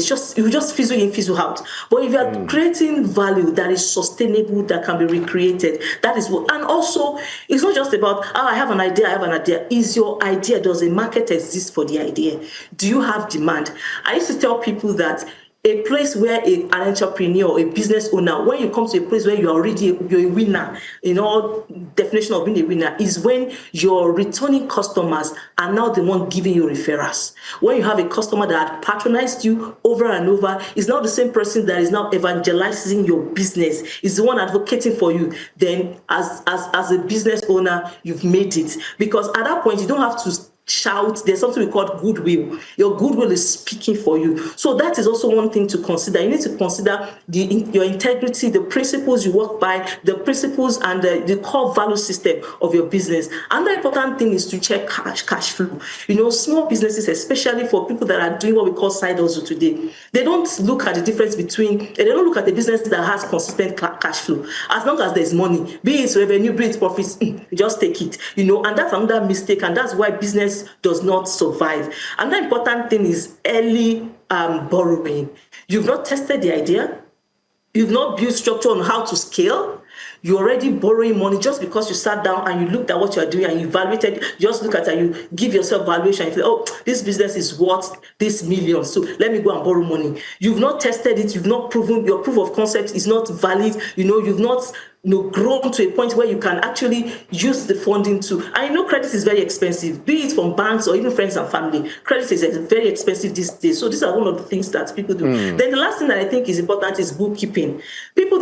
just fizzle in, fizzle out. But if you are creating value that is sustainable, that can be recreated, that is what. And also, it's not just about, I have an idea. Is your idea, does a market exist for the idea? Do you have demand? I used to tell people that a place where an entrepreneur, a business owner, when you come to a place where you're a winner, in all definition of being a winner, is when your returning customers are now the one giving you referrals. When you have a customer that patronized you over and over, is now the same person that is now evangelizing your business, is the one advocating for you, then as a business owner, you've made it. Because at that point, you don't have to shout. There's something we call goodwill. Your goodwill is speaking for you. So that is also one thing to consider. You need to consider your integrity, the principles you work by, the principles and the core value system of your business. Another important thing is to check cash flow. Small businesses, especially for people that are doing what we call side hustle today, they don't look at the difference between, they don't look at the business that has consistent cash flow. As long as there's money, be it revenue, be it profits, just take it. And that's another mistake, and that's why business does not survive. Another important thing is early borrowing. You've not tested the idea. You've not built structure on how to scale. You're already borrowing money just because you sat down and you looked at what you're doing and you evaluated. Just look at it and you give yourself valuation. You feel, this business is worth this million, so let me go and borrow money. You've not tested it. You've not proven your proof of concept is not valid. You've not grown to a point where you can actually use the funding to. I know credit is very expensive, be it from banks or even friends and family. Credit is very expensive these days. So these are one of the things that people do. Then the last thing that I think is important is bookkeeping. People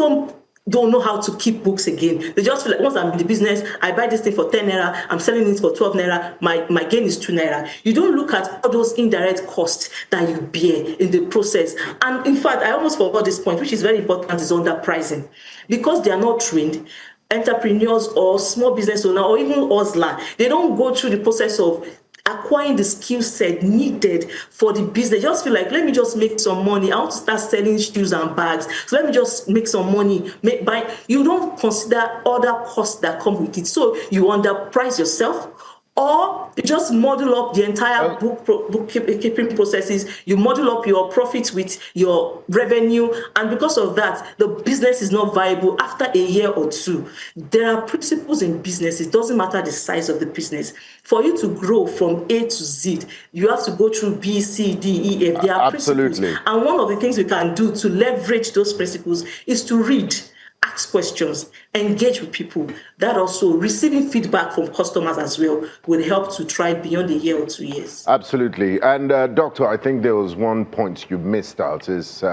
don't know how to keep books again. They just feel like, once I'm in the business, I buy this thing for 10 naira, I'm selling it for 12 naira, my gain is 2 naira. You don't look at all those indirect costs that you bear in the process. And in fact, I almost forgot this point, which is very important, is underpricing. Because they are not trained, entrepreneurs or small business owner or even hustler, they don't go through the process of acquiring the skill set needed for the business. Just feel like, let me just make some money. I want to start selling shoes and bags. So let me just make some money. You don't consider other costs that come with it. So you underprice yourself, or you just model up the entire bookkeeping processes. You model up your profits with your revenue. And because of that, the business is not viable after a year or two. There are principles in business. It doesn't matter the size of the business. For you to grow from A to Z, you have to go through B, C, D, E, F. There are principles. And one of the things we can do to leverage those principles is to read, ask questions, engage with people. That also, receiving feedback from customers as well, will help to try beyond a year or 2 years. Absolutely. And Doctor, I think there was one point you missed out is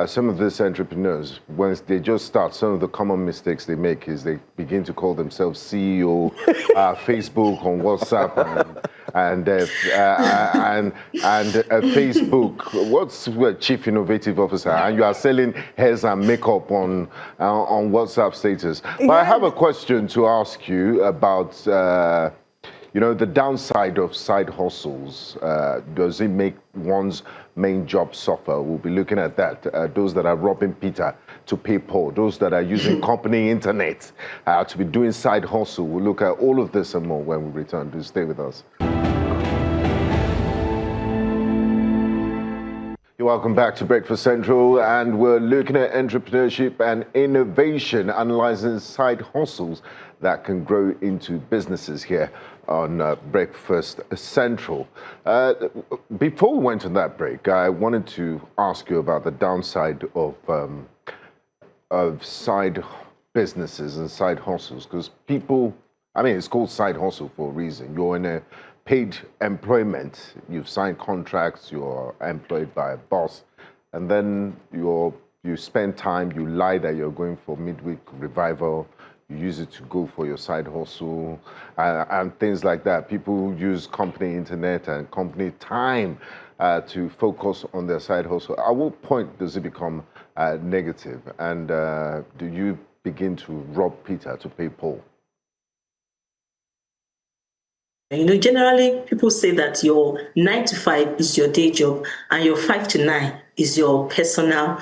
some of these entrepreneurs, once they just start, some of the common mistakes they make is they begin to call themselves CEO, Facebook, on WhatsApp, and Facebook. What's Chief Innovative Officer? And you are selling hairs and makeup on WhatsApp status. But I have a question to ask you about. The downside of side hustles. Does it make one's main job suffer? We'll be looking at that. Those that are robbing Peter to pay Paul, those that are using company internet to be doing side hustle. We'll look at all of this and more when we return. Do stay with us. Welcome back to Breakfast Central, and we're looking at entrepreneurship and innovation, analyzing side hustles that can grow into businesses here on Breakfast Central. Before we went on that break, I wanted to ask you about the downside of side businesses and side hustles, because people, it's called side hustle for a reason. You're in a paid employment, you've signed contracts, you're employed by a boss, and then you spend time, you lie that you're going for midweek revival, you use it to go for your side hustle, and things like that. People use company internet and company time to focus on their side hustle. At what point does it become negative? And do you begin to rob Peter to pay Paul? Generally, people say that your 9 to 5 is your day job and your 5 to 9 is your personal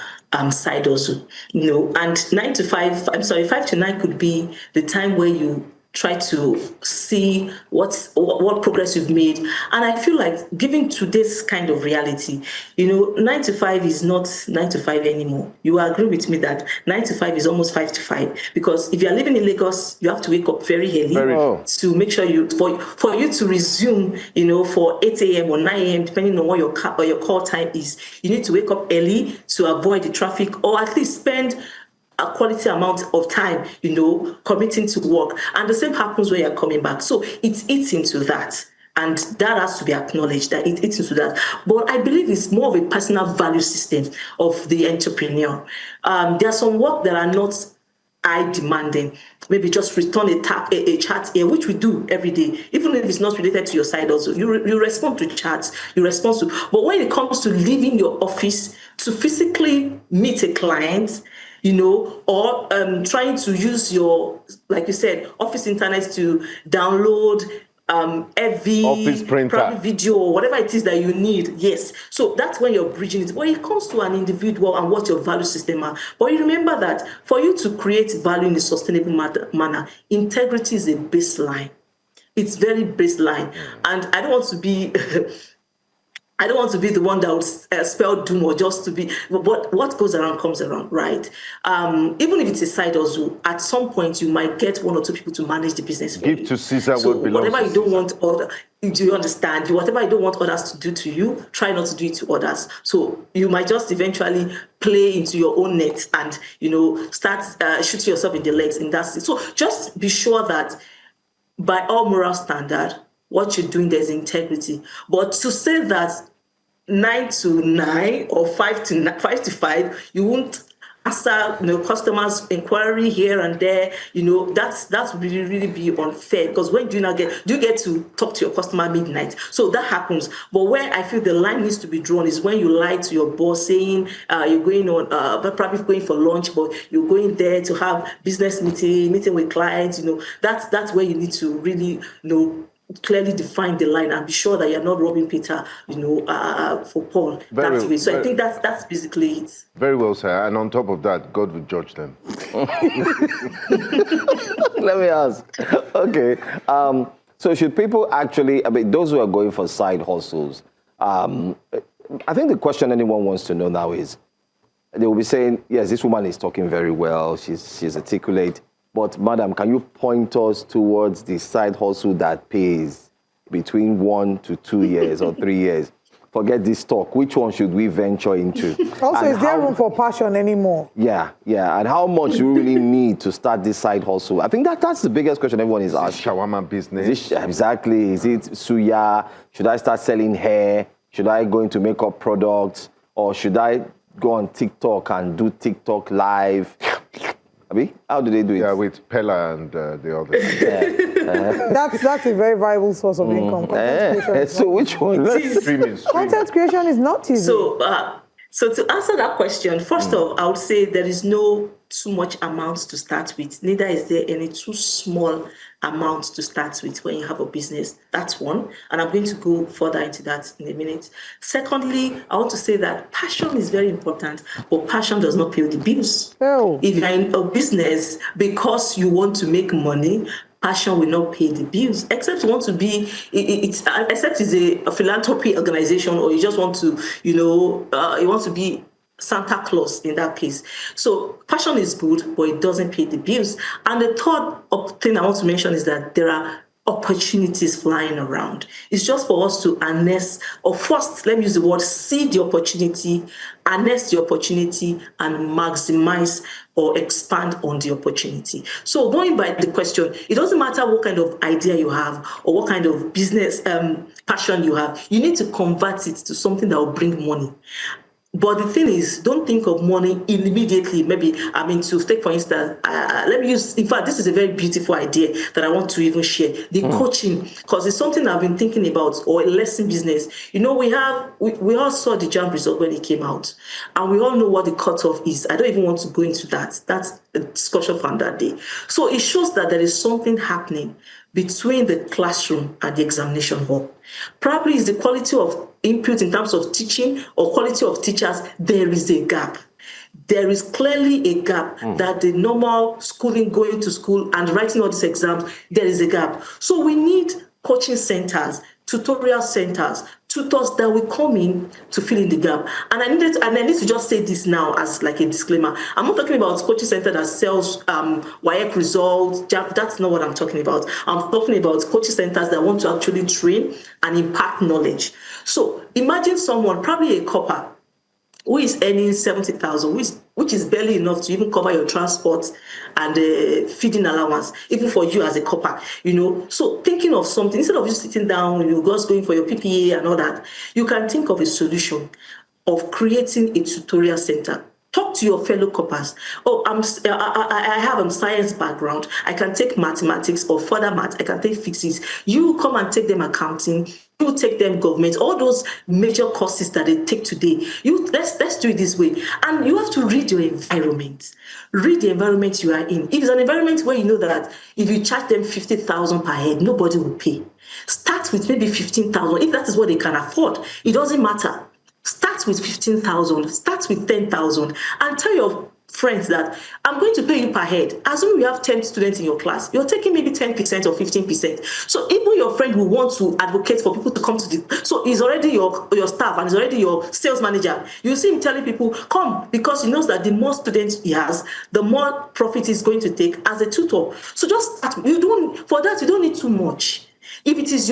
side hustle. And 5 to 9 could be the time where you try to see what progress you've made. And I feel like, given today's kind of reality, 9 to 5 is not 9 to 5 anymore. You will agree with me that 9 to 5 is almost 5 to 5, because if you're living in Lagos, you have to wake up very early to make sure for you to resume, for 8 a.m. or 9 a.m., depending on what your call time is. You need to wake up early to avoid the traffic, or at least spend a quality amount of time, committing to work. And the same happens when you're coming back. So it eats into that. And that has to be acknowledged, that it eats into that. But I believe it's more of a personal value system of the entrepreneur. There's some work that are not high demanding. Maybe just return a chat here, which we do every day, even if it's not related to your side also. You respond to chats, but when it comes to leaving your office to physically meet a client, or trying to use your, like you said, office internet to download heavy office printer, probably video, or whatever it is that you need. Yes. So that's when you're bridging it. When it comes to an individual and what your value system are. But you remember that for you to create value in a sustainable manner, integrity is a baseline. It's very baseline. And I don't want to be the one that would spell doom, or just to be, but what goes around comes around, right? Even if it's a side hustle, at some point you might get one or two people to manage the business for you. Give to Caesar what belongs whatever to you don't Caesar. want do you understand? Whatever you don't want others to do to you, try not to do it to others. So you might just eventually play into your own net and, start shooting yourself in the legs in that sense. So just be sure that by all moral standard, what you're doing, there's integrity. But to say that 9 to 9 or 5 to 5, you won't answer customers' inquiry here and there. That's really, really be unfair, because when do you get to talk to your customer midnight? So that happens. But where I feel the line needs to be drawn is when you lie to your boss, saying you're going on, probably going for lunch, but you're going there to have business meeting with clients. That's where you need to really clearly define the line and be sure that you're not robbing Peter, for Paul. So I think that's basically it. Very well, sir. And on top of that, God will judge them. Let me ask. Okay. So should people actually, those who are going for side hustles, I think the question anyone wants to know now is, they will be saying, yes, this woman is talking very well, she's articulate, but madam, can you point us towards the side hustle that pays between 1 to 2 years or 3 years? Forget this talk. Which one should we venture into? Also, is there room for passion anymore? Yeah. And how much do you really need to start this side hustle? I think that's the biggest question everyone is asking. Shawarma business. Exactly. Is it suya? Should I start selling hair? Should I go into makeup products? Or should I go on TikTok and do TikTok live? How do they do it? Yeah, with Pella and the others. That's a very viable source of income. So which one? Content creation is not easy. So to answer that question, first off, I would say there is no too much amounts to start with. Neither is there any too small amounts to start with when you have a business. That's one. And I'm going to go further into that in a minute. Secondly, I want to say that passion is very important, but passion does not pay the bills. If you're in a business because you want to make money, passion will not pay the bills, except you want to be, except it's a philanthropy organization, or you just want to, you want to be Santa Claus in that case. So passion is good, but it doesn't pay the bills. And the third thing I want to mention is that there are opportunities flying around. It's just for us to harness, or first, let me use the word, see the opportunity, harness the opportunity, and maximize or expand on the opportunity. So going by the question, it doesn't matter what kind of idea you have or what kind of business passion you have, you need to convert it to something that will bring money. But the thing is, don't think of money immediately. Maybe, to take, for instance, let me use, in fact, this is a very beautiful idea that I want to even share. The coaching, because it's something I've been thinking about, or a lesson business. We all saw the JAMB result when it came out. And we all know what the cutoff is. I don't even want to go into that. That's a discussion from that day. So it shows that there is something happening between the classroom and the examination hall. Probably is the quality of input in terms of teaching or quality of teachers. There is a gap. There is clearly a gap that the normal schooling, going to school and writing all these exams, there is a gap. So we need coaching centers, tutorial centers, tutors that will come in to fill in the gap. And I need to just say this now as like a disclaimer. I'm not talking about coaching center that sells WAEC results. That's not what I'm talking about. I'm talking about coaching centers that want to actually train and impart knowledge. So imagine someone, probably a copper, who is earning 70,000, which is barely enough to even cover your transport and feeding allowance, even for you as a copper, you know. So thinking of something, instead of you sitting down, you're just going for your PPA and all that, you can think of a solution of creating a tutorial center. Talk to your fellow coppers. Oh, I have a science background. I can take mathematics or further math. I can take physics. You come and take them accounting. You take them government. All those major courses that they take today. Let's do it this way. And you have to read your environment. Read the environment you are in. If it's an environment where you know that if you charge them 50,000 per head, nobody will pay. Start with maybe 15,000. If that is what they can afford, it doesn't matter. Start with 15,000, start with 10,000, and tell your friends that I'm going to pay you per head. Assume you have 10 students in your class, you're taking maybe 10% or 15%. So even your friend will want to advocate for people to come to this. So he's already your staff and he's already your sales manager. You see him telling people, come, because he knows that the more students he has, the more profit he's going to take as a tutor. So just start. For that, you don't need too much. If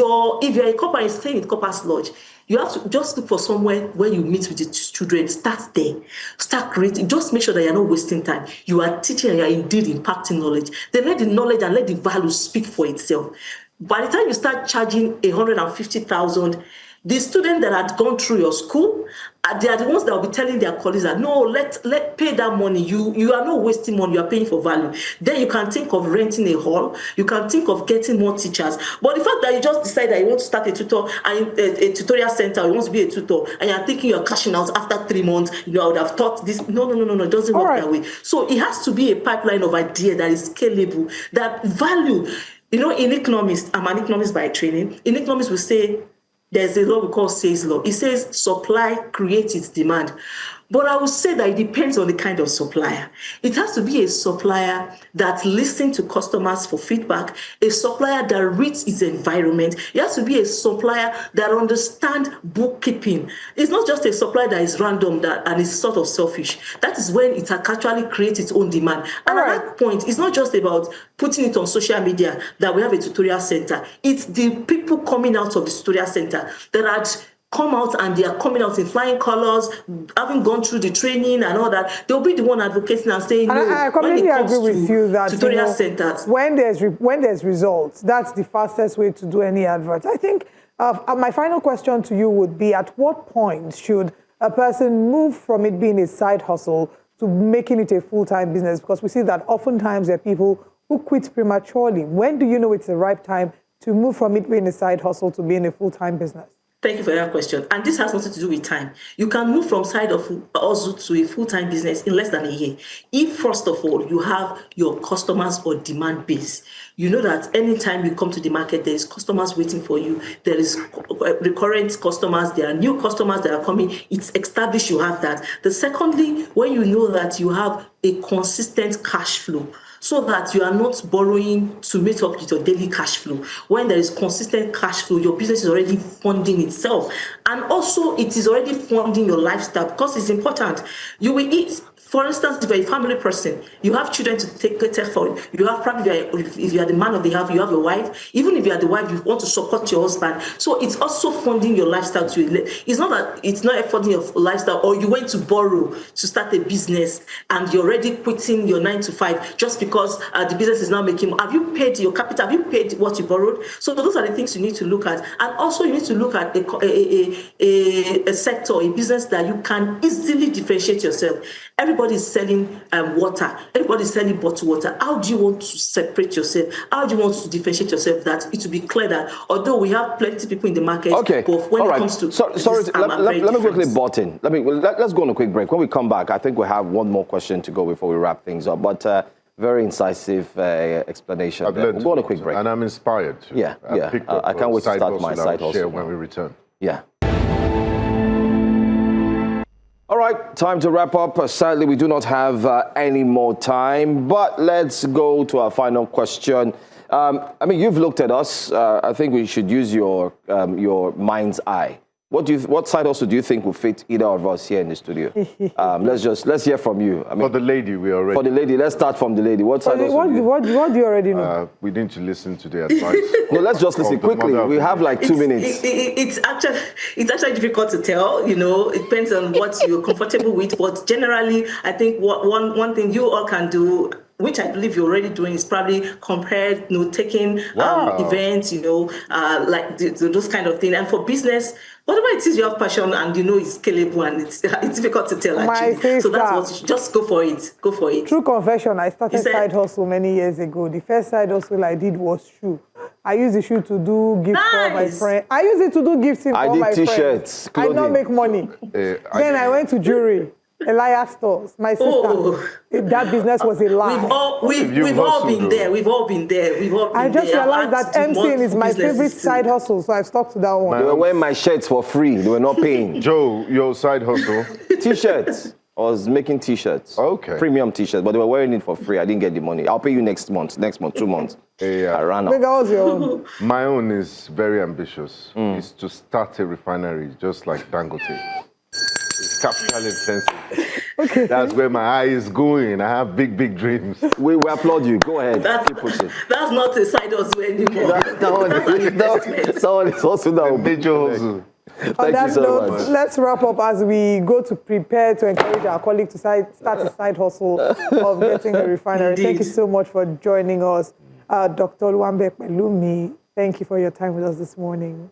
you're a copper and staying with Copper's Lodge, you have to just look for somewhere where you meet with the children. Start there. Start creating. Just make sure that you're not wasting time. You are teaching and you're indeed impacting knowledge. Then let the knowledge and let the value speak for itself. By the time you start charging 150,000, the students that had gone through your school, they are the ones that will be telling their colleagues that no, let pay that money. You are not wasting money. You are paying for value. Then you can think of renting a hall. You can think of getting more teachers. But the fact that you just decide that you want to start a tutor and a tutorial center, you want to be a tutor, and you're thinking you're cashing out after 3 months, I would have thought this. No. It doesn't work that way. So it has to be a pipeline of idea that is scalable, that value. In economics, I'm an economist by training. In economics, we say, there's a law we call Say's law. It says supply creates its demand. But I would say that it depends on the kind of supplier. It has to be a supplier that listens to customers for feedback, a supplier that reads its environment. It has to be a supplier that understands bookkeeping. It's not just a supplier that is random and is sort of selfish. That is when it can actually create its own demand. And at that point, it's not just about putting it on social media that we have a tutorial center. It's the people coming out of the tutorial center that are come out and they are coming out in flying colors, having gone through the training and all that. They'll be the one advocating and saying, no, I completely agree with you that tutorial centers. When there's results, that's the fastest way to do any advert. I think my final question to you would be, at what point should a person move from it being a side hustle to making it a full-time business? Because we see that oftentimes there are people who quit prematurely. When do you know it's the right time to move from it being a side hustle to being a full-time business? Thank you for that question. And this has nothing to do with time. You can move from side of hustle to a full-time business in less than a year. If, first of all, you have your customers or demand base, you know that anytime you come to the market, there is customers waiting for you. There is recurrent customers. There are new customers that are coming. It's established you have that. Secondly, when you know that you have a consistent cash flow, so that you are not borrowing to meet up with your daily cash flow. When there is consistent cash flow, your business is already funding itself. And also, it is already funding your lifestyle, because it's important. You will eat. For instance, if you're a family person, you have children to take care for. You have probably, if you are the man of the house, you have your wife. Even if you are the wife, you want to support your husband. So it's also funding your lifestyle too. It's not that it's not funding your lifestyle, or you went to borrow to start a business and you're already quitting your 9 to 5 just because the business is now making. Have you paid your capital? Have you paid what you borrowed? So those are the things you need to look at. And also you need to look at a sector, a business that you can easily differentiate yourself. Everybody is selling water. Everybody is selling bottled water. How do you want to separate yourself? How do you want to differentiate yourself? That it will be clear that although we have plenty of people in the market, but when it comes to let me quickly butt in. Let's go on a quick break. When we come back, I think we have one more question to go before we wrap things up. But Very incisive explanation. We'll go on a quick break. And I'm inspired. Yeah. I can't wait to start my side hustle when we return. Yeah. All right, time to wrap up. Sadly, we do not have any more time, but let's go to our final question. I mean, you've looked at us. I think we should use your mind's eye. What side hustle do you think will fit either of us here in the studio? Let's hear from you. I mean, for the lady, For the lady, let's start from the lady. What side hustle? What do you already know? We need to listen to the advice. No, let's just listen quickly. We have like 2 minutes. It's actually difficult to tell. You know, it depends on what you're comfortable with. But generally, I think one thing you all can do, which I believe you're already doing, is probably taking events, like those kind of things. And for business, whatever it is you have passion and it's scalable and it's difficult to tell actually. So that's what, just go for it. Go for it. True confession, I started side hustle many years ago. The first side hustle I did was shoe. I used the shoe to do gifts for my friends. I used it to do gifting for my friends. I did t-shirts, I did not make money. Then I went to jewelry. Elias stores. My sister, that business was a lie. We've all been there. I just realized that MCing is my favorite side hustle, so I've stuck to that one. They were wearing my shirts for free. They were not paying. Joe, your side hustle? T-shirts. I was making T-shirts. Okay. Premium T-shirts, but they were wearing it for free. I didn't get the money. I'll pay you next month, 2 months. I ran out. What was your own? My own is very ambitious. It's to start a refinery, just like Dangote. It's capital intensive. Okay. That's where my eye is going. I have big dreams. We applaud you. Go ahead. Keep pushing. That's not a side hustle anymore. That one is also now. On that note, let's wrap up as we go to prepare to encourage our colleagues to start a side hustle of getting a refinery. Indeed. Thank you so much for joining us. Dr. Oluwambe Pelumi, thank you for your time with us this morning.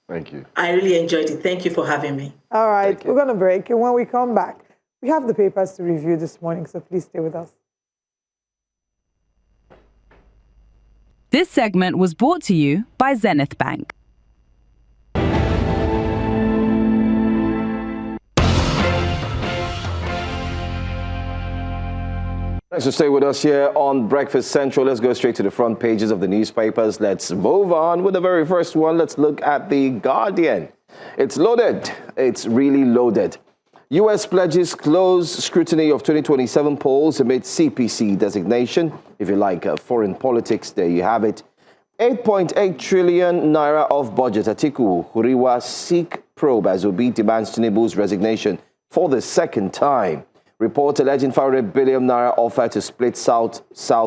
Thank you. I really enjoyed it. Thank you for having me. All right, we're going to break. And when we come back, we have the papers to review this morning, so please stay with us. This segment was brought to you by Zenith Bank. Thanks for staying with us here on Breakfast Central. Let's go straight to the front pages of the newspapers. Let's move on with the very first one. Let's look at The Guardian. It's loaded. It's really loaded. U.S. pledges close scrutiny of 2027 polls amid CPC designation. If you like foreign politics, there you have it. 8.8 trillion naira of budget. Atiku Huriwa seek probe as Obi demands Tinubu's resignation for the second time. Report alleging 500 billion naira offer to split South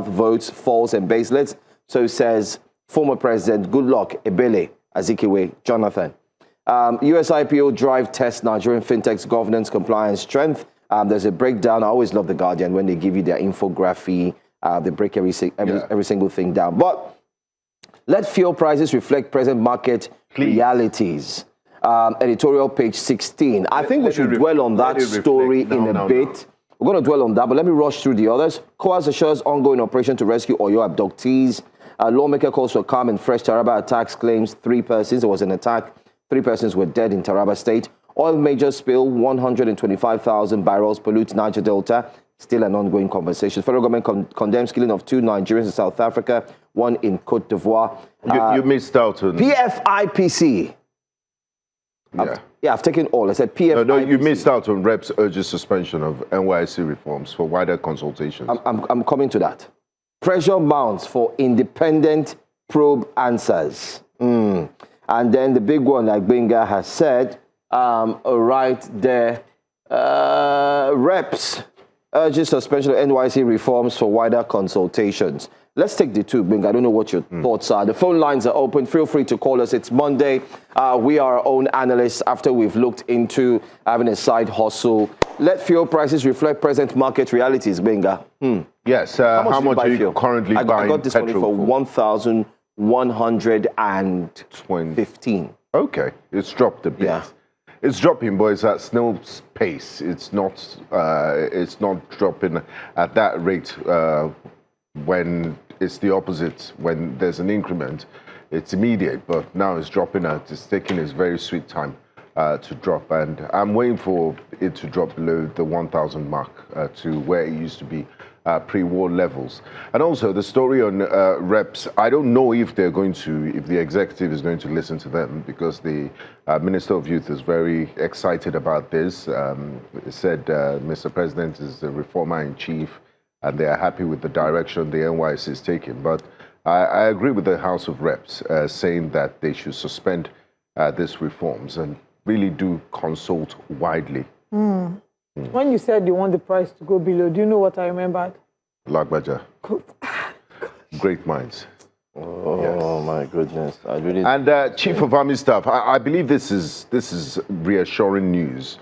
votes false and baseless. So says former President Goodluck Ebele Azikiwe Jonathan. US IPO drive test Nigerian fintech's governance compliance strength. There's a breakdown. I always love The Guardian when they give you their infography. They break every single thing down. But let fuel prices reflect present market realities. Editorial page 16. I think we should dwell on that story in a bit. We're going to dwell on that, but let me rush through the others. COAS assures ongoing operation to rescue Oyo abductees. Lawmaker calls for calm and fresh Taraba attacks, claims 3 persons. There was an attack. 3 persons were dead in Taraba State. Oil major spill 125,000 barrels pollute Niger Delta. Still an ongoing conversation. Federal government condemns killing of 2 Nigerians in South Africa, 1 in Cote d'Ivoire. You missed out on PFIPC. I've taken all. I said PFIPC. No, you missed out on Reps urges suspension of NYSC reforms for wider consultations. I'm coming to that. Pressure mounts for independent probe answers. And then the big one, like Benga has said, right there, Reps urges suspension of NYSC reforms for wider consultations. Let's take the 2, Benga. I don't know what your thoughts are. The phone lines are open. Feel free to call us. It's Monday. We are our own analysts after we've looked into having a side hustle. Let fuel prices reflect present market realities, Benga. Yes. How much are you currently buying I got this money for 1,115. Okay. It's dropped a bit. Yeah. It's dropping, but it's at snail's pace. It's not dropping at that rate when it's the opposite. When there's an increment, it's immediate, but now it's dropping out. It's taking its very sweet time to drop, and I'm waiting for it to drop below the 1,000 mark to where it used to be pre-war levels. And also the story on reps, I don't know if they're going to, if the executive is going to listen to them, because the Minister of Youth is very excited about this. He said Mr. President is the reformer-in-chief and they are happy with the direction the NYC is taking. But I agree with the House of Reps saying that they should suspend these reforms and really do consult widely. When you said you want the price to go below, do you know what I remembered? Lagbaja. Great minds. Oh, yes. My goodness. I really... And Chief of Army Staff, I believe this is reassuring news,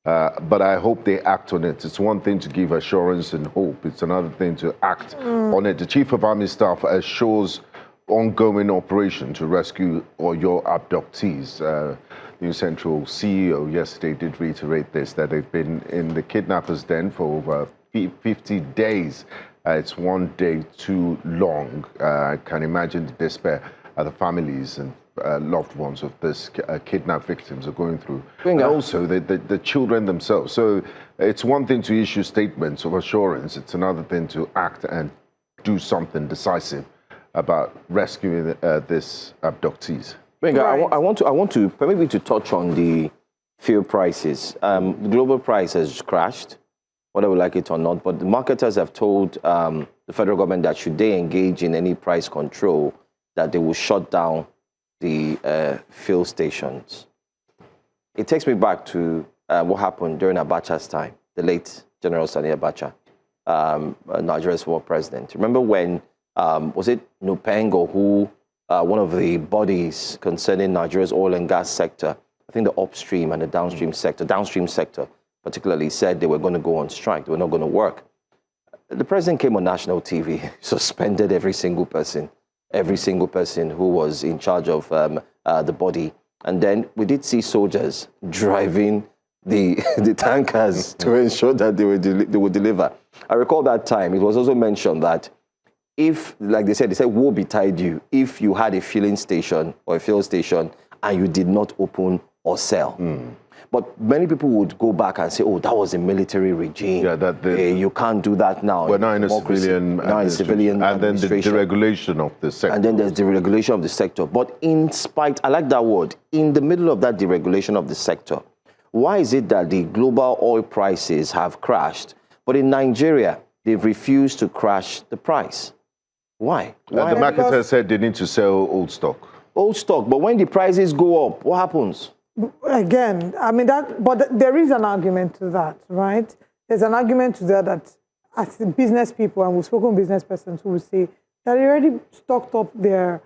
but I hope they act on it. It's one thing to give assurance and hope. It's another thing to act on it. The Chief of Army Staff assures ongoing operation to rescue your abductees. New Central CEO yesterday did reiterate this, that they've been in the kidnappers' den for over 50 days. It's one day too long. I can imagine the despair the families and loved ones of this kidnapped victims are going through. And also the children themselves. So it's one thing to issue statements of assurance. It's another thing to act and do something decisive about rescuing these abductees. Right. I want to maybe to touch on the fuel prices. The global price has crashed, whether we like it or not, but the marketers have told the federal government that should they engage in any price control, that they will shut down the fuel stations. It takes me back to what happened during Abacha's time, the late General Sani Abacha, Nigeria's former president. Remember when, was it Nupengo who, one of the bodies concerning Nigeria's oil and gas sector, I think the upstream and the downstream sector particularly, said they were going to go on strike, they were not going to work. The president came on national TV, suspended every single person who was in charge of the body. And then we did see soldiers driving the tankers to ensure that they would deliver. I recall that time, it was also mentioned that if, like they said, woe betide you if you had a filling station or a fuel station and you did not open or sell. But many people would go back and say, oh, that was a military regime. Yeah, you can't do that now. We're not in a civilian administration. And then the deregulation of the sector. And then there's deregulation of the sector. But in spite, I like that word, in the middle of that deregulation of the sector, why is it that the global oil prices have crashed, but in Nigeria, they've refused to crash the price? Why? The marketer said they need to sell old stock. Old stock, but when the prices go up, what happens? Again, I mean, but there is an argument to that, right? There's an argument to that as business people, and we've spoken to business persons who will say that they already stocked up their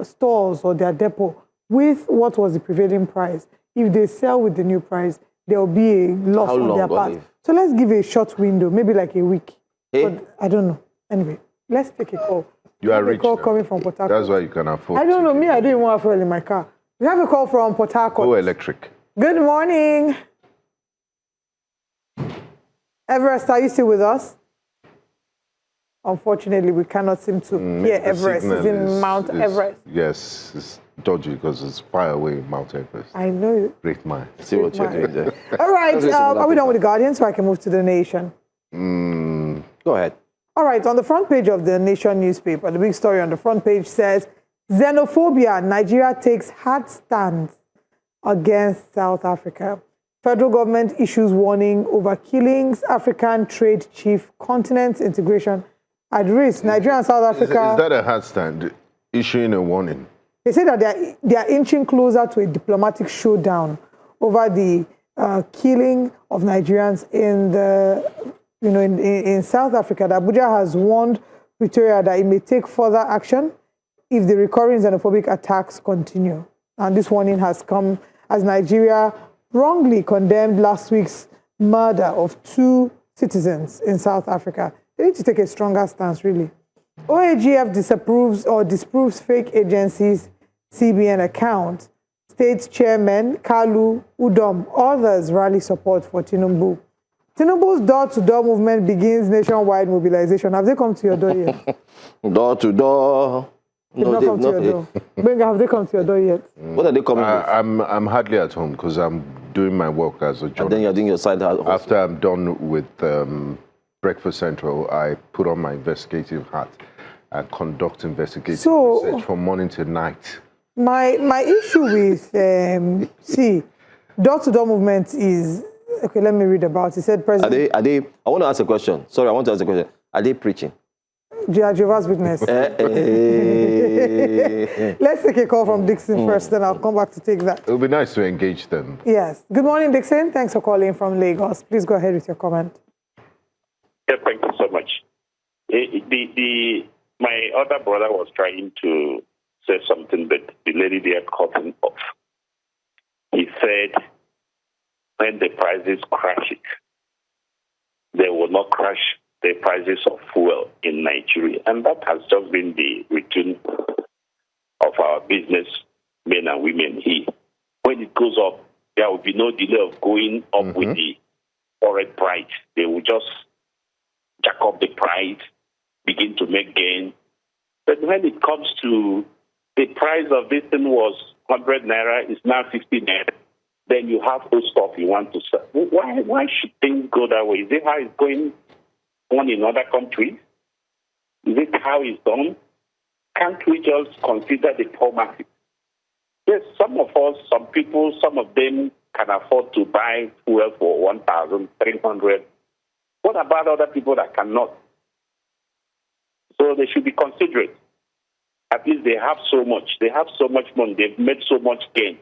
stores or their depot with what was the prevailing price. If they sell with the new price, there will be a loss on their part. So let's give a short window, maybe like a week. But I don't know. Anyway, let's take a call. You are rich. Call coming from Port Harcourt. That's why you can afford. I don't know. Me, I don't even want to fuel in my car. We have a call from Port Harcourt. Go electric. Good morning. Everest, are you still with us? Unfortunately, we cannot seem to hear Everest. It's in Mount Everest. Yes, it's dodgy because it's far away, Mount Everest. I know. Great mind. See what you're doing there. All right, are we done with the Guardian so I can move to the Nation? Go ahead. All right, on the front page of the Nation newspaper, the big story on the front page says, Xenophobia, Nigeria takes hard stance against South Africa. Federal government issues warning over killings, African trade chief, continent integration at risk. Nigeria and South Africa... Is that a hard stand, issuing a warning? They say that they are inching closer to a diplomatic showdown over the killing of Nigerians in South Africa. That Abuja has warned Pretoria that it may take further action if the recurring xenophobic attacks continue. And this warning has come as Nigeria wrongly condemned last week's murder of 2 citizens in South Africa. They need to take a stronger stance, really. OAGF disapproves fake agencies' CBN account. State Chairman Kalu Udom, others rally support for Tinubu. Tinubu's door-to-door movement begins nationwide mobilization. Have they come to your door yet? Door-to-door. They've not come to your door. Benga, have they come to your door yet? What are they coming with? I'm hardly at home because I'm doing my work as a journalist. And then you're doing your side hustle. After I'm done with Breakfast Central, I put on my investigative hat and conduct investigative research from morning to night. My issue with door-to-door movement is okay. Let me read about it. He said, President. Are they? I want to ask a question. Sorry, I want to ask a question. Are they preaching? Jehovah's Witness. Let's take a call from Dixon first, then I'll come back to take that. It would be nice to engage them. Yes. Good morning, Dixon. Thanks for calling from Lagos. Please go ahead with your comment. Yeah, thank you so much. My other brother was trying to say something, but the lady there cut him off. He said, when the prices crash it, they will not crash the prices of fuel in Nigeria. And that has just been the routine of our business men and women here. When it goes up, there will be no delay of going up with the foreign price. They will just jack up the price, begin to make gain. But when it comes to the price of this thing was 100 naira, it's now 60 naira, then you have those stuff you want to sell. Why should things go that way? Is it how it's going on in other countries? Is it how it's done? Can't we just consider the poor market? Yes, some of us, some people, some of them can afford to buy fuel for 1,300. What about other people that cannot? So they should be considerate. At least they have so much. They have so much money. They've made so much gain.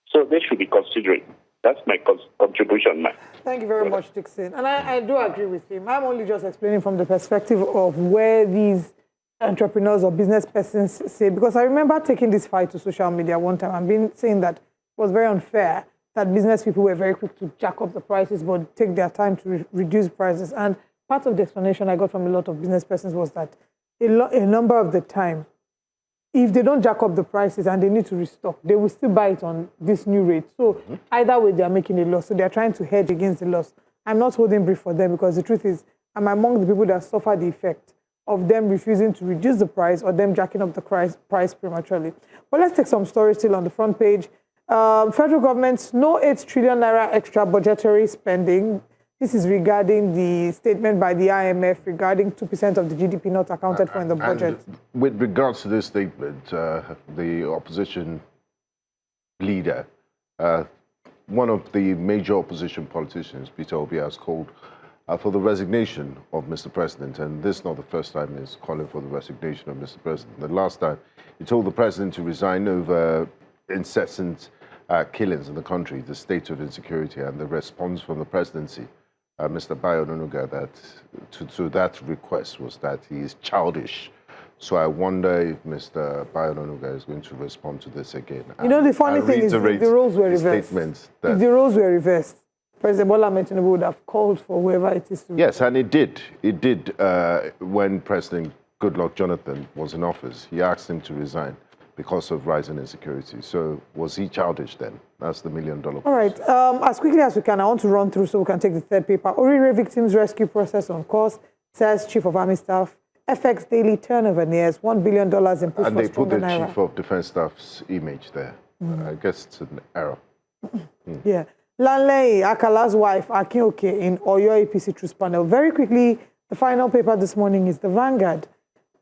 So they should be considerate. That's my contribution, man. Thank you very much, Dixon. And I do agree with him. I'm only just explaining from the perspective of where these entrepreneurs or business persons say, because I remember taking this fight to social media one time and saying that it was very unfair that business people were very quick to jack up the prices but take their time to reduce prices. And part of the explanation I got from a lot of business persons was that a number of the time, if they don't jack up the prices and they need to restock, they will still buy it on this new rate. So either way, they're making a loss. So they're trying to hedge against the loss. I'm not holding brief for them because the truth is, I'm among the people that suffer the effect of them refusing to reduce the price or them jacking up the price prematurely. But let's take some stories still on the front page. Federal government's no 8 trillion naira extra budgetary spending. This is regarding the statement by the IMF regarding 2% of the GDP not accounted for in the budget. With regards to this statement, the opposition leader, one of the major opposition politicians, Peter Obi, has called for the resignation of Mr. President. And this is not the first time he's calling for the resignation of Mr. President. The last time he told the president to resign over incessant killings in the country, the state of insecurity, and the response from the presidency, Mr. Bayo Onunuga, that to that request was that he is childish. So I wonder if Mr. Bayo Onunuga is going to respond to this again. You know, the funny thing is the roles were reversed. If the roles were reversed, President Bola Ahmed Tinubu would have called for whoever it is to. Yes, and it did. It did when President Goodluck Jonathan was in office. He asked him to resign because of rising insecurity. So was he childish then? That's the $1 million question. All right. As quickly as we can, I want to run through so we can take the third paper. Orire victims rescue process on course, says Chief of Army Staff. FX daily turnover nears $1 billion in push. And they put the Chief of Defense Staff's image there. I guess it's an error. Yeah. Lanley Akala's wife, Akinoke, in Oyo APC Truth Panel. Very quickly, the final paper this morning is the Vanguard.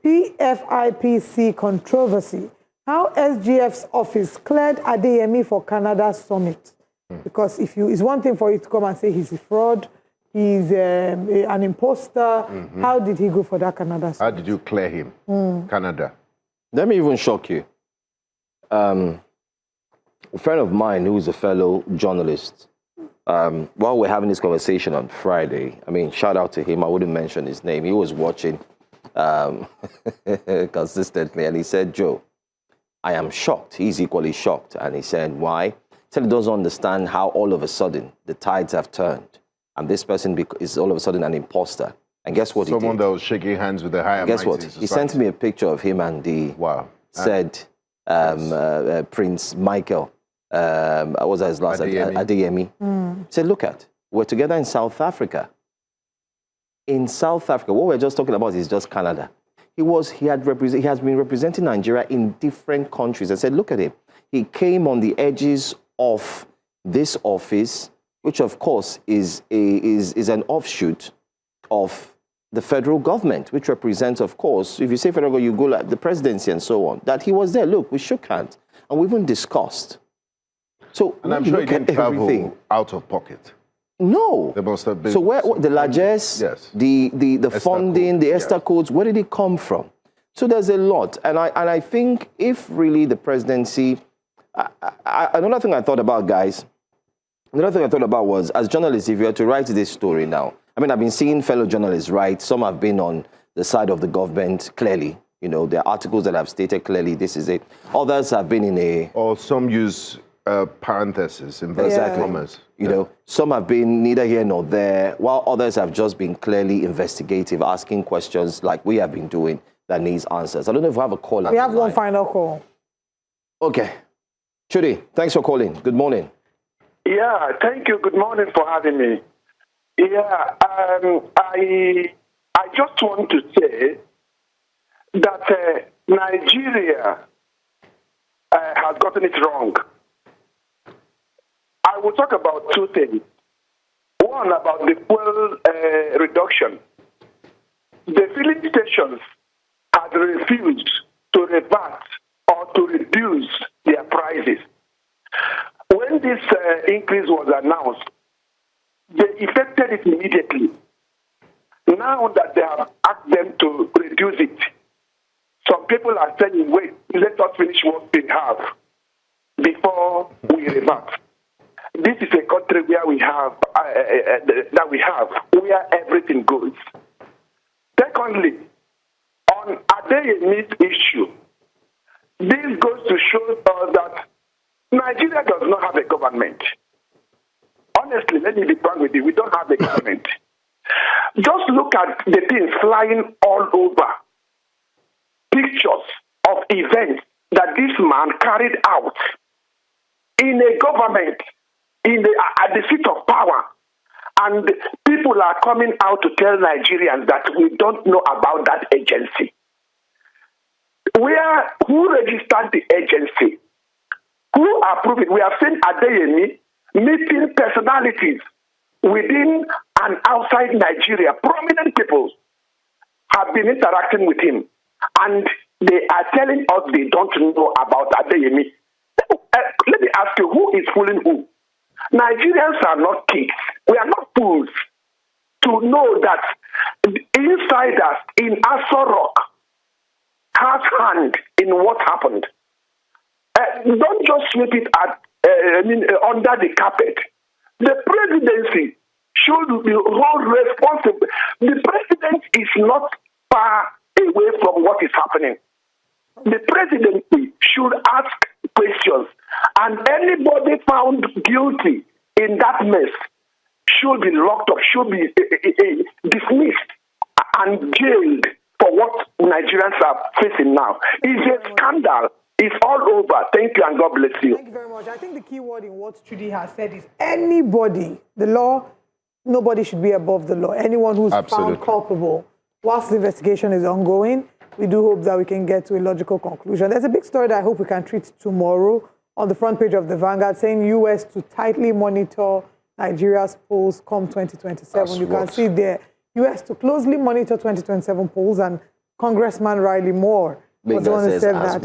PFIPC controversy. How SGF's office cleared Adeyemi for Canada summit. Because it's one thing for you to come and say he's a fraud, he's an imposter. How did he go for that Canada summit? How did you clear him? Canada. Let me even shock you. A friend of mine who's a fellow journalist, while we're having this conversation on Friday, I mean, shout out to him, I wouldn't mention his name, he was watching consistently, and he said, Joe, I am shocked. He's equally shocked. And he said, why? He said he doesn't understand how all of a sudden the tides have turned. And this person is all of a sudden an imposter. And guess what he did? Someone that was shaking hands with the higher Guess what? society. He sent me a picture of him and said Prince Michael, what was his last name? Adeyemi. He said, look we're together in South Africa. In South Africa, what we're just talking about is just Canada. He has been representing Nigeria in different countries. I said, look at him. He came on the edges of this office, which of course is an offshoot of the federal government, which represents, of course, if you say federal government, you go like the presidency and so on, that he was there. Look, we shook hands and we even discussed. So, and I'm sure he didn't travel out of pocket. No. There must have been. So where the largesse, yes, the funding, the ESTA codes, where did it come from? So there's a lot. And I think if really the presidency, another thing I thought about, guys, was, as journalists, if you had to write this story now, I mean, I've been seeing fellow journalists write. Some have been on the side of the government, clearly. You know, there are articles that have stated clearly this is it. Others have been in a... Or some use parentheses, inverted commas. You know, some have been neither here nor there, while others have just been clearly investigative, asking questions like we have been doing that needs answers. I don't know if we have a call. We have one final call. Okay. Chudi, thanks for calling. Good morning. Yeah, thank you. Good morning for having me. Yeah, I just want to say that Nigeria has gotten it wrong. I will talk about two things. One, about the fuel reduction. The filling stations had refused to revert or to reduce their prices. When this increase was announced, they effected it immediately. Now that they have asked them to reduce it, some people are saying, wait, let us finish what we have before we revert. This is a country where we have, where everything goes. Secondly, on Adeyemi's issue, this goes to show us that Nigeria does not have a government. Honestly, let me be frank with you, we don't have a government. Just look at the things flying all over. Pictures of events that this man carried out in a government, at the seat of power. And people are coming out to tell Nigerians that we don't know about that agency. Who registered the agency? Who approved it? We have seen Adeyemi meeting personalities within and outside Nigeria. Prominent people have been interacting with him. And they are telling us they don't know about Adeyemi. Let me ask you, who is fooling who? Nigerians are not kids. We are not fools to know that insiders in Aso Rock has hand in what happened. Don't just sweep it under the carpet. The presidency should be held responsible. The president is not far away from what is happening. The presidency should ask questions, and anybody found guilty in that mess should be locked up, should be dismissed and jailed for what Nigerians are facing now. It's a scandal. It's all over. Thank you, and God bless you. Thank you very much. I think the key word in what Chudi has said is anybody, the law, nobody should be above the law. Anyone who's found culpable, whilst the investigation is ongoing, we do hope that we can get to a logical conclusion. There's a big story that I hope we can treat tomorrow on the front page of the Vanguard, saying U.S. to tightly monitor Nigeria's polls come 2027. You can see there, U.S. to closely monitor 2027 polls, and Congressman Riley Moore was the one who said that.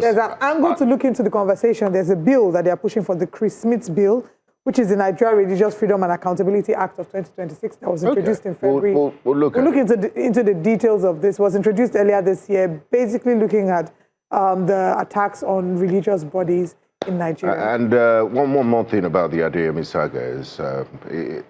There's an angle to look into the conversation. There's a bill that they are pushing for, the Chris Smith's bill, which is the Nigeria Religious Freedom and Accountability Act of 2026 that was introduced in February. We'll look into the details of this. It was introduced earlier this year, basically looking at the attacks on religious bodies in Nigeria. And one more thing about the Adeyemi saga is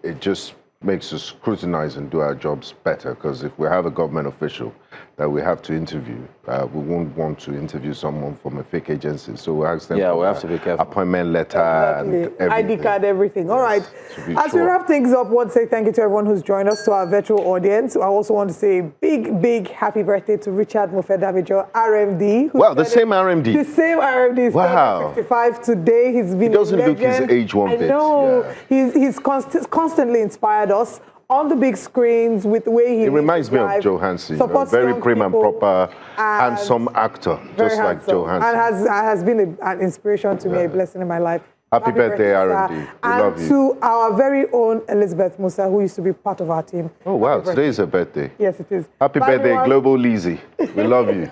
it just makes us scrutinize and do our jobs better, because if we have a government official that we have to interview, we won't want to interview someone from a fake agency. So we ask them we have to be careful. Appointment letter and everything. ID card, everything. All right. As we wrap things up, I want to say thank you to everyone who's joined us, to our virtual audience. I also want to say a big happy birthday to Richard Mofedamijo, RMD. Wow, the same RMD. The same RMD. Wow. 65 today. He's been He doesn't look his age one bit. I know. Yeah. He's constantly inspired us on the big screens with the way he reminds me of Joe Hansen, a very prim and proper, handsome actor, just like Joe Hansen. And has been an inspiration to me, a blessing in my life. Happy birthday, R&D. We love And you. to our very own Elizabeth Musa, who used to be part of our team. Oh, wow. Today is her birthday. Yes, it is. Happy Bye, birthday, everyone. Global Lizzie. We love you.